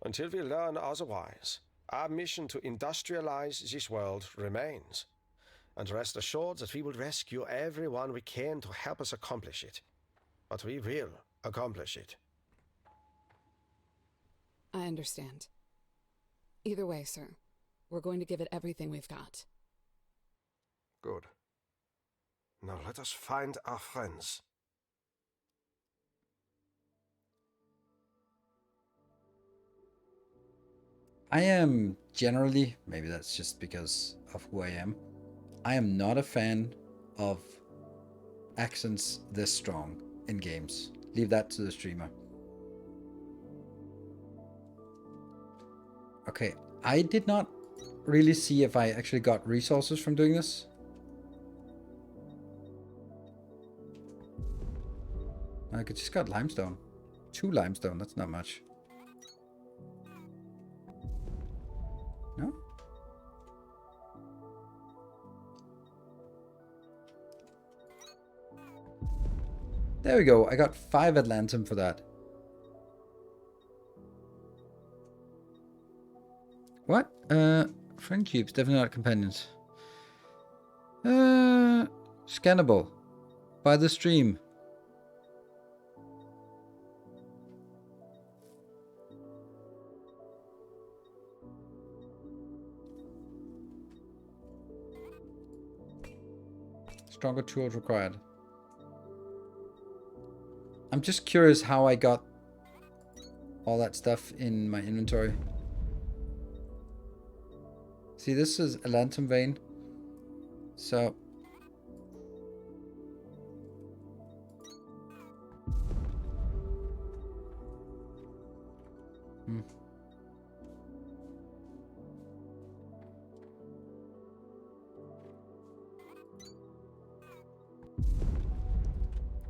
S5: Until we learn otherwise, our mission to industrialize this world remains. And rest assured that we will rescue everyone we can to help us accomplish it. But we will accomplish it.
S4: I understand. Either way, sir, we're going to give it everything we've got.
S5: Good. Now let us find our friends.
S1: I am generally, maybe that's just because of who I am not a fan of accents this strong in games. Leave that to the streamer. Okay, I did not really see if I actually got resources from doing this. I just got limestone. 2 limestone, that's not much. No? There we go. I got 5 Atlantum for that. What? Friend cubes, definitely not companions. Scannable. By the stream. Stronger tools required. I'm just curious how I got all that stuff in my inventory. See, this is a lantern vein. So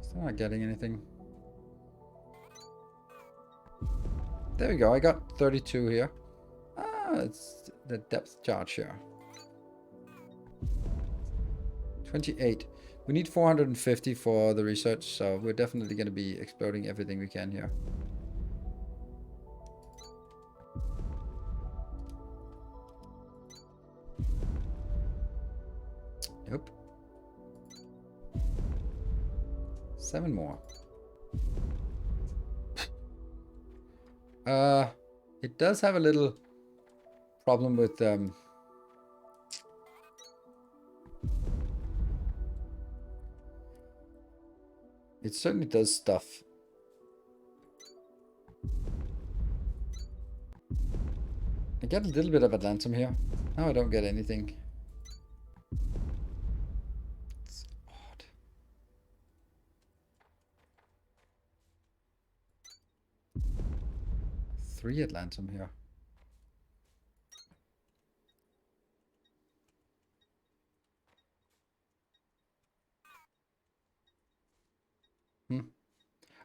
S1: Still not getting anything. There we go. I got 32 here. Ah, it's the depth charge here. 28. We need 450 for the research, so we're definitely going to be exploding everything we can here. Nope. 7 more. It does have a little problem with it certainly does stuff. I get a little bit of Atlantum here. Now I don't get anything. It's odd. Three Atlantum here.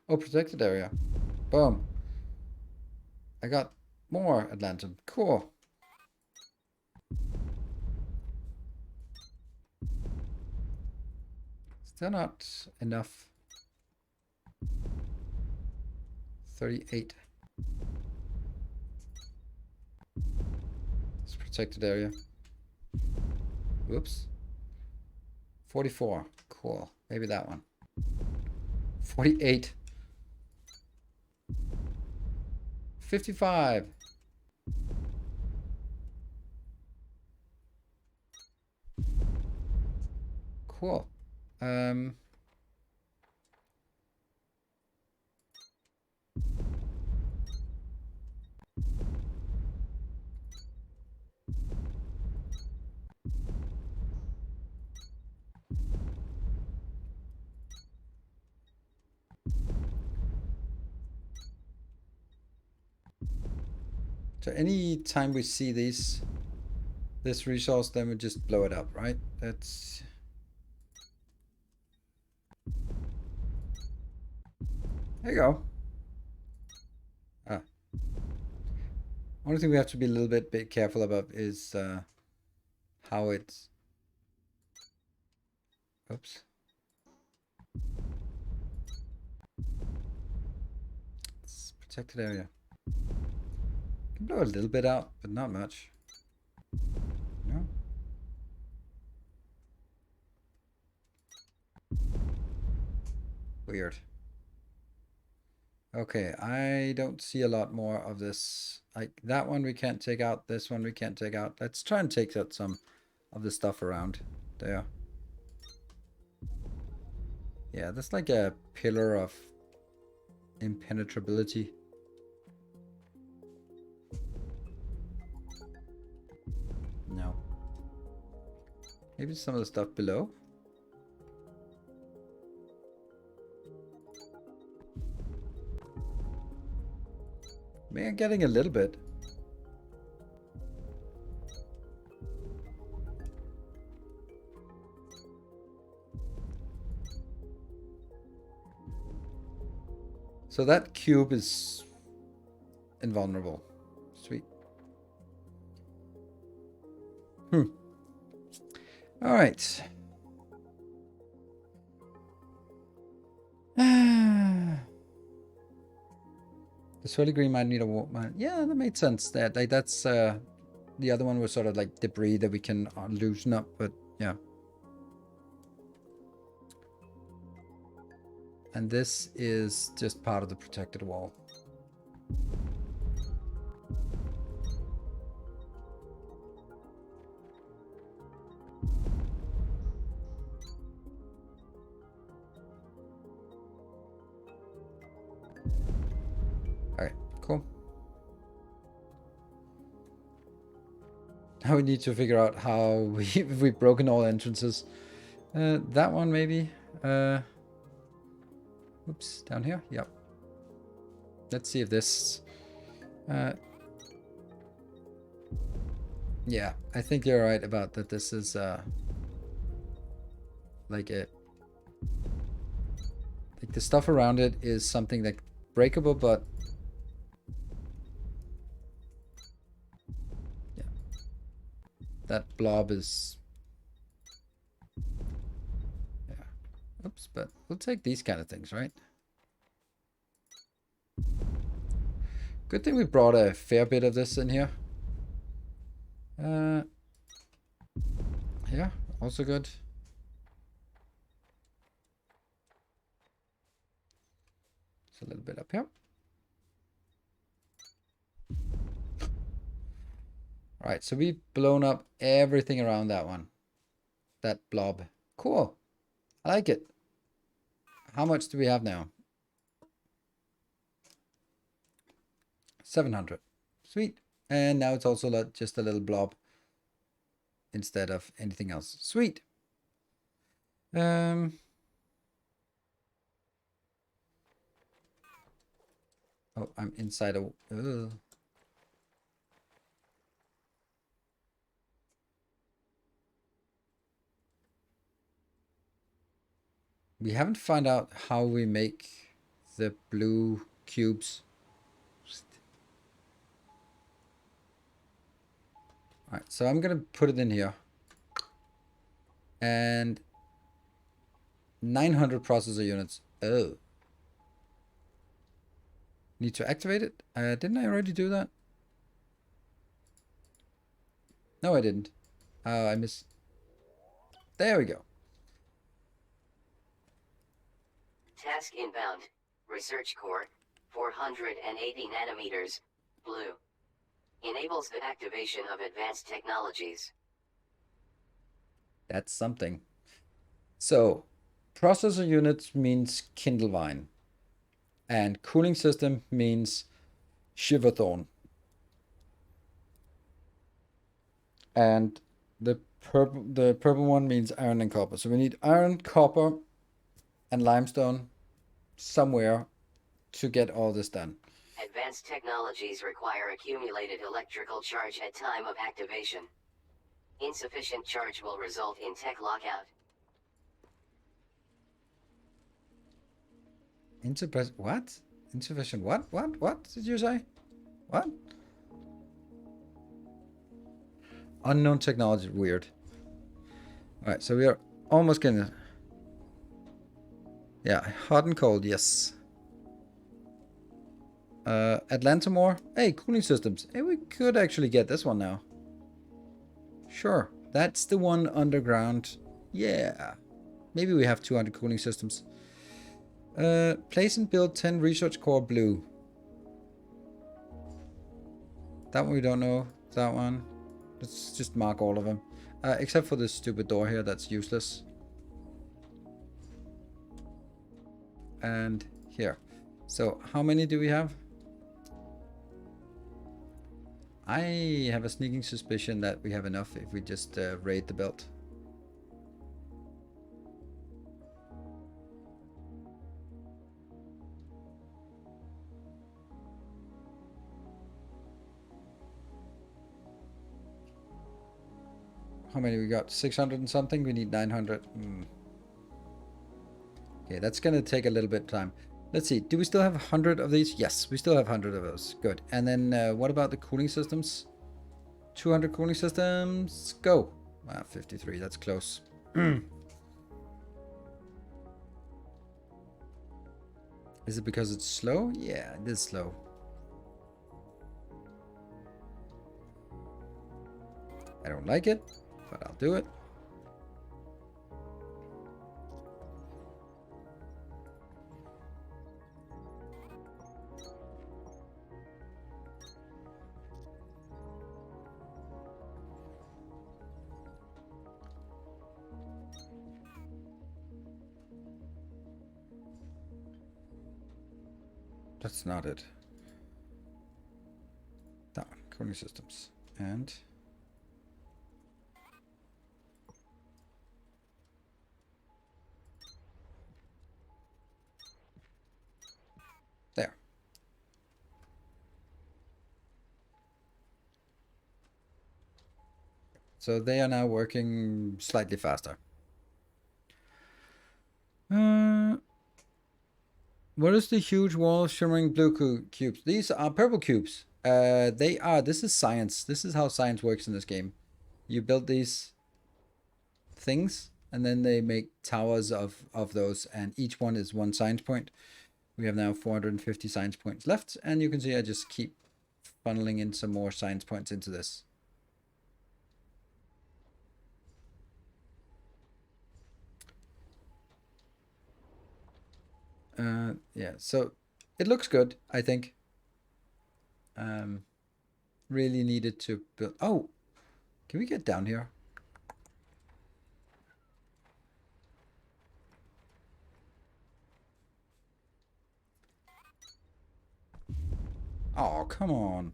S1: Oh, protected area. Boom. I got more Atlantum. Cool. Still not enough. 38. It's protected area. Whoops. 44. Cool. Maybe that one. 48. 55. Cool. So any time we see this resource, then we just blow it up, right? That's... There you go. Ah. Only thing we have to be a little bit careful about is how it's... Oops. It's protected area. Can blow a little bit out, but not much. No. Weird. Okay, I don't see a lot more of this. Like that one we can't take out, this one we can't take out. Let's try and take out some of the stuff around there. Yeah, that's like a pillar of impenetrability. No. Maybe some of the stuff below. Maybe I'm getting a little bit. So that cube is invulnerable. Sweet. All right. The Swirly Green might need a warp mine. Yeah, that made sense. That's the other one was sort of like debris that we can loosen up, but yeah. And this is just part of the protected wall. Alright, cool. Now we need to figure out how we've broken all entrances. That one maybe. Oops, down here? Yep. Let's see if this... yeah, I think you're right about that. This is like the stuff around it is something that breakable, but yeah, that blob is oops, but we'll take these kind of things, right? Good thing we brought a fair bit of this in here. Yeah, also good. It's a little bit up here. All right, so we've blown up everything around that one. That blob. Cool. I like it. How much do we have now? 700. Sweet. And now it's also just a little blob instead of anything else. Sweet. Oh, I'm inside a... We haven't found out how we make the blue cubes. Alright, so I'm gonna put it in here. And 900 processor units. Oh. Need to activate it? Didn't I already do that? No, I didn't. I missed. There we go.
S3: Task inbound. Research core. 480 nanometers. Blue. Enables the activation of advanced technologies.
S1: That's something. So, processor units means Kindlevine. And cooling system means shivathon. And the purple one means iron and copper. So we need iron, copper, and limestone somewhere to get all this done.
S3: Advanced technologies require accumulated electrical charge at time of activation. Insufficient charge will result in tech lockout.
S1: What? Insufficient what? What did you say? What? Unknown technology, weird. Alright, so we are almost gonna... Yeah, hot and cold, yes. Atlantamore. Hey, cooling systems. Hey, we could actually get this one now. Sure, that's the one underground. Yeah. Maybe we have 200 cooling systems. Place and build 10 research core blue. That one we don't know. That one. Let's just mark all of them. Except for this stupid door here, that's useless. And here. So, how many do we have? I have a sneaking suspicion that we have enough if we just raid the belt. How many we got? 600 and something? We need 900. Okay, that's gonna take a little bit of time. Let's see. Do we still have 100 of these? Yes, we still have 100 of those. Good. And then what about the cooling systems? 200 cooling systems. Go. 53. That's close. Is it because it's slow? Yeah, it is slow. I don't like it, but I'll do it. That's not it. That one, cooling systems. And there. So they are now working slightly faster. What is the huge wall shimmering blue cubes? These are purple cubes. This is science. This is how science works in this game. You build these things, and then they make towers of those, and each one is 1 science point. We have now 450 science points left, and you can see I just keep funneling in some more science points into this. Yeah, so it looks good, I think. really needed to build. Oh, can we get down here? Oh, come on.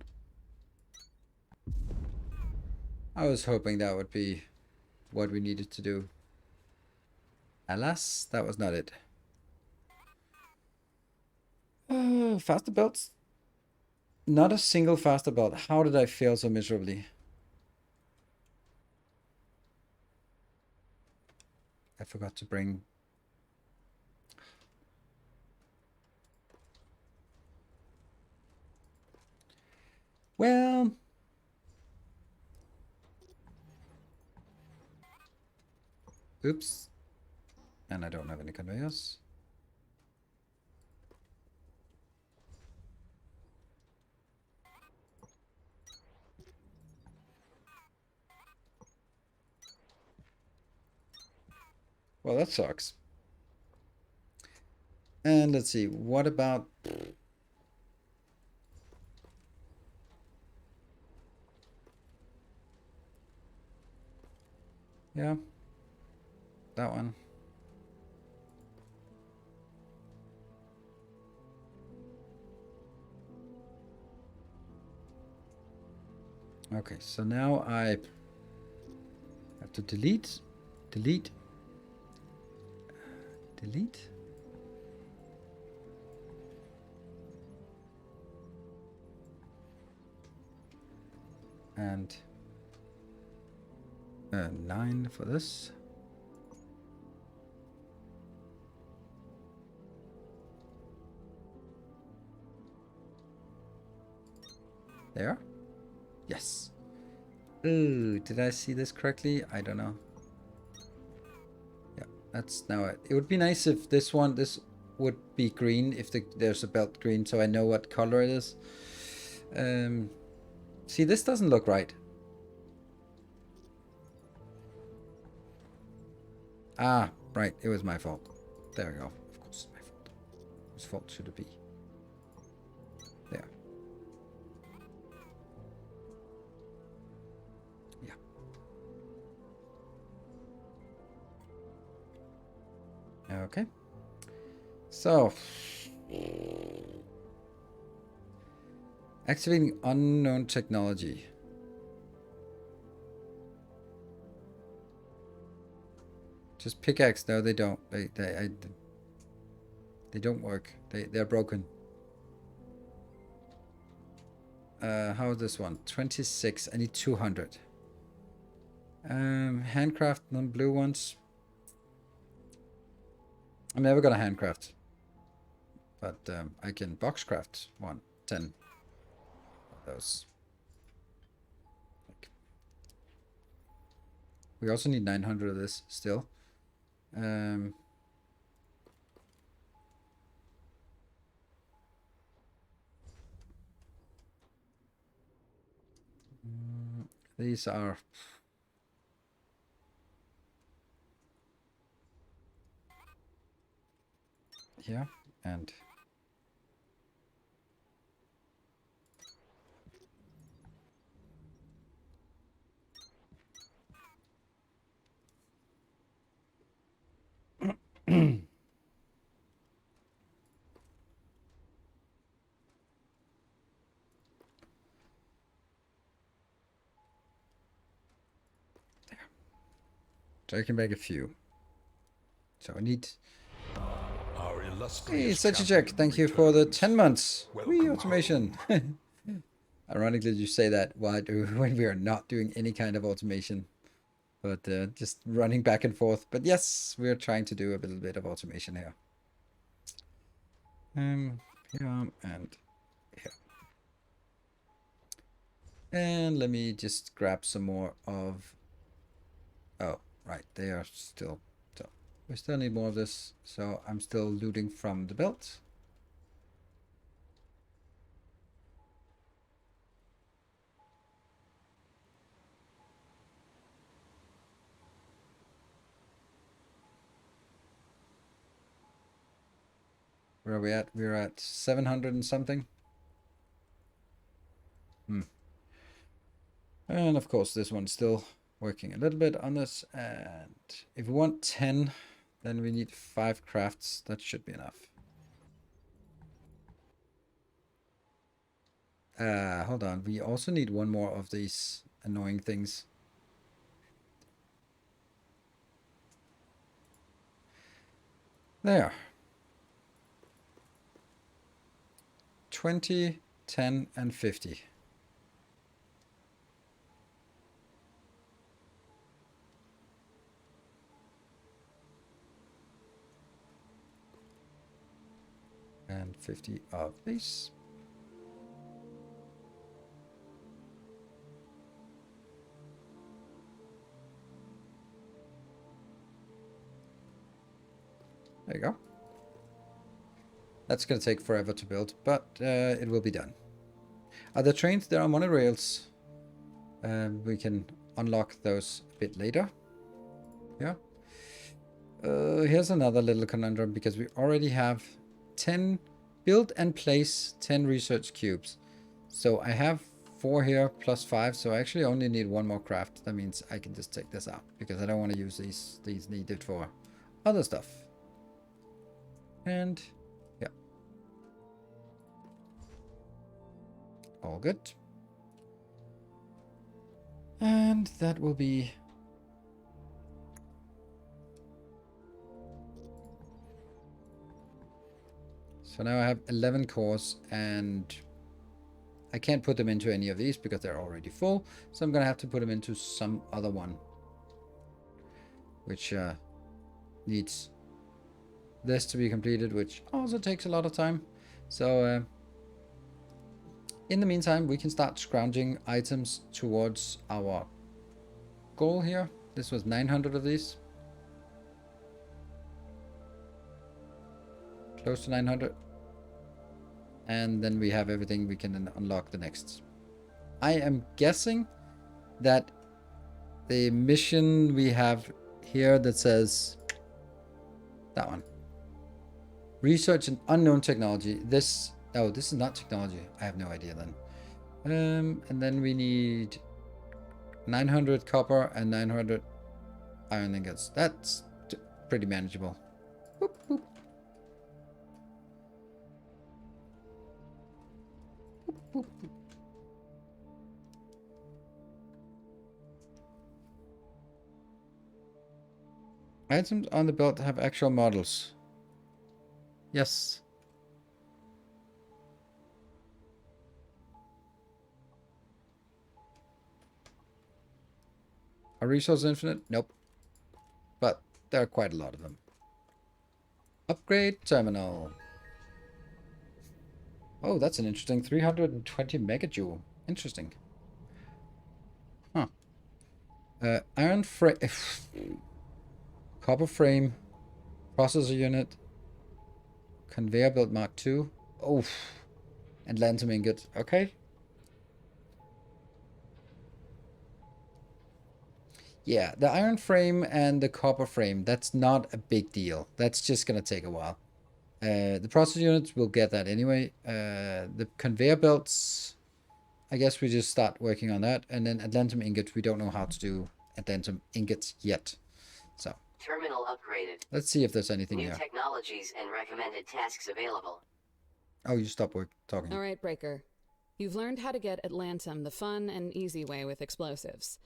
S1: I was hoping that would be what we needed to do. Alas, that was not it. Faster belts? Not a single faster belt. How did I fail so miserably? I forgot to bring... Well... Oops. And I don't have any conveyors. Well, that sucks. And let's see, what about... Yeah. That one. Okay, so now I have to delete, delete, delete. And 9 for this. There. Yes. Ooh, did I see this correctly? I don't know. Yeah, that's now it. It would be nice if this would be green, if there's a belt green, so I know what color it is. See, this doesn't look right. Ah, right, it was my fault. There we go. Of course, it's my fault. Whose fault should it be? There. Yeah. Okay. So, activating unknown technology. Just pickaxe. No, they don't. They don't work. They're broken. How is this one? 26. I need 200. Handcraft non-blue ones. I'm never gonna handcraft. But I can boxcraft 10 of those. We also need 900 of this still. These are... Yeah, and... So I can make a few. So I need...
S2: Our illustrious
S1: Hey, such a
S2: champion
S1: check. Thank you for the
S2: returns.
S1: 10 months.
S2: Welcome
S1: Wee, automation. Ironically, you say that when we are not doing any kind of automation. But just running back and forth. But yes, we're trying to do a little bit of automation here. Here and here. And let me just grab some more of... Oh, right. They are still... So we still need more of this. So I'm still looting from the belt. Where are we at? We're at 700 and something. And of course, this one's still working a little bit on this. And if we want 10, then we need 5 crafts. That should be enough. Hold on. We also need one more of these annoying things. There. 20, 10, and 50. And 50 of these. There you go. That's going to take forever to build, but it will be done. Are there trains? There are monorails. We can unlock those a bit later. Yeah. Here's another little conundrum, because we already have 10 build and place 10 research cubes. So I have 4 here plus 5, so I actually only need 1 more craft. That means I can just take this out, because I don't want to use these needed for other stuff. And yeah. All good. And that will be... So now I have 11 cores, and I can't put them into any of these because they're already full. So I'm going to have to put them into some other one, which needs this to be completed, which also takes a lot of time. So in the meantime, we can start scrounging items towards our goal here. This was 900 of these. Close to 900. And then we have everything we can unlock the next. I am guessing that the mission we have here that says that one, research an unknown technology. This is not technology. I have no idea then. And then we need 900 copper and 900 iron ingots. That's pretty manageable. Boop, boop. Boop, boop. Items on the belt have actual models. Yes. Are resources infinite? Nope. But there are quite a lot of them. Upgrade terminal. Oh, that's an interesting 320 megajoule. Interesting. Huh. Iron frame. Copper frame. Processor unit. Conveyor belt Mark II. Oh. And lantern ingot. Okay. Yeah, the iron frame and the copper frame, that's not a big deal. That's just going to take a while. The processor units will get that anyway. The conveyor belts, I guess we just start working on that. And then adamantium ingot, we don't know how to do adamantium ingots yet. So
S3: Terminal upgraded.
S1: let's see if there's anything
S3: New
S1: here.
S3: technologies and recommended tasks available.
S1: Oh, you stopped talking.
S4: All right, Breaker. You've learned how to get Atlantum the fun and easy way with explosives.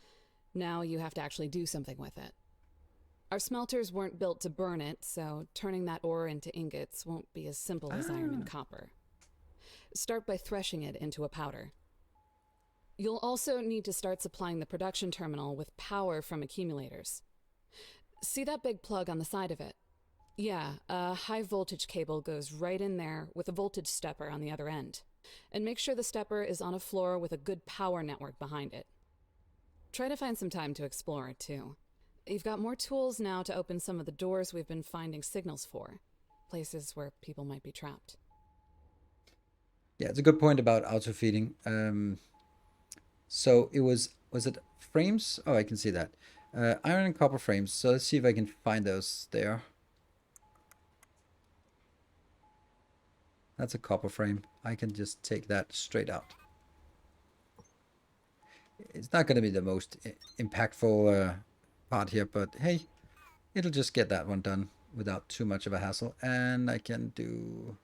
S4: Now you have to actually do something with it. Our smelters weren't built to burn it, so turning that ore into ingots won't be as simple as iron and copper. Start by threshing it into a powder. You'll also need to start supplying the production terminal with power from accumulators. See that big plug on the side of it? Yeah, a high voltage cable goes right in there with a voltage stepper on the other end. And make sure the stepper is on a floor with a good power network behind it. Try to find some time to explore it, too. You've got more tools now to open some of the doors we've been finding signals for. Places where people might be trapped.
S1: Yeah, it's a good point about auto-feeding. So it was it frames? Oh, I can see that. Iron and copper frames. So let's see if I can find those there. That's a copper frame. I can just take that straight out. It's not going to be the most impactful part here, but hey, it'll just get that one done without too much of a hassle. And I can do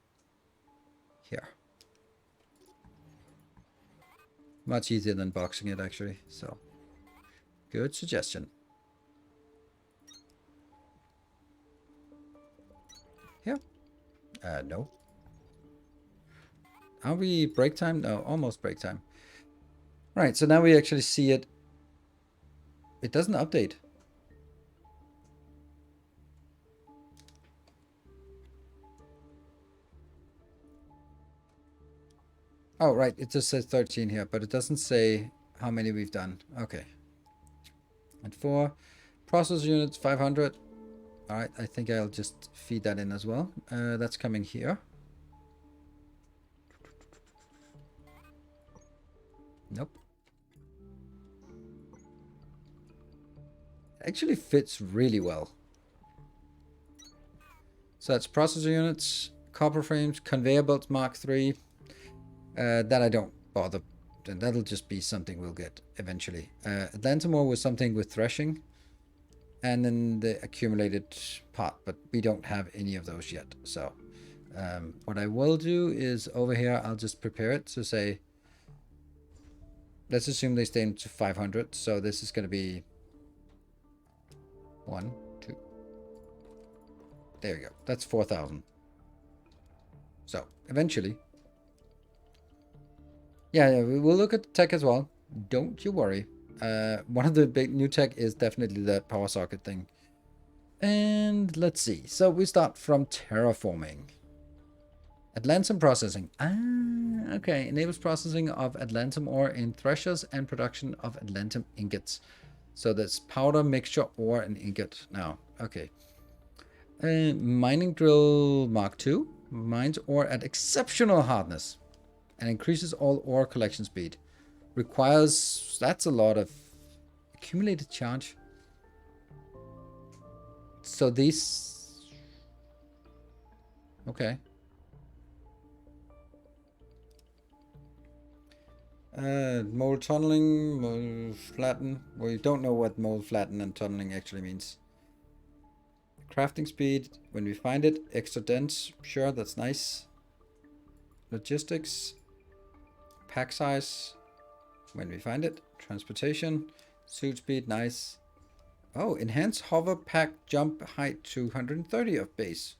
S1: here. Much easier than boxing it, actually. So, good suggestion. Here. No. Are we break time? No, almost break time. Right, so now we actually see it. It doesn't update. Oh, right, it just says 13 here, but it doesn't say how many we've done. Okay. And 4. Process units, 500. All right, I think I'll just feed that in as well. That's coming here. Nope. Actually fits really well. So that's processor units, copper frames, conveyor belts Mark III. That I don't bother. And that'll just be something we'll get eventually. Atlantamore was something with threshing. And then the accumulated part. But we don't have any of those yet. So what I will do is over here, I'll just prepare it to say, let's assume they stay to 500. So this is going to be 1, 2. There we go. That's 4,000. So eventually. Yeah, we'll look at tech as well. Don't you worry. One of the big new tech is definitely the power socket thing. And let's see. So we start from terraforming. Atlantum processing. Ah, okay. Enables processing of Atlantum ore in threshers and production of Atlantum ingots. So that's powder, mixture, ore, and ingot now. Okay. Mining drill Mark II. Mines ore at exceptional hardness. And increases all ore collection speed. Requires... That's a lot of accumulated charge. So these... Okay. Mold tunneling, mold flatten. We don't know what mold flatten and tunneling actually means. Crafting speed, when we find it. Extra dense, sure, that's nice. Logistics. Pack size, when we find it. Transportation. Suit speed, nice. Oh, enhance hover pack jump height to 130 of base.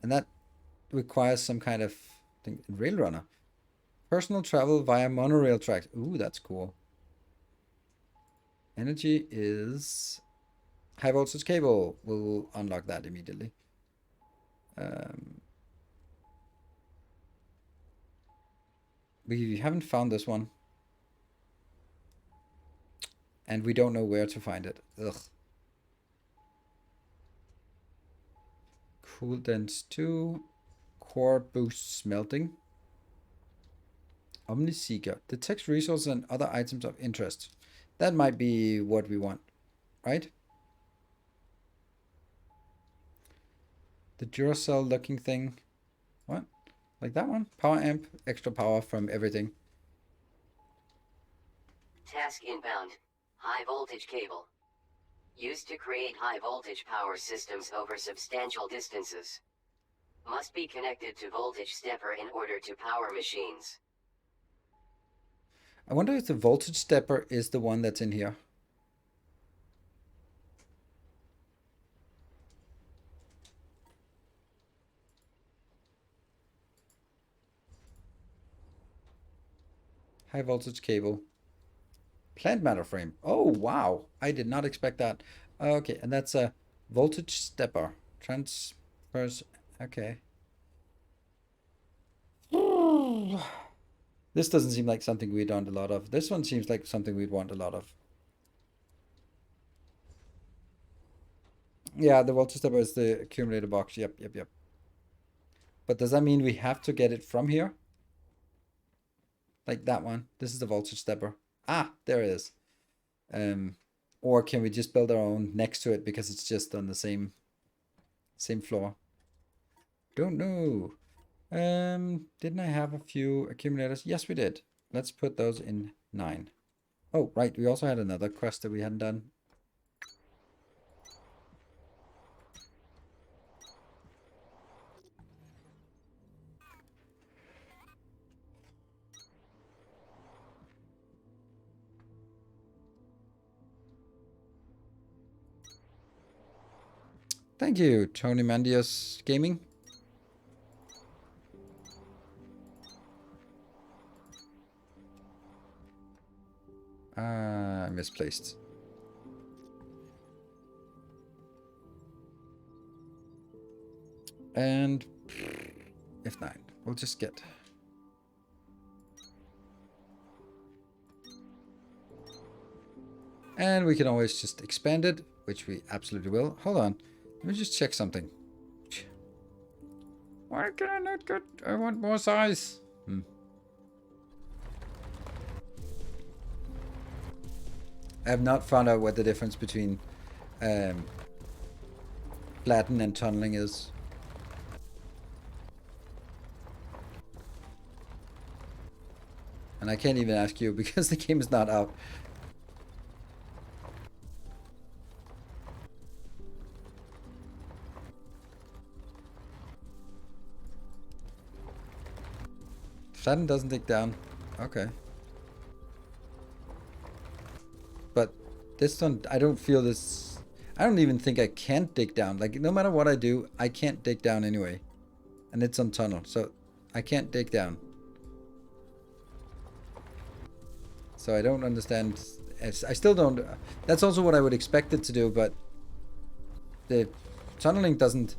S1: And that requires some kind of thing. Rail runner. Personal travel via monorail tracks. Ooh, that's cool. Energy is high voltage cable. We'll unlock that immediately. We haven't found this one. And we don't know where to find it. Ugh. Cool dense 2. Core boost smelting. Omniseeker. Detects resources and other items of interest. That might be what we want. Right? The Duracell looking thing. What? Like that one? Power amp. Extra power from everything.
S3: Task inbound. High voltage cable. Used to create high voltage power systems over substantial distances. Must be connected to voltage stepper in order to power machines.
S1: I wonder if the voltage stepper is the one that's in here. High voltage cable. Plant matter frame. Oh, wow. I did not expect that. Okay, and that's a voltage stepper. Transfers. Okay. This doesn't seem like something we'd want a lot of. This one seems like something we'd want a lot of. Yeah, the voltage stepper is the accumulator box. Yep. But does that mean we have to get it from here? Like that one. This is the voltage stepper. Ah, there it is. Or can we just build our own next to it because it's just on the same floor? Don't know. Didn't I have a few accumulators? Yes, we did. Let's put those in 9. Oh, right, we also had another quest that we hadn't done. Thank you, Tony Mandius Gaming. Misplaced. And F9. We'll just get... And we can always just expand it, which we absolutely will. Hold on. Let me just check something. Why can I not get... I want more size. I have not found out what the difference between flatten and tunneling is. And I can't even ask you because the game is not out. Flatten doesn't dig down. Okay. But this one, I don't feel this... I don't even think I can't dig down. Like, no matter what I do, I can't dig down anyway. And it's on tunnel, so I can't dig down. So I don't understand. I still don't... That's also what I would expect it to do, but... The tunneling isn't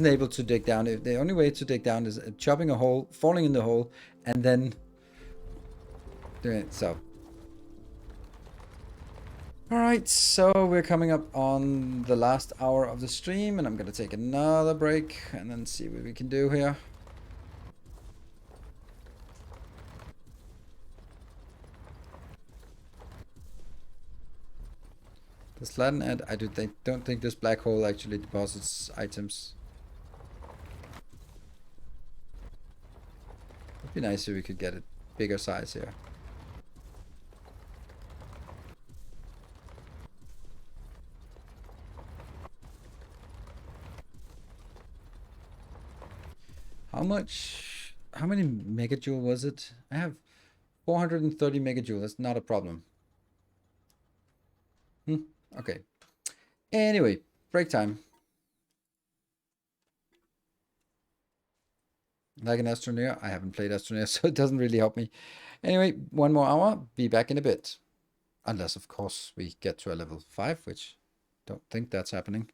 S1: able to dig down. The only way to dig down is chopping a hole, falling in the hole, and then doing it. So, all right. So we're coming up on the last hour of the stream, and I'm gonna take another break and then see what we can do here. Does Latin add? I don't think this black hole actually deposits items. It'd be nice if we could get a bigger size here. How many megajoule was it? I have 430 megajoule. That's not a problem. Okay. Anyway, break time. Like an Astroneer, I haven't played Astroneer, so it doesn't really help me. Anyway, 1 more hour, be back in a bit. Unless, of course, we get to a level 5, which don't think that's happening.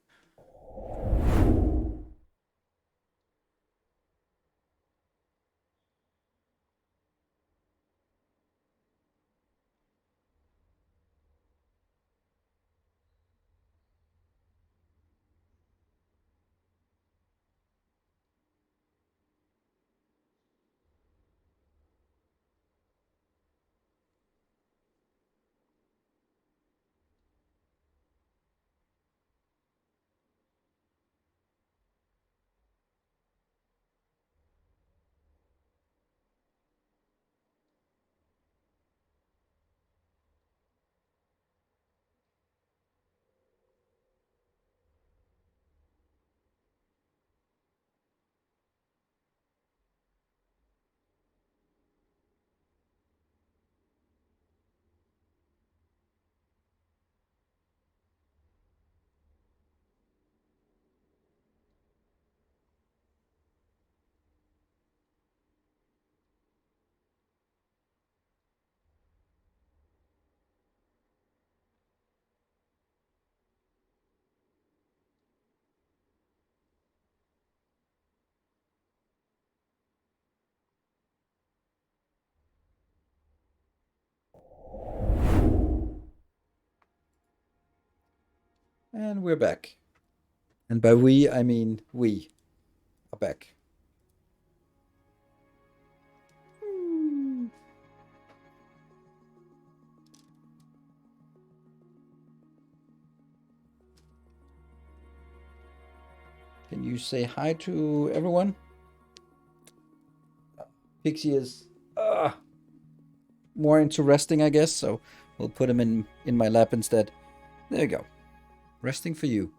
S1: And we're back. And by we, I mean we are back. Can you say hi to everyone? Pixie is... more into resting, I guess. So we'll put him in my lap instead. There you go. Resting for you.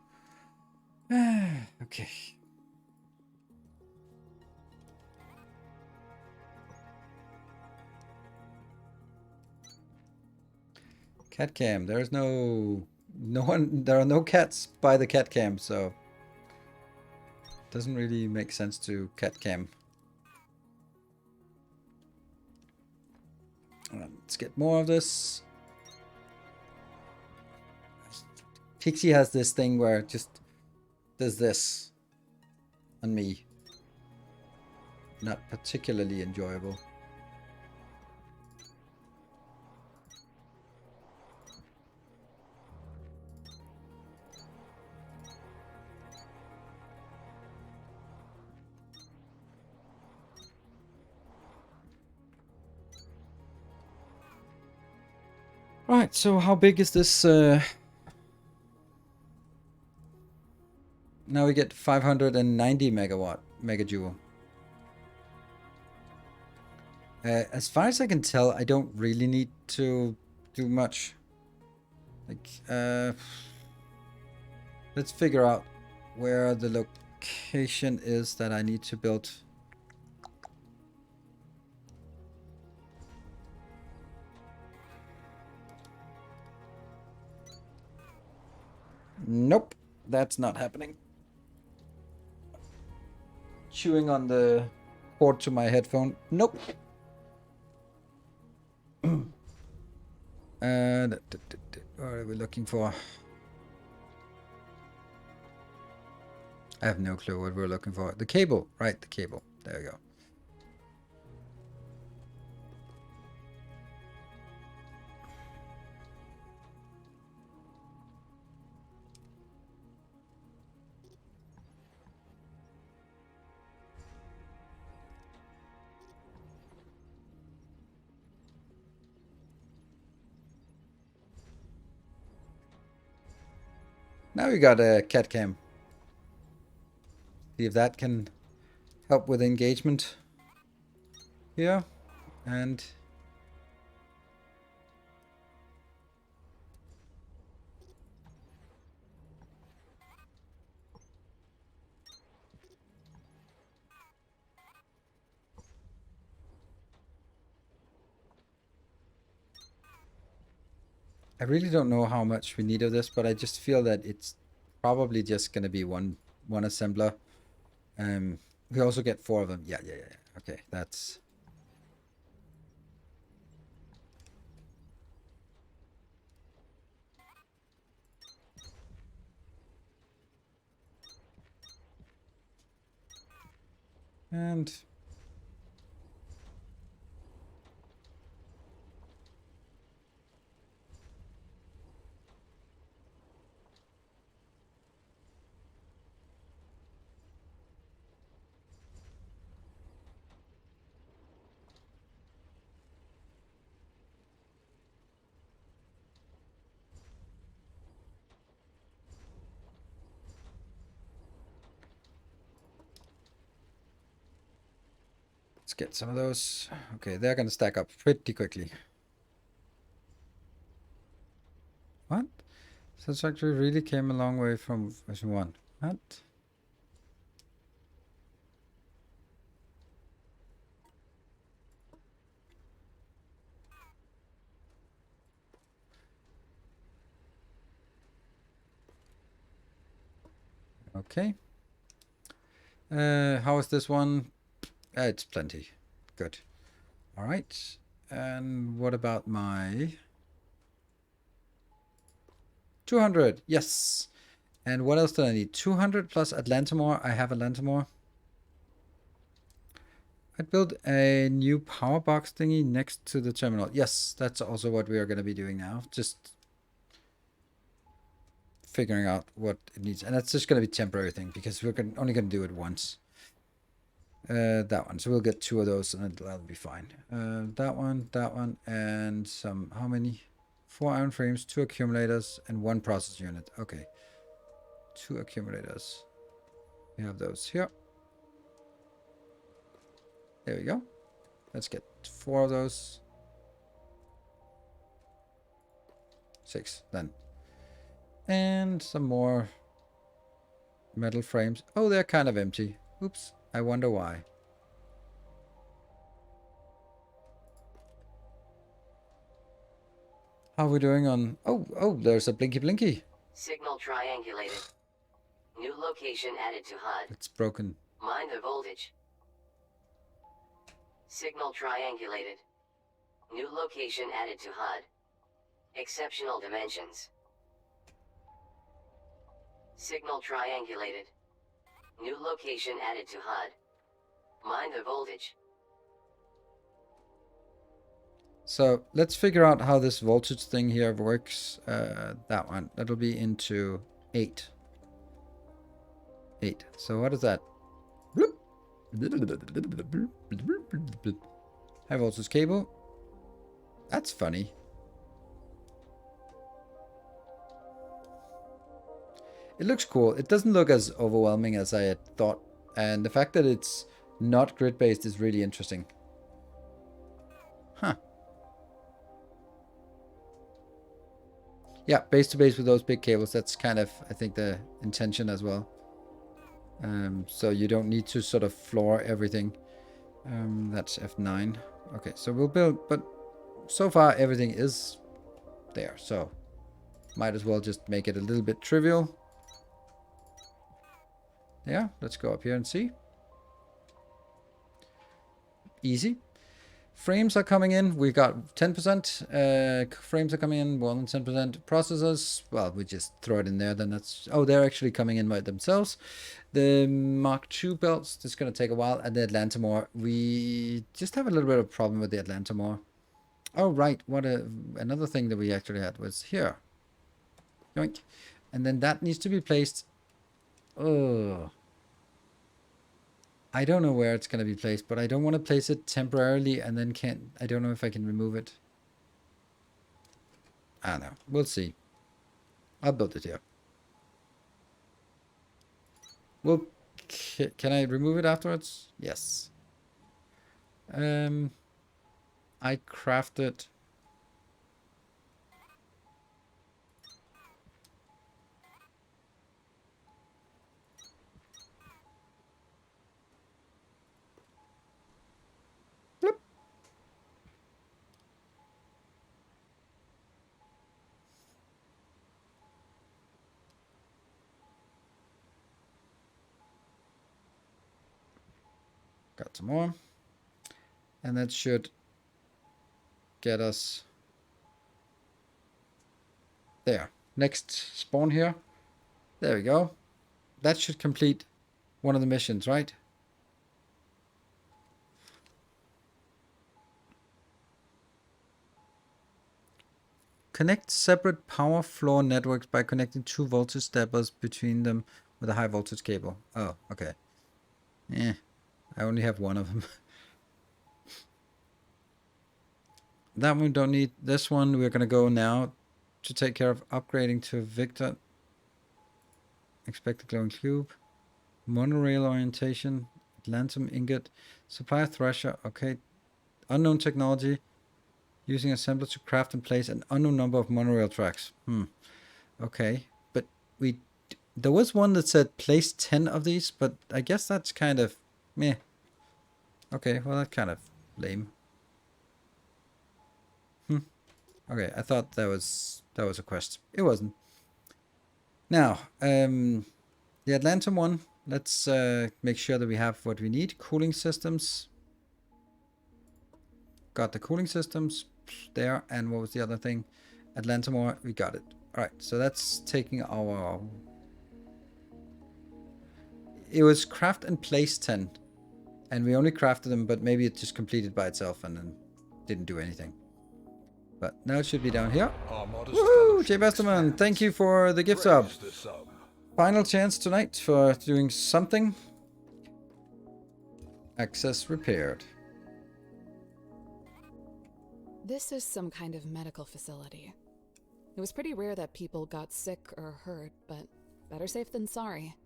S1: Okay. Cat cam. There's no one. There are no cats by the cat cam, so it doesn't really make sense to cat cam. Let's get more of this. Pixie has this thing where it just does this on me. Not particularly enjoyable. Right, so how big is this? Now we get 590 megajoule. As far as I can tell, I don't really need to do much. Like, let's figure out where the location is that I need to build. Nope, that's not happening. Chewing on the cord to my headphone. Nope. What are we looking for? I have no clue what we're looking for. The cable, right? The cable. There we go. Now we got a cat cam. See if that can help with engagement here. And I really don't know how much we need of this, but I just feel that it's probably just going to be one assembler. We also get 4 of them. Yeah. Okay, that's... And... Let's get some of those. Okay, they're going to stack up pretty quickly. What? Such actually really came a long way from version 1. What? Okay. How is this one? It's plenty. Good. All right. And what about my 200? Yes. And what else do I need? 200 plus Atlantimore. I have Atlantimore. I'd build a new power box thingy next to the terminal. Yes, that's also what we are going to be doing now. Just figuring out what it needs. And that's just going to be temporary thing because we're only going to do it once. That one. So we'll get 2 of those and that'll be fine. That one, and some, how many? 4 iron frames, 2 accumulators, and 1 process unit. Okay. 2 accumulators. We have those here. There we go. Let's get 4 of those. 6 then. And some more metal frames. Oh, they're kind of empty. Oops, I wonder why. How are we doing on... Oh, there's a blinky blinky.
S3: Signal triangulated. New location added to HUD.
S1: It's broken.
S3: Mind the voltage. Signal triangulated. New location added to HUD. Exceptional dimensions. Signal triangulated. New location added to HUD. Mind the voltage.
S1: So let's figure out how this voltage thing here works. That one. That'll be into 8. 8. So what is that? Bloop. High voltage cable. That's funny. It looks cool. It doesn't look as overwhelming as I had thought. And the fact that it's not grid-based is really interesting. Huh. Yeah, base to base with those big cables. That's kind of, I think, the intention as well. So you don't need to sort of floor everything. That's F9. Okay, so we'll build, but so far everything is there. So might as well just make it a little bit trivial. Yeah, let's go up here and see. Easy. Frames are coming in. We got 10%. Frames are coming in, more than 10%. Processors, well, we just throw it in there. Then that's... Oh, they're actually coming in by themselves. The Mark II belts, this is going to take a while. And the Atlantamore, we just have a little bit of a problem with the Atlantamore. Oh, right. Another thing that we actually had was here. Yoink. And then that needs to be placed... Oh... I don't know where it's going to be placed, but I don't want to place it temporarily and then I don't know if I can remove it. I don't know. We'll see. I'll build it here. Well, can I remove it afterwards? Yes. I crafted... Got some more. And that should get us there. Next spawn here. There we go. That should complete one of the missions, right? Connect separate power floor networks by connecting 2 voltage steppers between them with a high voltage cable. Oh, okay. I only have one of them. That one we don't need. This one we're going to go now to take care of upgrading to Victor. Expected glowing cube. Monorail orientation. Atlantum ingot. Supply thresher. Okay. Unknown technology. Using assembler to craft and place an unknown number of monorail tracks. Okay. But there was one that said place 10 of these, but I guess that's kind of meh. Okay, well that's kind of lame. Okay, I thought that was a quest. It wasn't. Now, the Atlantum one. Let's make sure that we have what we need. Cooling systems. Got the cooling systems there. And what was the other thing? Atlantamore, we got it. Alright, so that's taking our... It was craft and place 10. And we only crafted them, but maybe it just completed by itself and then didn't do anything. But now it should be down here. Woohoo! Jay Besterman, thank you for the gift sub. Final chance tonight for doing something. Access repaired.
S4: This is some kind of medical facility. It was pretty rare that people got sick or hurt, but better safe than sorry.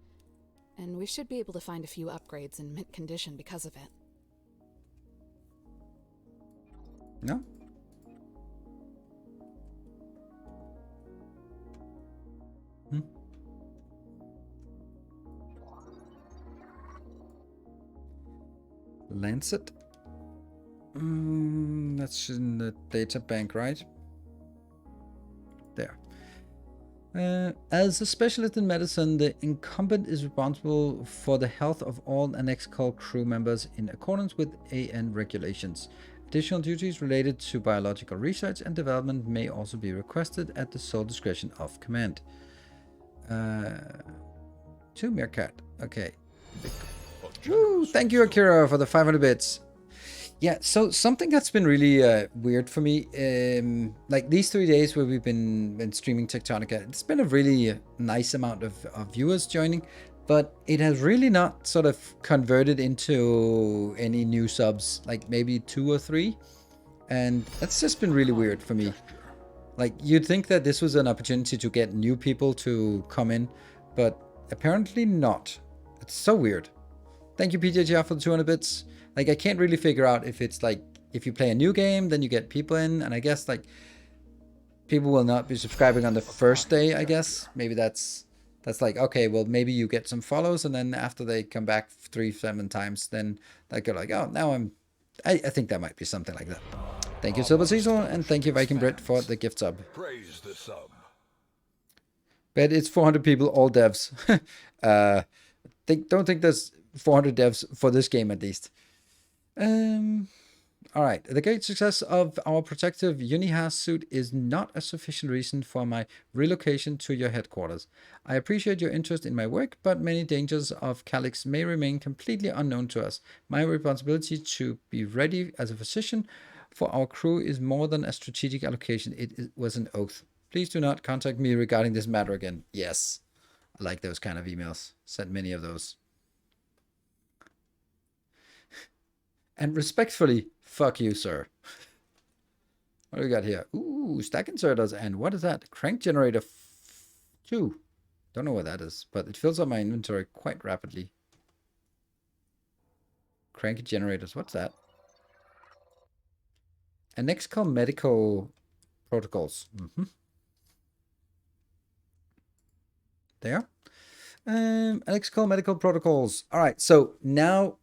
S4: And we should be able to find a few upgrades in mint condition because of it.
S1: No? Lancet. That's in the data bank, right? There. As a specialist in medicine, the incumbent is responsible for the health of all annex call crew members in accordance with AN regulations. Additional duties related to biological research and development may also be requested at the sole discretion of command. To Meerkat. Okay. Woo, thank you, Akira, for the 500 bits. Yeah, so something that's been really weird for me, like these 3 days where we've been streaming Techtonica, it's been a really nice amount of viewers joining, but it has really not sort of converted into any new subs, like maybe 2 or 3, and that's just been really weird for me. Like, you'd think that this was an opportunity to get new people to come in, but apparently not. It's so weird. Thank you, PJGR, for the 200 bits. Like, I can't really figure out if it's like, if you play a new game, then you get people in, and I guess like people will not be subscribing on the first day, I guess. Maybe that's like, okay, well, maybe you get some follows, and then after they come back 3-7 times, then like you're like, oh, now I think that might be something like that. Thank you, Silver Cecil, and thank you, Viking Brit, for the gift sub.
S2: Praise the sub.
S1: Bet it's 400 people, all devs. Don't think there's 400 devs for this game, at least. All right. The great success of our protective Unihas suit is not a sufficient reason for my relocation to your headquarters. I appreciate your interest in my work, but many dangers of Calyx may remain completely unknown to us. My responsibility to be ready as a physician for our crew is more than a strategic allocation. It was an oath. Please do not contact me regarding this matter again. Yes. I like those kind of emails. Sent many of those. And respectfully, fuck you, sir. What do we got here? Ooh, stack inserters. And what is that? Crank generator 2. Don't know what that is, but it fills up my inventory quite rapidly. Cranky generators. What's that? And next come medical protocols. There. Next medical protocols. All right. So now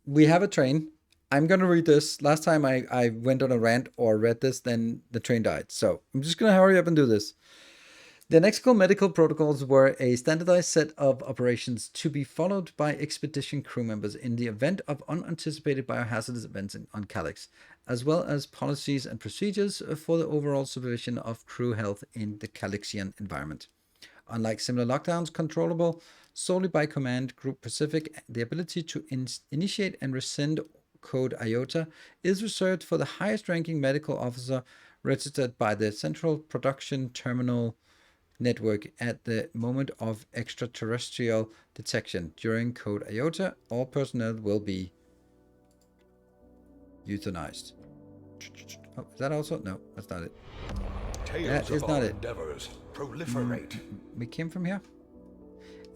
S1: we have a train. I'm going to read this. Last time I went on a rant or read this, then the train died. So I'm just going to hurry up and do this. The next medical protocols were a standardized set of operations to be followed by expedition crew members in the event of unanticipated biohazardous events on Calyx, as well as policies and procedures for the overall supervision of crew health in the Calyxian environment. Unlike similar lockdowns controllable solely by command group Pacific, the ability to initiate and rescind code IOTA is reserved for the highest ranking medical officer registered by the Central Production Terminal Network at the moment of extraterrestrial detection. During code IOTA, all personnel will be euthanized. Oh, is that also? No, that's not it.
S2: Tales
S1: That is
S2: of
S1: not
S2: our
S1: it.
S2: endeavors proliferate.
S1: We came from here.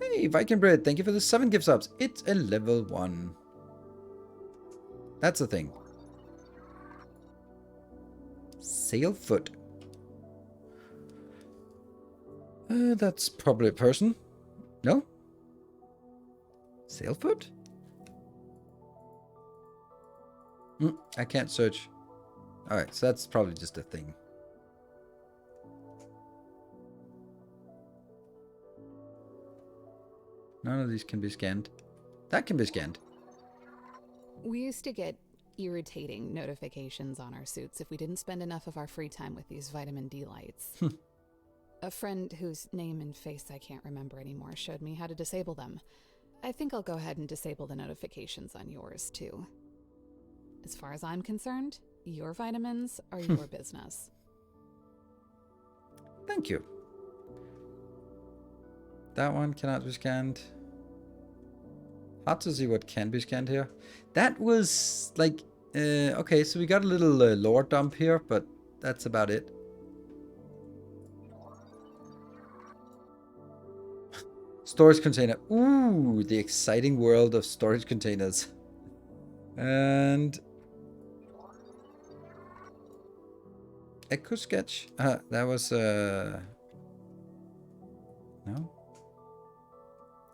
S1: Hey, Viking Bread, thank you for the 7 gift subs. It's a level 1. That's the thing. Sailfoot. That's probably a person. No? Sailfoot? I can't search. Alright, so that's probably just a thing. None of these can be scanned. That can be scanned.
S4: We used to get irritating notifications on our suits if we didn't spend enough of our free time with these vitamin D lights. A friend whose name and face I can't remember anymore showed me how to disable them. I think I'll go ahead and disable the notifications on yours, too. As far as I'm concerned, your vitamins are your business.
S1: Thank you. That one cannot be scanned. Hard to see what can be scanned here. That was like, okay, so we got a little lore dump here, but that's about it. Storage container. Ooh, the exciting world of storage containers. And Echo Sketch. That was No?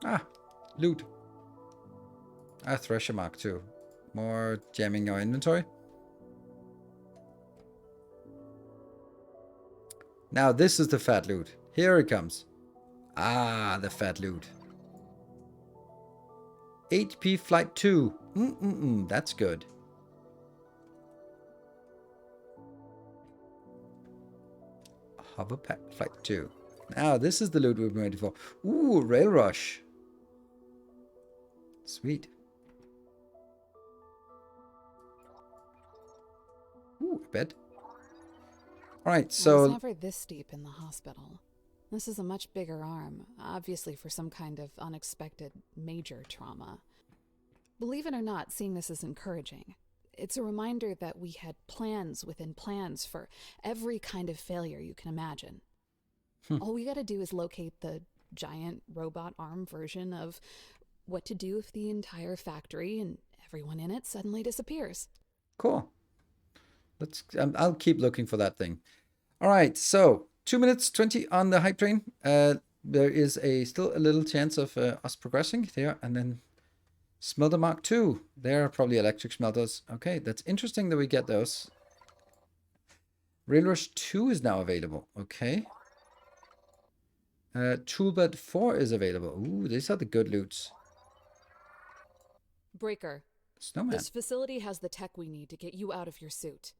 S1: Ah, loot. Ah, Thresher Mark 2. More jamming our inventory. Now this is the fat loot. Here it comes. Ah, the fat loot. HP Flight 2. That's good. Hover Pack Flight 2. Now this is the loot we've been waiting for. Ooh, Rail Rush. Sweet. Ooh, a bed. Alright,
S4: It was
S1: so...
S4: never this deep in the hospital. This is a much bigger arm, obviously for some kind of unexpected major trauma. Believe it or not, seeing this is encouraging. It's a reminder that we had plans within plans for every kind of failure you can imagine. All we gotta do is locate the giant robot arm version of what to do if the entire factory and everyone in it suddenly disappears.
S1: Cool. Let's. I'll keep looking for that thing. All right. So 2 minutes 20 on the hype train. There is still a little chance of us progressing there, and then Smelter Mark 2. They're probably electric smelters. Okay, that's interesting that we get those. Rail Rush 2 is now available. Okay. Toolbed 4 is available. Ooh, these are the good loots.
S4: Breaker.
S1: Snowman.
S4: This facility has the tech we need to get you out of your suit.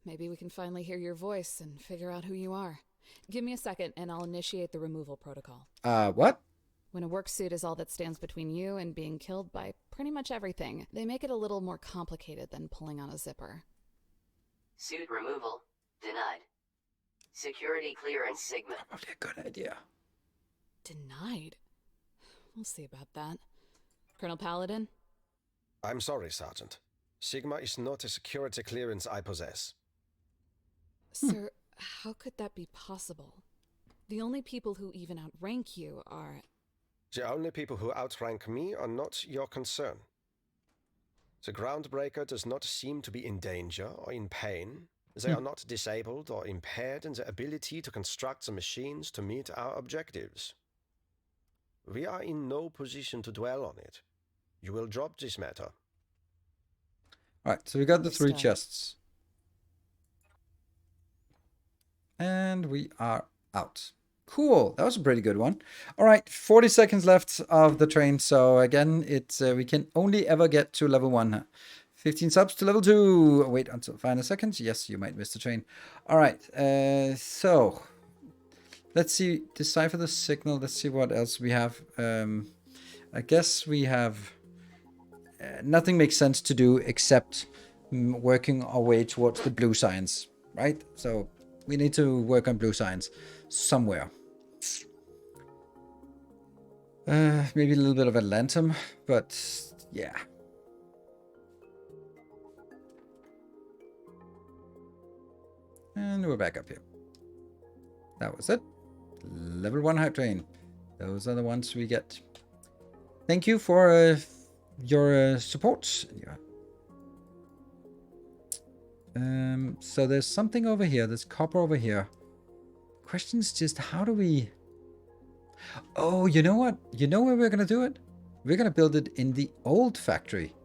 S4: Maybe we can finally hear your voice and figure out who you are. Give me a second and I'll initiate the removal protocol.
S1: What?
S4: When a work suit is all that stands between you and being killed by pretty much everything, they make it a little more complicated than pulling on a zipper.
S3: Suit removal denied. Security clearance Sigma.
S1: Probably a good idea.
S4: Denied? We'll see about that. Colonel Paladin?
S5: I'm sorry, Sergeant. Sigma is not a security clearance I possess.
S4: Sir, how could that be possible? The only people who even outrank you are...
S5: The only people who outrank me are not your concern. The Groundbreaker does not seem to be in danger or in pain. They are not disabled or impaired in the ability to construct the machines to meet our objectives. We are in no position to dwell on it. You will drop this matter.
S1: Alright, so we got the 3
S4: Understood.
S1: chests. And we are out. Cool, that was a pretty good one. Alright, 40 seconds left of the train. So again, it's we can only ever get to level 1. 15 subs to level 2. Wait until final seconds. Yes, you might miss the train. Alright, so let's see, decipher the signal. Let's see what else we have. I guess we have... nothing makes sense to do except working our way towards the blue science, right? So we need to work on blue science somewhere. Maybe a little bit of Atlantum, but yeah. And we're back up here. That was it. Level 1 hype train. Those are the ones we get. Thank you for your support. So there's something over here. There's copper over here. Question is just how do we... Oh, you know what? You know where we're going to do it? We're going to build it in the old factory.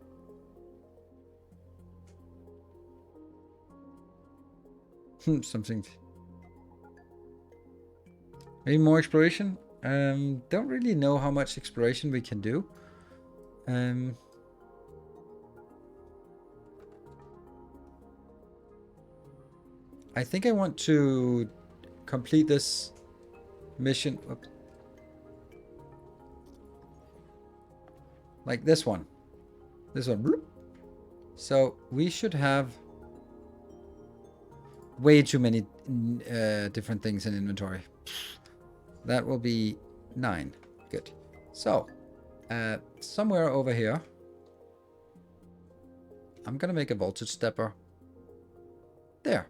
S1: Something... Maybe more exploration? Don't really know how much exploration we can do. I think I want to complete this mission. Oops. Like this one. This one. Bloop. So we should have way too many different things in inventory. That will be 9. Good. So, somewhere over here, I'm going to make a voltage stepper. There.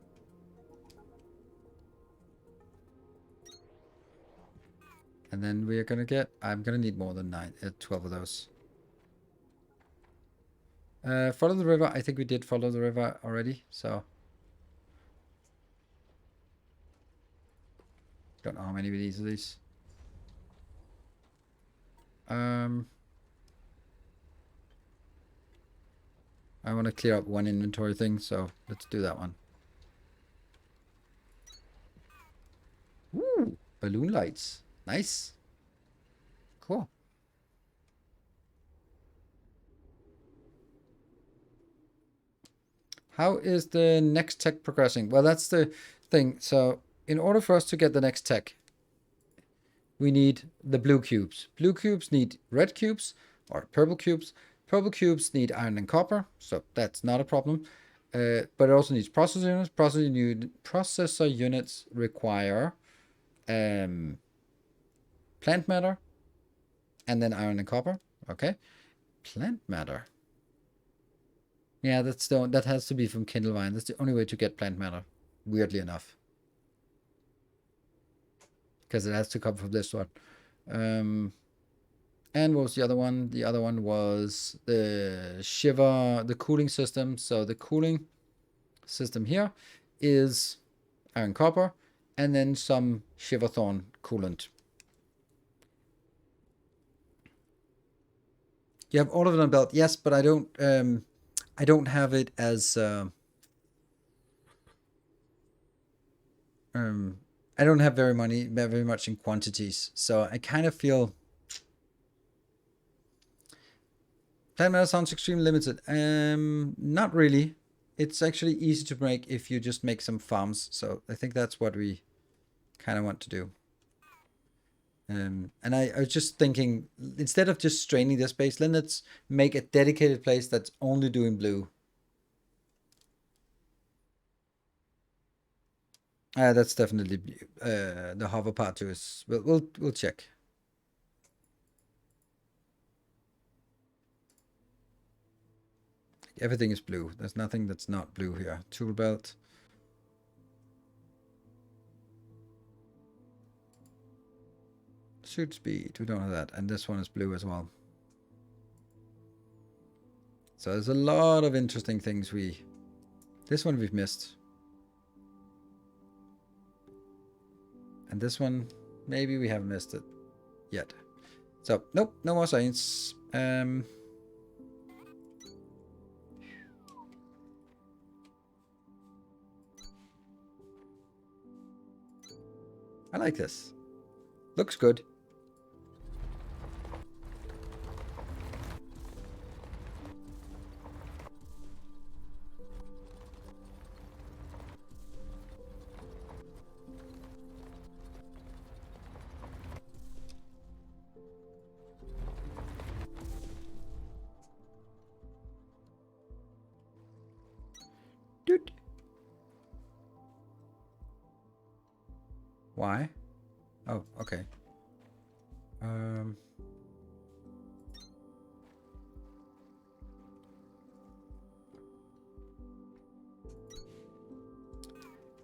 S1: And then we're going to get... I'm going to need more than 12 of those. Follow the river. I think we did follow the river already, so... Don't know how many of these are these. I want to clear up one inventory thing, so let's do that one. Woo! Balloon lights. Nice. Cool. How is the next tech progressing? Well, that's the thing. So in order for us to get the next tech, we need the blue cubes. Blue cubes need red cubes or purple cubes. Purple cubes need iron and copper, so that's not a problem. But it also needs processor units. Processor units require plant matter and then iron and copper. Okay, plant matter. Yeah, that has to be from Kindlevine. That's the only way to get plant matter. Weirdly enough, because it has to come from this one. And what was the other one? The other one was the cooling system. So the cooling system here is iron copper and then some shivathon coolant. You have all of it on belt, yes, but I don't have it as I don't have very much in quantities, so I kind of feel plant matter sounds extremely limited. Not really. It's actually easy to make if you just make some farms. So I think that's what we kind of want to do. And I was just thinking, instead of just straining this base, then let's make a dedicated place that's only doing blue. That's definitely the hover part too. Is we'll check. Everything is blue. There's nothing that's not blue here. Tool belt. Suit speed. We don't have that. And this one is blue as well. So there's a lot of interesting things this one we've missed. And this one, maybe we haven't missed it yet. So, nope, no more science. I like this. Looks good. Dude. Why? Oh, okay.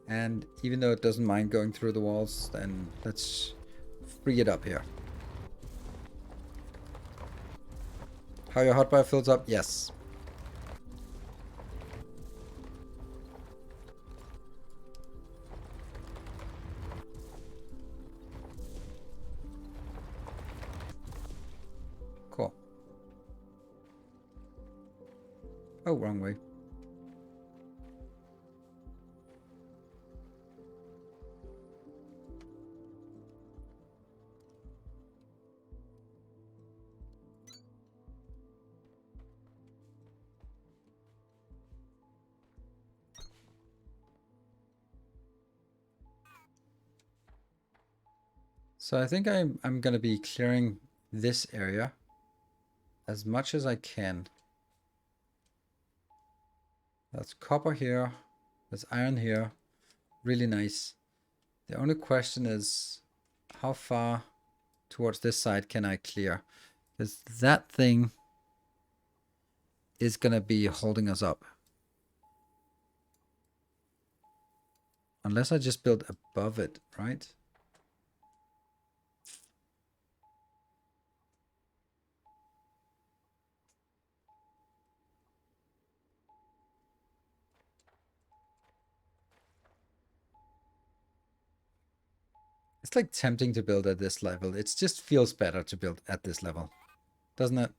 S1: And even though it doesn't mind going through the walls, then let's free it up here. How your hotbar fills up? Yes. Cool. Oh, wrong way. So I think I'm gonna be clearing this area as much as I can. That's copper here. There's iron here. Really nice. The only question is how far towards this side can I clear? Because that thing is gonna be holding us up. Unless I just build above it, right? Is It's like tempting to build at this level. It just feels better to build at this level, doesn't it?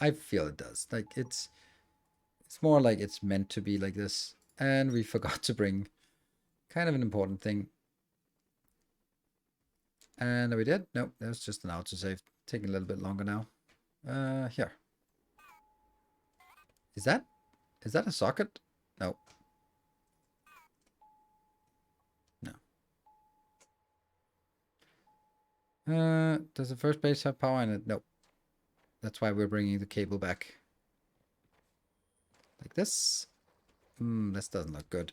S1: I feel it does. Like it's more like it's meant to be like this. And we forgot to bring kind of an important thing. And we did. Nope, that was just an autosave. Taking a little bit longer now. Here. Is that a socket? No. No. Does the first base have power in it? Nope. That's why we're bringing the cable back. Like this. This doesn't look good.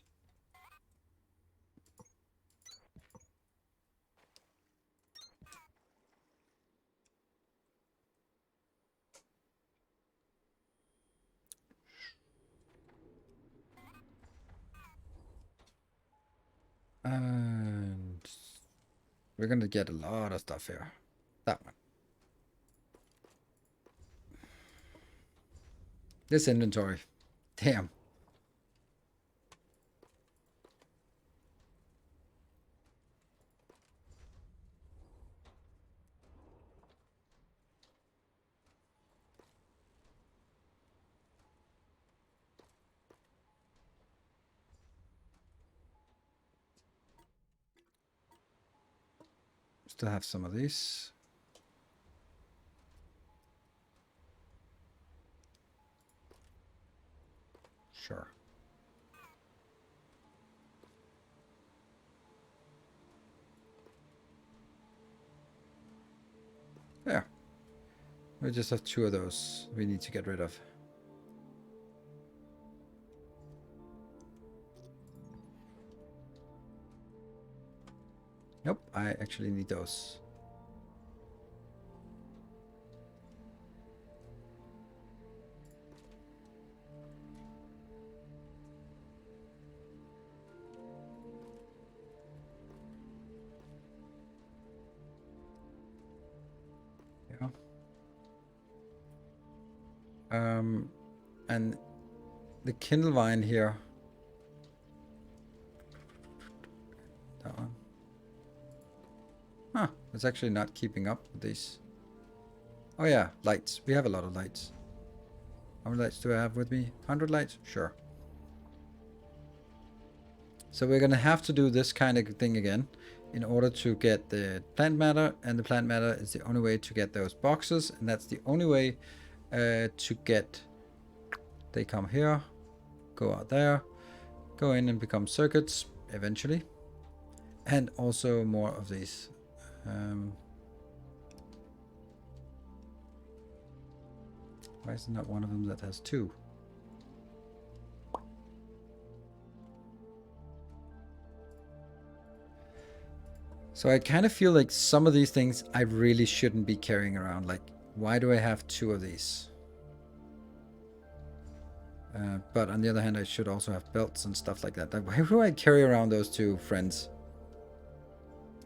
S1: And we're going to get a lot of stuff here. That one. This inventory. Damn. Still have some of these. Sure. There. We just have 2 of those we need to get rid of. Nope, I actually need those. Yeah. And the kindle vine here. That one. Huh, it's actually not keeping up with these. Oh yeah, lights. We have a lot of lights. How many lights do I have with me? 100 lights? Sure. So we're going to have to do this kind of thing again in order to get the plant matter, and the plant matter is the only way to get those boxes, and that's the only way to get... They come here, go out there, go in and become circuits eventually, and also more of these. Why is there not one of them that has 2? So I kind of feel like some of these things I really shouldn't be carrying around. Like, why do I have 2 of these? But on the other hand, I should also have belts and stuff like that. Why do I carry around those 2 friends?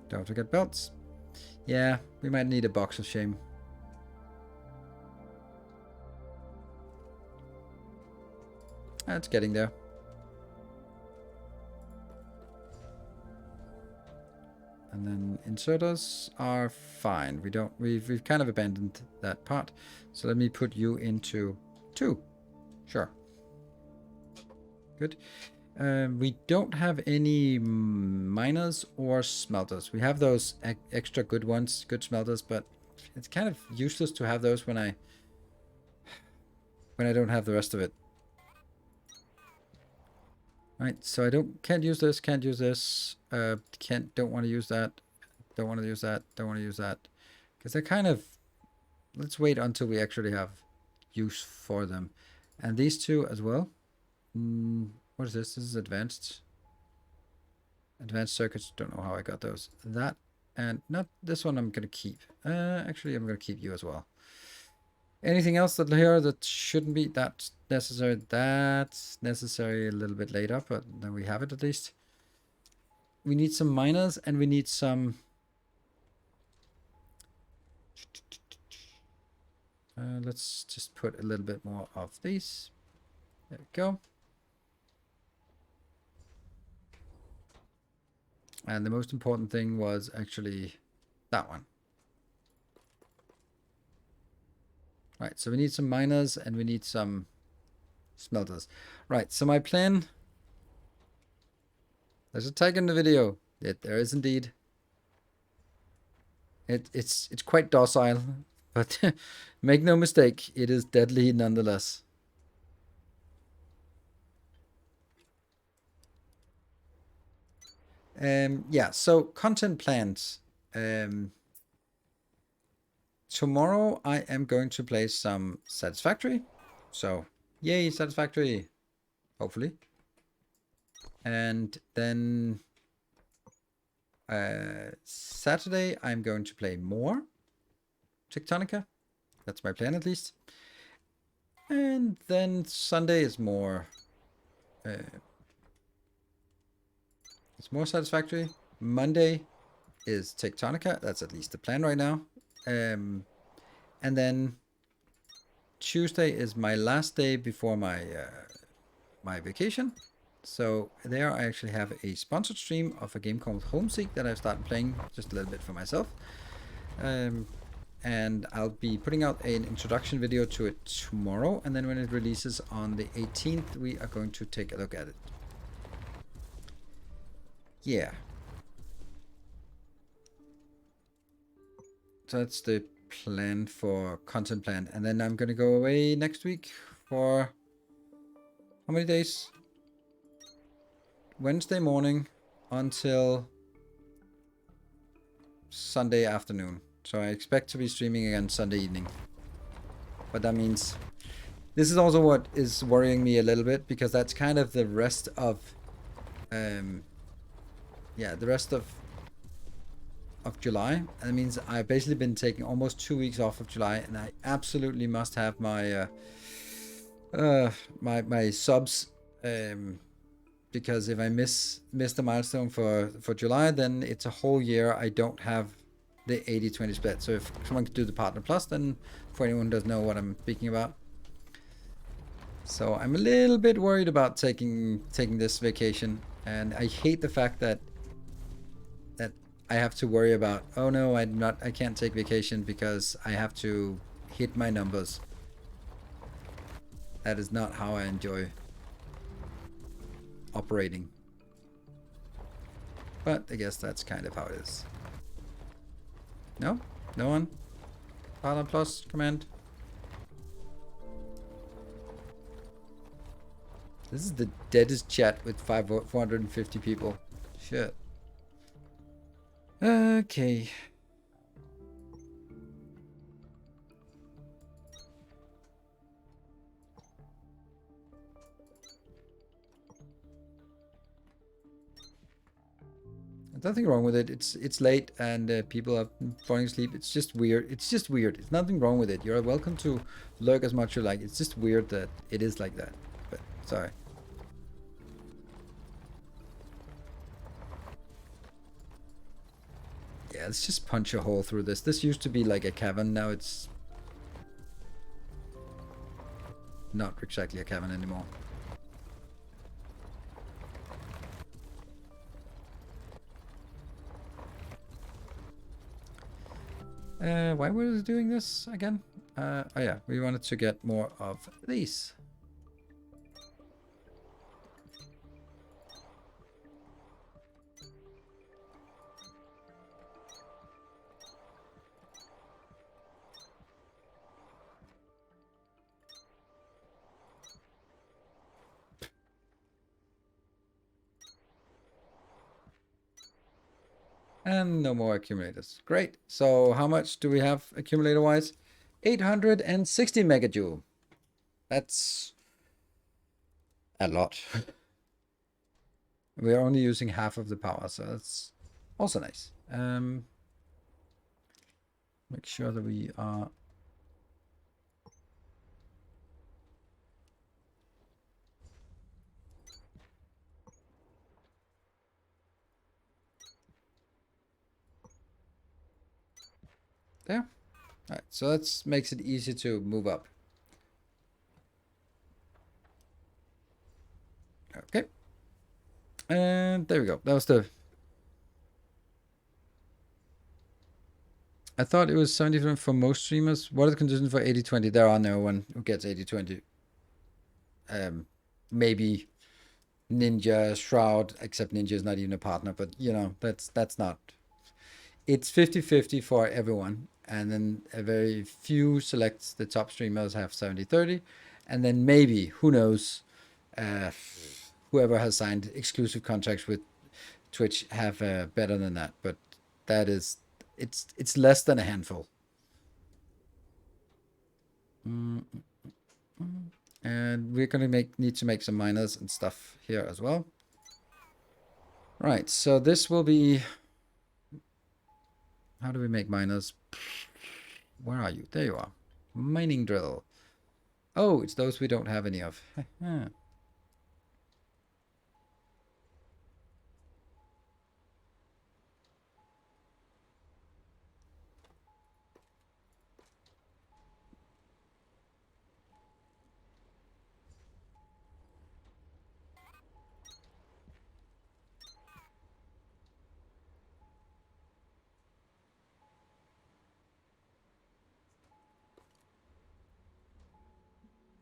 S1: Don't forget belts. Yeah, we might need a box of shame. It's getting there. And then inserters are fine. We've kind of abandoned that part. So let me put you into 2. Sure. Good. We don't have any miners or smelters. We have those extra good ones, good smelters, but it's kind of useless to have those when I don't have the rest of it. Right, so I can't use this, don't want to use that, don't want to use that, don't want to use that. Because they're kind of, let's wait until we actually have use for them. And these 2 as well. What is this? This is advanced. Advanced circuits, don't know how I got those. That, and not this one I'm going to keep. Actually, I'm going to keep you as well. Anything else that here that shouldn't be that necessary? That's necessary a little bit later, but then we have it at least. We need some miners and we need some... let's just put a little bit more of these. There we go. And the most important thing was actually that one. Right, so we need some miners and we need some smelters. Right, so my plan... There's a tag in the video. There is indeed. It's quite docile, but make no mistake, it is deadly nonetheless. Yeah, so content plans. Tomorrow I am going to play some Satisfactory. So, yay, Satisfactory. Hopefully. And then Saturday I'm going to play more Techtonica. That's my plan at least. And then Sunday is more... it's more Satisfactory. Monday is Techtonica. That's at least the plan right now. And then Tuesday is my last day before my my vacation. So there I actually have a sponsored stream of a game called Homeseek that I've started playing just a little bit for myself. And I'll be putting out an introduction video to it tomorrow, and then when it releases on the 18th, we are going to take a look at it. Yeah. So that's the plan for content plan. And then I'm going to go away next week for how many days? Wednesday morning until Sunday afternoon. So I expect to be streaming again Sunday evening. But that means this is also what is worrying me a little bit, because that's kind of the rest of yeah, the rest of July. And that means I've basically been taking almost 2 weeks off of July, and I absolutely must have my my subs, because if I miss the milestone for July, then it's a whole year I don't have the 80-20 split. So if someone could do the Partner Plus, then for anyone who doesn't know what I'm speaking about. So I'm a little bit worried about taking this vacation, and I hate the fact that I have to worry about, oh no, I can't take vacation because I have to hit my numbers. That is not how I enjoy operating. But I guess that's kind of how it is. No? No one? Partner Plus command? This is the deadest chat with 450 people. Shit. Okay. There's nothing wrong with it. It's late and people are falling asleep. It's just weird. It's just weird. It's nothing wrong with it. You're welcome to lurk as much as you like. It's just weird that it is like that. But sorry. Yeah, let's just punch a hole through this. This used to be like a cavern. Now it's not exactly a cavern anymore. Why was it doing this again? Oh yeah, we wanted to get more of these. And no more accumulators. Great. So how much do we have accumulator-wise? 860 megajoule. That's a lot. We're only using half of the power, so that's also nice. Make sure that we are... There. All right, so that makes it easy to move up. Okay. And there we go. That was the I thought it was 70 for most streamers. What are the conditions for 80/20? There are no one who gets 80/20. Maybe Ninja, Shroud, except Ninja is not even a partner, but you know, that's not. It's 50/50 for everyone. And then a very few selects the top streamers have 70/30. And then maybe, who knows, whoever has signed exclusive contracts with Twitch have better than that. But that is, it's less than a handful. And we're gonna need to make some miners and stuff here as well. Right, so this will be, how do we make miners? Where are you? There you are. Mining drill. Oh, it's those we don't have any of.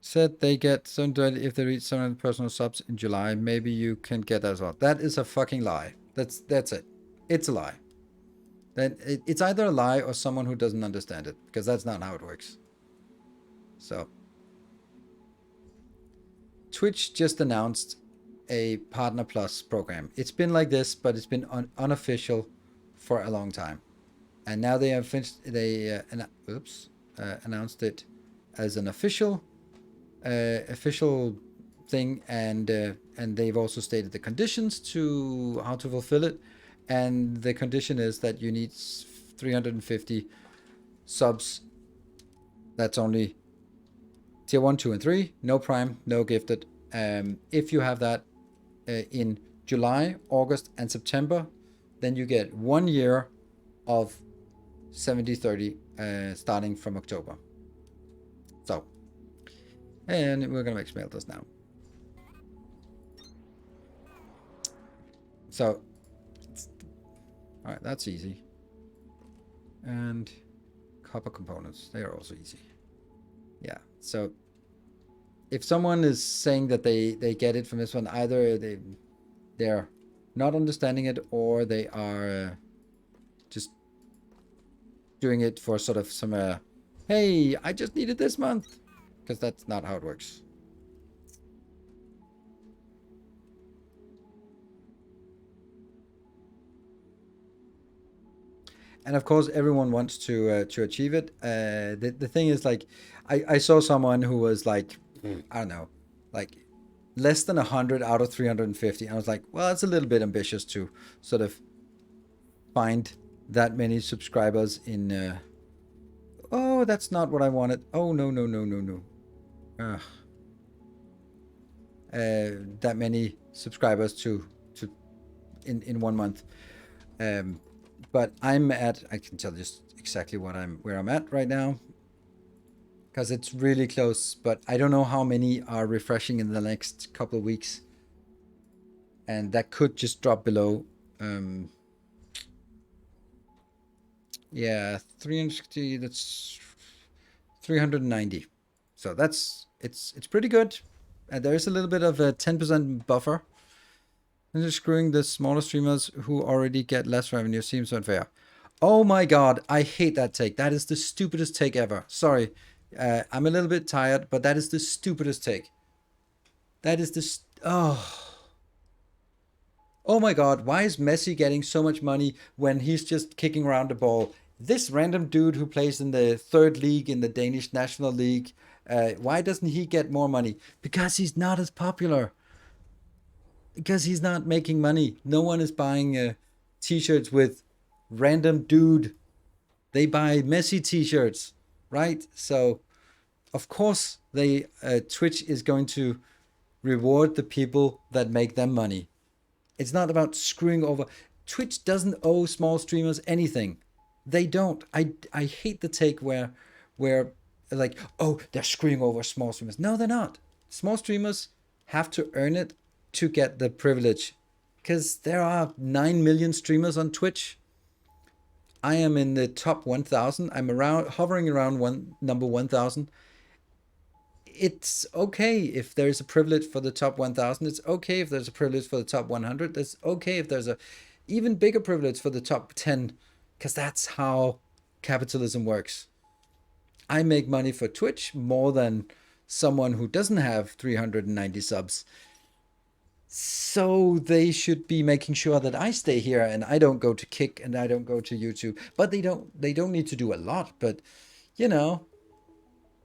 S1: Said they get 720 if they reach 700 personal subs in July. Maybe you can get that as well. That is a fucking lie. That's it. It's a lie. Then it's either a lie or someone who doesn't understand it, because that's not how it works. So Twitch just announced a Partner Plus program. It's been like this, but it's been unofficial for a long time. And now they have finished. They announced it as an official thing, and they've also stated the conditions to how to fulfill it. And the condition is that you need 350 subs. That's only tier 1, 2, and 3. No prime, no gifted. If you have that in July, August, and September, then you get 1 year of 70/30 starting from October. So, and we're gonna make smelters now. So, all right, that's easy. And copper components, they are also easy. Yeah, so if someone is saying that they get it from this one, either they're not understanding it, or they are just doing it for sort of some hey, I just need it this month, because that's not how it works. And of course, everyone wants to achieve it. The thing is, like, I saw someone who was like, I don't know, like less than 100 out of 350. And I was like, well, that's a little bit ambitious to sort of find that many subscribers in. Oh, that's not what I wanted. Oh, no. That many subscribers to in 1 month. But I'm at, I can tell just exactly where I'm at right now, because it's really close, but I don't know how many are refreshing in the next couple of weeks. And that could just drop below. Yeah, 360, that's 390. So that's, it's pretty good. And there is a little bit of a 10% buffer. And just screwing the smaller streamers who already get less revenue seems unfair. Oh my god, I hate that take. That is the stupidest take ever. Sorry, I'm a little bit tired, but that is the stupidest take. That is the... Oh my god, why is Messi getting so much money when he's just kicking around the ball? This random dude who plays in the 3rd league in the Danish National League, why doesn't he get more money? Because he's not as popular. Because he's not making money. No one is buying t-shirts with random dude. They buy Messi t-shirts, right? So, of course, Twitch is going to reward the people that make them money. It's not about screwing over. Twitch doesn't owe small streamers anything. They don't. I hate the take where like, oh, they're screwing over small streamers. No, they're not. Small streamers have to earn it to get the privilege, because there are 9 million streamers on Twitch. I am in the top 1,000. I'm hovering around number 1,000. It's okay if there's a privilege for the top 1,000. It's okay if there's a privilege for the top 100. It's okay if there's a even bigger privilege for the top 10, because that's how capitalism works. I make money for Twitch more than someone who doesn't have 390 subs. So they should be making sure that I stay here and I don't go to Kick and I don't go to YouTube. But they don't need to do a lot, but you know,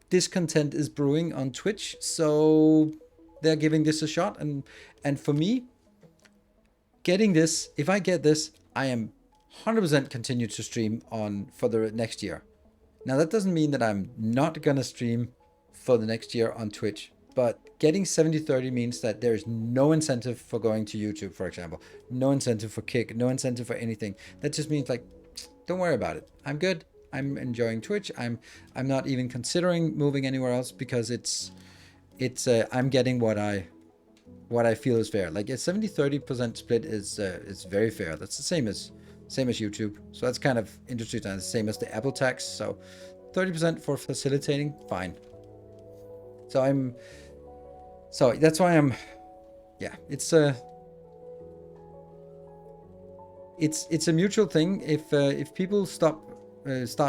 S1: discontent is brewing on Twitch, so they're giving this a shot. And for me, getting this, if I get this, I am 100% continue to stream on for the next year. Now that doesn't mean that I'm not gonna stream for the next year on Twitch, but getting 70-30 means that there's no incentive for going to YouTube, for example. No incentive for Kick, no incentive for anything. That just means like, don't worry about it. I'm good. I'm enjoying Twitch. I'm not even considering moving anywhere else because it's I'm getting what I feel is fair. Like a 70-30% split is very fair. That's the same as YouTube. So that's kind of industry standard, same as the Apple tax. So 30% for facilitating, fine. So that's why I'm, yeah, it's a mutual thing. If people start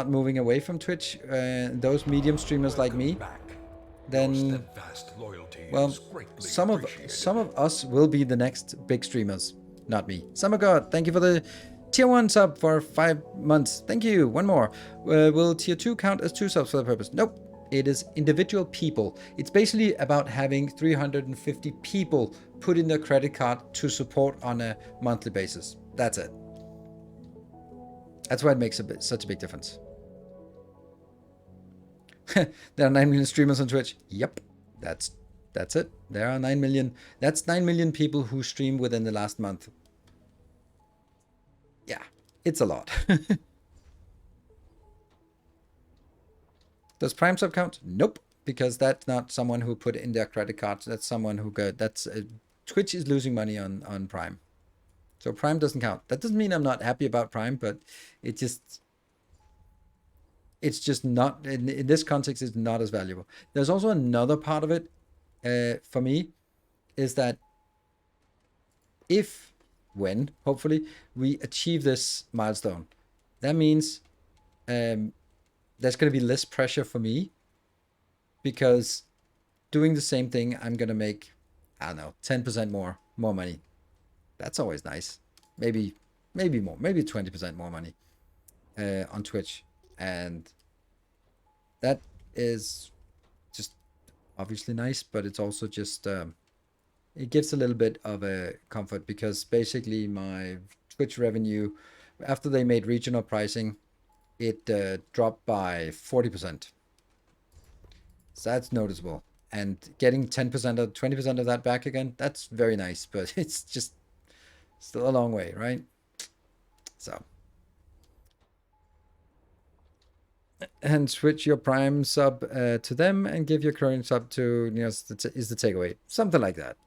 S1: moving away from Twitch, those medium streamers like me, then well, some of us will be the next big streamers, not me. Summer God, thank you for the tier 1 sub for 5 months. Thank you. One more. Will tier 2 count as 2 subs for the purpose? Nope. It is individual people. It's basically about having 350 people put in their credit card to support on a monthly basis. That's it. That's why it makes such a big difference. There are 9 million streamers on Twitch. Yep, that's it. There are 9 million. That's 9 million people who stream within the last month. Yeah, it's a lot. Does Prime sub count? Nope, because that's not someone who put in their credit card. That's someone who got. Twitch is losing money on Prime, so Prime doesn't count. That doesn't mean I'm not happy about Prime, but it's just not in this context. It's not as valuable. There's also another part of it for me, is that when hopefully we achieve this milestone, that means there's going to be less pressure for me, because doing the same thing, I'm going to make, I don't know, 10% more money. That's always nice. Maybe more, maybe 20% more money on Twitch. And that is just obviously nice, but it's also just, it gives a little bit of a comfort, because basically my Twitch revenue, after they made regional pricing, it dropped by 40%. So that's noticeable. And getting 10% or 20% of that back again, that's very nice, but it's just still a long way, right? So. And switch your Prime sub to them and give your current sub to Neos is the takeaway. Something like that.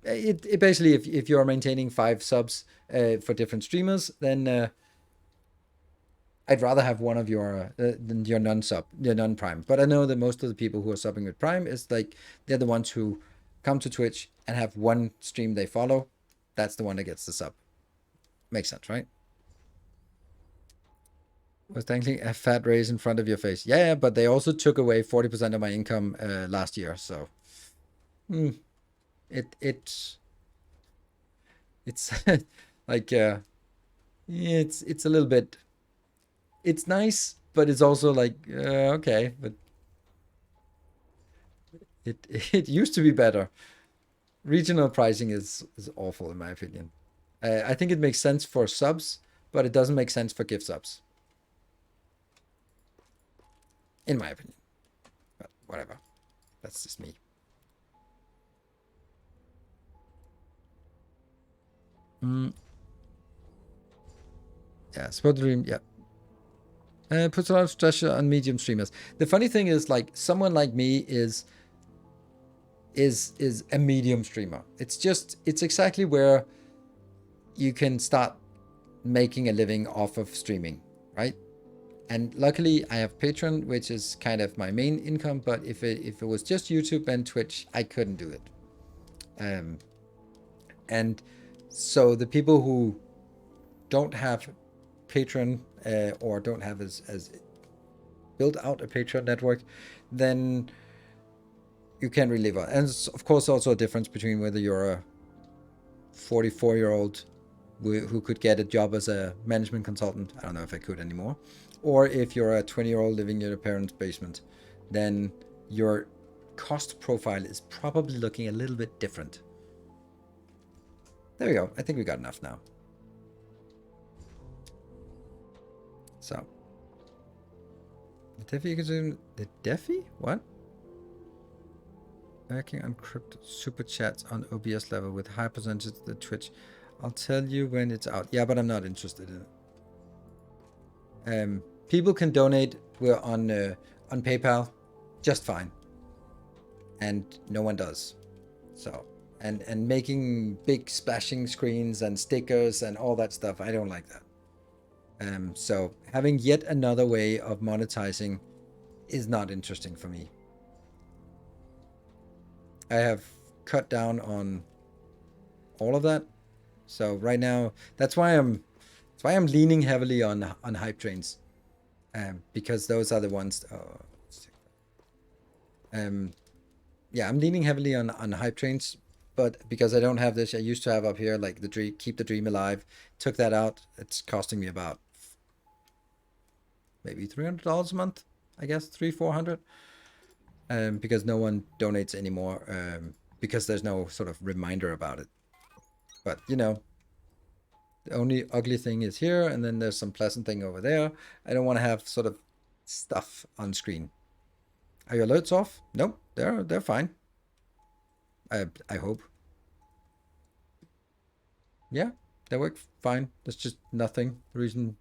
S1: It basically, if you're maintaining 5 subs for different streamers, then I'd rather have one of your than your non-Prime. But I know that most of the people who are subbing with Prime is like, they're the ones who come to Twitch and have one stream they follow. That's the one that gets the sub. Makes sense, right? Was thanking a fat raise in front of your face. Yeah, but they also took away 40% of my income last year. So it's like it's a little bit. It's nice, but it's also like okay, but it used to be better. Regional pricing is awful in my opinion. I think it makes sense for subs, but it doesn't make sense for gift subs. In my opinion. But whatever. That's just me. Yeah, Sport Dream, yeah. Puts a lot of pressure on medium streamers. The funny thing is, like, someone like me is a medium streamer. It's exactly where you can start making a living off of streaming, right? And luckily I have Patreon, which is kind of my main income, but if it was just YouTube and Twitch, I couldn't do it. And so the people who don't have Patreon or don't have as built out a Patreon network, then you can't really live on. And it's, of course, also a difference between whether you're a 44-year-old who could get a job as a management consultant. I don't know if I could anymore. Or if you're a 20-year-old living in your parents' basement, then your cost profile is probably looking a little bit different. There we go. I think we got enough now. So. The Defi consume the Defi? What? Working on crypto super chats on OBS level with high percentages of the Twitch. I'll tell you when it's out. Yeah, but I'm not interested in it. People can donate. We're on PayPal, just fine, and no one does. So, and making big splashing screens and stickers and all that stuff, I don't like that. So having yet another way of monetizing is not interesting for me. I have cut down on all of that. So right now, that's why I'm leaning heavily on hype trains, because those are the ones. Yeah, I'm leaning heavily on hype trains, but because I don't have this, I used to have up here like the dream, keep the dream alive. Took that out. It's costing me about maybe $300 a month, I guess, $300-400, because no one donates anymore, because there's no sort of reminder about it. But you know, the only ugly thing is here, and then there's some pleasant thing over there. I don't want to have sort of stuff on screen. Are your alerts off? Nope, they're fine. I hope. Yeah, they work fine. There's just nothing. Reason.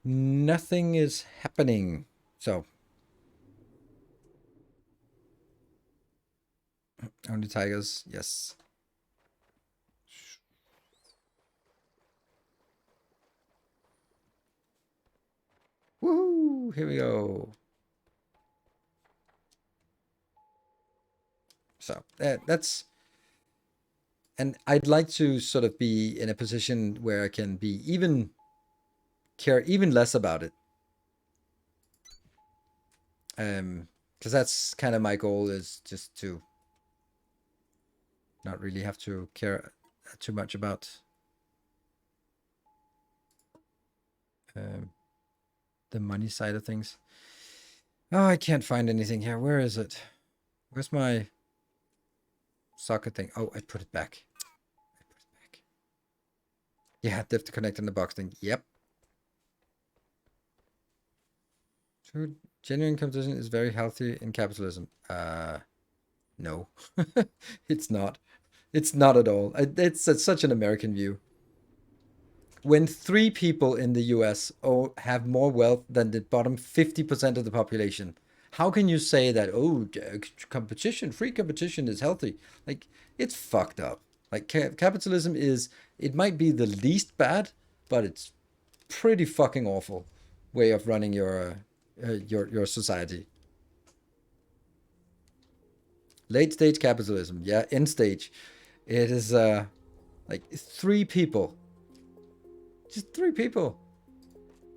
S1: Nothing is happening. So. Only tigers, yes. Woohoo! Here we go. So that's, and I'd like to sort of be in a position where I can be care even less about it. Because that's kind of my goal, is just to not really have to care too much about the money side of things. Oh, I can't find anything here. Where is it? Where's my socket thing? Oh, I put it back. Yeah, diff to connect in the box thing. Yep. True, genuine competition is very healthy in capitalism. No, it's not. It's not at all. It's such an American view. When 3 people in the US have more wealth than the bottom 50% of the population, how can you say that, oh, competition, free competition is healthy? Like, it's fucked up. Like, capitalism is, it might be the least bad, but it's pretty fucking awful way of running your society. Late stage capitalism, yeah, end stage. It is like 3 people. Just 3 people.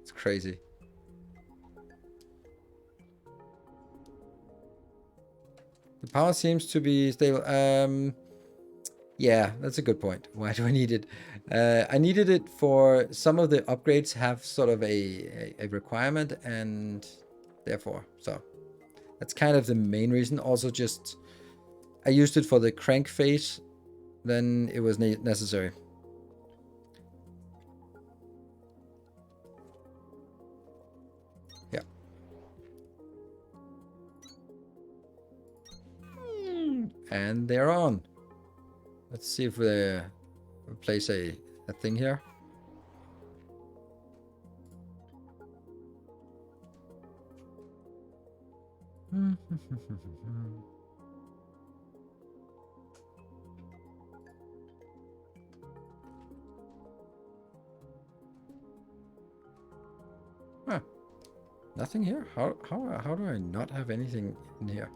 S1: It's crazy. The power seems to be stable. Yeah, that's a good point. Why do I need it? I needed it for some of the upgrades have sort of a requirement, and therefore, so that's kind of the main reason. Also, just I used it for the crank phase, then it was necessary. Yeah. And they're on. Let's see if we place a thing here. Huh. Nothing here? How do I not have anything in here?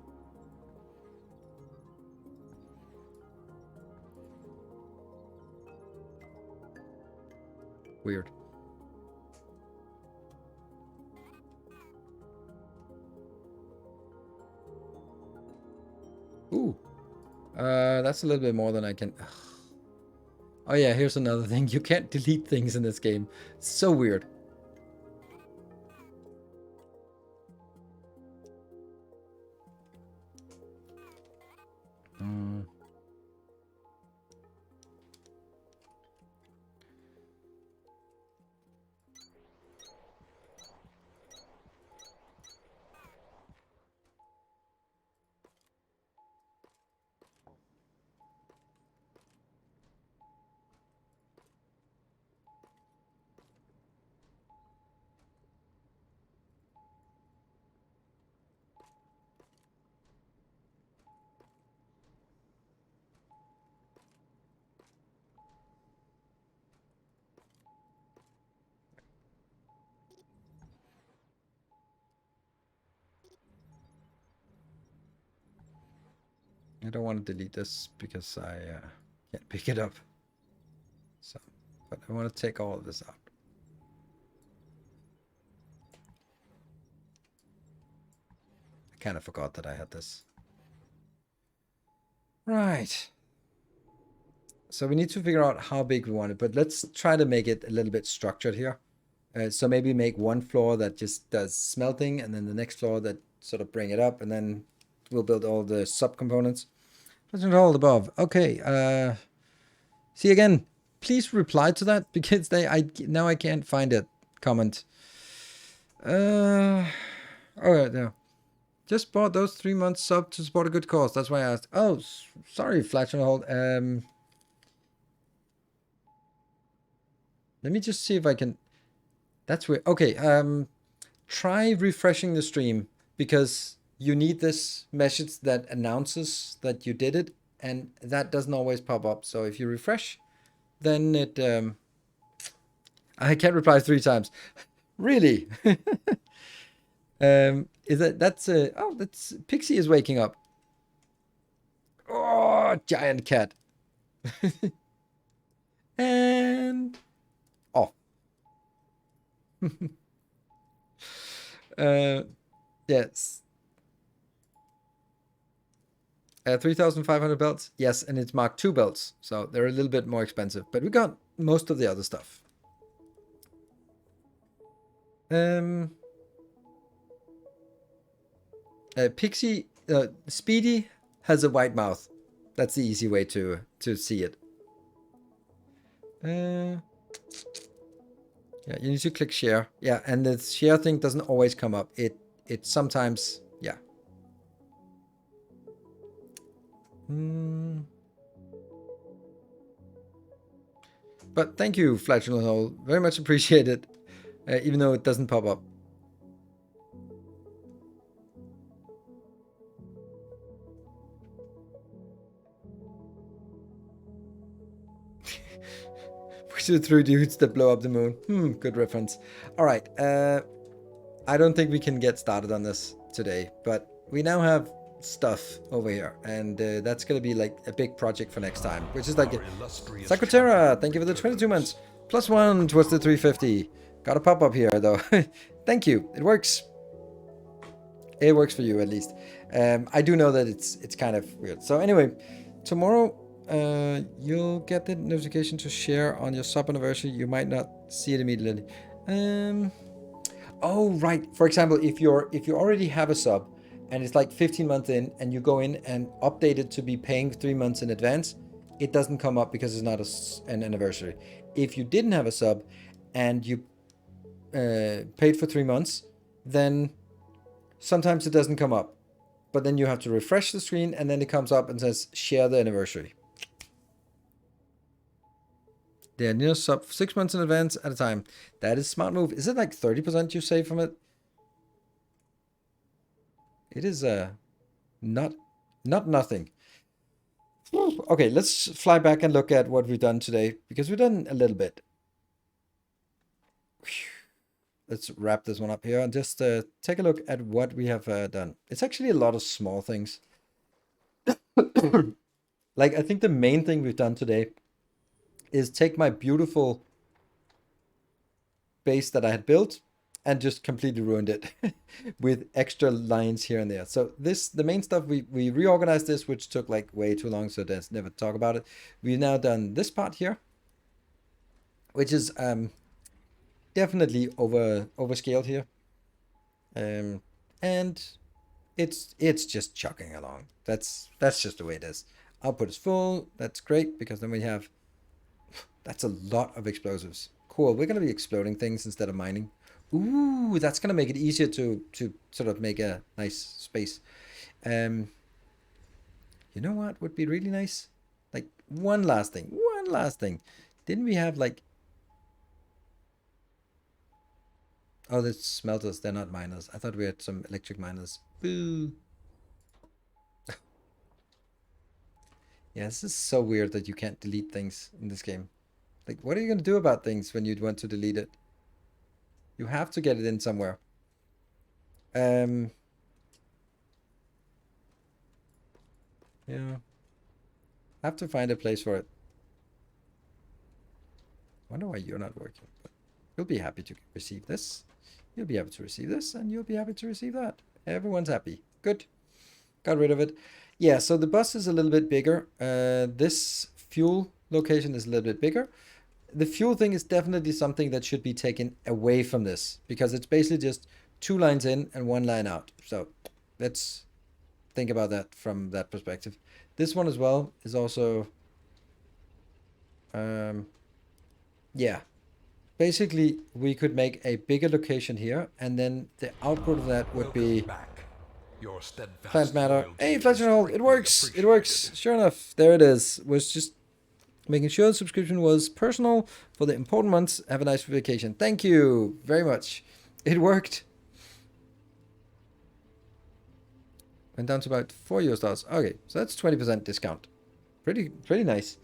S1: Weird. Ooh. That's a little bit more than I can... Oh yeah, here's another thing. You can't delete things in this game. It's so weird. I don't want to delete this because I can't pick it up. So, but I want to take all of this out. I kind of forgot that I had this. Right. So we need to figure out how big we want it, but let's try to make it a little bit structured here. So maybe make one floor that just does smelting, and then the next floor that sort of bring it up, and then we'll build all the subcomponents. Let's do all above. Okay. See again. Please reply to that because now I can't find it. Comment. All right, now. Just bought those 3 months sub to support a good cause. That's why I asked. Oh, sorry, Flash on hold. Let me just see if I can. That's weird. Okay. Try refreshing the stream because you need this message that announces that you did it, and that doesn't always pop up. So if you refresh, then it. I can't reply 3 times. Really? Is that's oh, that's Pixie is waking up. Oh, giant cat. And off. Yes. 3,500 belts. Yes, and it's Mark II belts, so they're a little bit more expensive, but we got most of the other stuff. Pixie, Speedy has a white mouth. That's the easy way to see it. Yeah, you need to click share. Yeah, and the share thing doesn't always come up. It sometimes, yeah. But thank you, Flatulent Hole. Very much appreciated, even though it doesn't pop up. Push it through dudes that blow up the moon. Good reference. All right. I don't think we can get started on this today, but we now have stuff over here, and that's going to be like a big project for next time, which is like Sakutera, thank you for the 22 months. +1 towards the 350. Got a pop-up here, though. Thank you. It works. It works for you, at least. I do know that it's kind of weird. So anyway, tomorrow you'll get the notification to share on your sub anniversary. You might not see it immediately. Oh, right. For example, if you already have a sub and it's like 15 months in and you go in and update it to be paying 3 months in advance, it doesn't come up because it's not an anniversary. If you didn't have a sub and you paid for 3 months, then sometimes it doesn't come up. But then you have to refresh the screen and then it comes up and says share the anniversary. They are near sub 6 months in advance at a time. That is smart move. Is it like 30% you save from it? It is not nothing. Okay, let's fly back and look at what we've done today, because we've done a little bit. let's wrap this one up here and just take a look at what we have done. It's actually a lot of small things. Like, I think the main thing we've done today is take my beautiful base that I had built and just completely ruined it with extra lines here and there. So the main stuff, we reorganized this, which took like way too long, so let's never talk about it. We've now done this part here, which is definitely overscaled here. And it's just chugging along. That's just the way it is. Output is full. That's great, because then we have, that's a lot of explosives. Cool. We're going to be exploding things instead of mining. Ooh, that's going to make it easier to sort of make a nice space. You know what would be really nice? Like, one last thing. Didn't we have like... Oh, the smelters, they're not miners. I thought we had some electric miners. Boo. Yeah, this is so weird that you can't delete things in this game. Like, what are you going to do about things when you want to delete it? You have to get it in somewhere. Yeah. Have to find a place for it. Wonder why you're not working. But you'll be happy to receive this. You'll be able to receive this, and you'll be happy to receive that. Everyone's happy. Good. Got rid of it. Yeah, so the bus is a little bit bigger. This fuel location is a little bit bigger. The fuel thing is definitely something that should be taken away from this, because it's basically just 2 lines in and 1 line out. So let's think about that from that perspective. This one as well is also, yeah. Basically, we could make a bigger location here, and then the output of that would be plant matter. Hey, Fletcher Hold, it works. It works. Sure enough, there it is. Was just making sure the subscription was personal for the important months. Have a nice vacation. Thank you very much. It worked. Went down to about $4. Okay, so that's 20% discount. Pretty nice.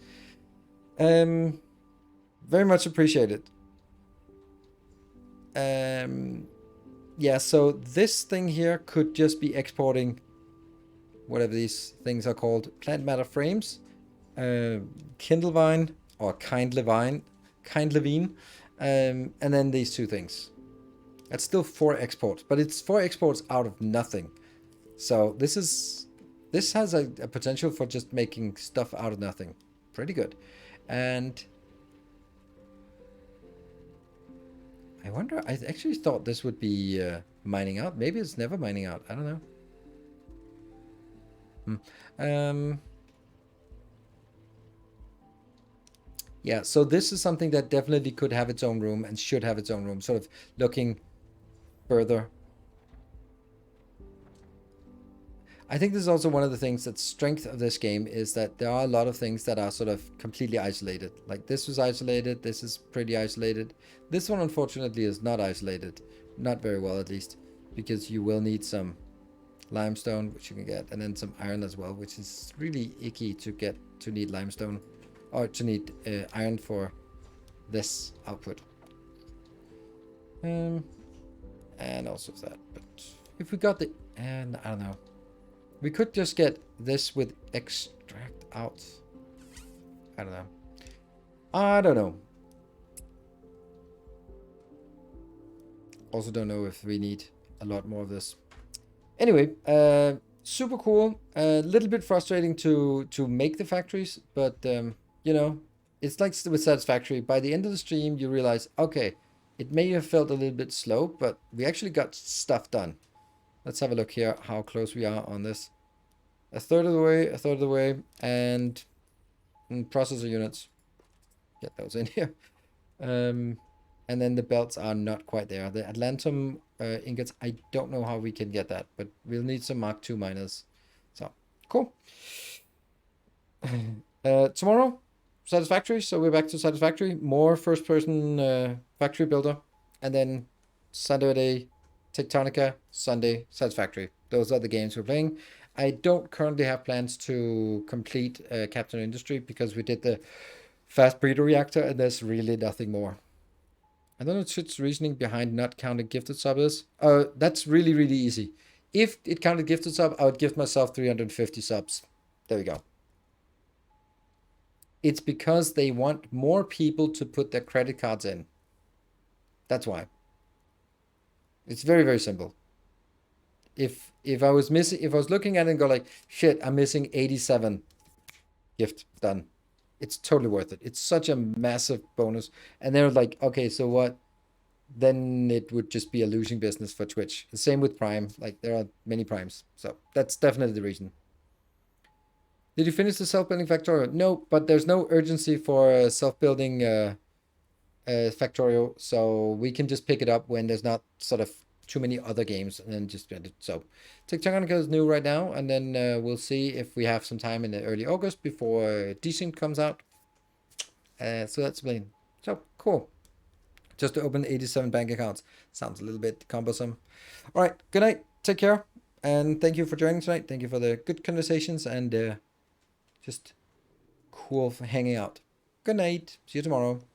S1: Very much appreciated. Yeah, so this thing here could just be exporting whatever these things are called, plant matter frames, Kindlevine or Kindlevine, and then these 2 things. That's still 4 exports, but it's 4 exports out of nothing. So this has a potential for just making stuff out of nothing. Pretty good. And I wonder, I actually thought this would be mining out. Maybe it's never mining out. I don't know. Yeah, so this is something that definitely could have its own room and should have its own room. Sort of looking further. I think this is also one of the things that's strength of this game, is that there are a lot of things that are sort of completely isolated. Like this was isolated, this is pretty isolated. This one unfortunately is not isolated. Not very well, at least, because you will need some limestone, which you can get, and then some iron as well, which is really icky to get, to need limestone, or to need iron for this output. And also that, but if we got the, and I don't know. We could just get this with extract out. I don't know. Also don't know if we need a lot more of this. Anyway, super cool. A little bit frustrating to make the factories, but you know, it's like with Satisfactory. By the end of the stream, you realize, okay, it may have felt a little bit slow, but we actually got stuff done. Let's have a look here, how close we are on this. A third of the way, and processor units. Get those in here. And then the belts are not quite there. The Atlantum ingots, I don't know how we can get that, but we'll need some Mark II miners. So, cool. Tomorrow, Satisfactory, so we're back to Satisfactory. More first-person factory builder. And then Saturday, Techtonica, Sunday, Satisfactory. Those are the games we're playing. I don't currently have plans to complete Captain Industry, because we did the fast breeder reactor and there's really nothing more. I don't know what Twitch's reasoning behind not counting gifted sub is. That's really, really easy. If it counted gifted sub, I would gift myself 350 subs. There we go. It's because they want more people to put their credit cards in. That's why. It's very, very simple. If I was looking at it and go like, shit, I'm missing 87. Gift done. It's totally worth it. It's such a massive bonus. And they're like, okay, so what? Then it would just be a losing business for Twitch. The same with Prime. Like, there are many Primes. So that's definitely the reason. Did you finish the self-building Factorio? No, but there's no urgency for self-building Factorio. So we can just pick it up when there's not sort of too many other games and then just get it. So Techtonica is new right now. And then we'll see if we have some time in the early August before Desync comes out. So that's the plan. So cool. Just to open 87 bank accounts. Sounds a little bit cumbersome. All right. Good night. Take care. And thank you for joining tonight. Thank you for the good conversations and just cool for hanging out. Good night. See you tomorrow.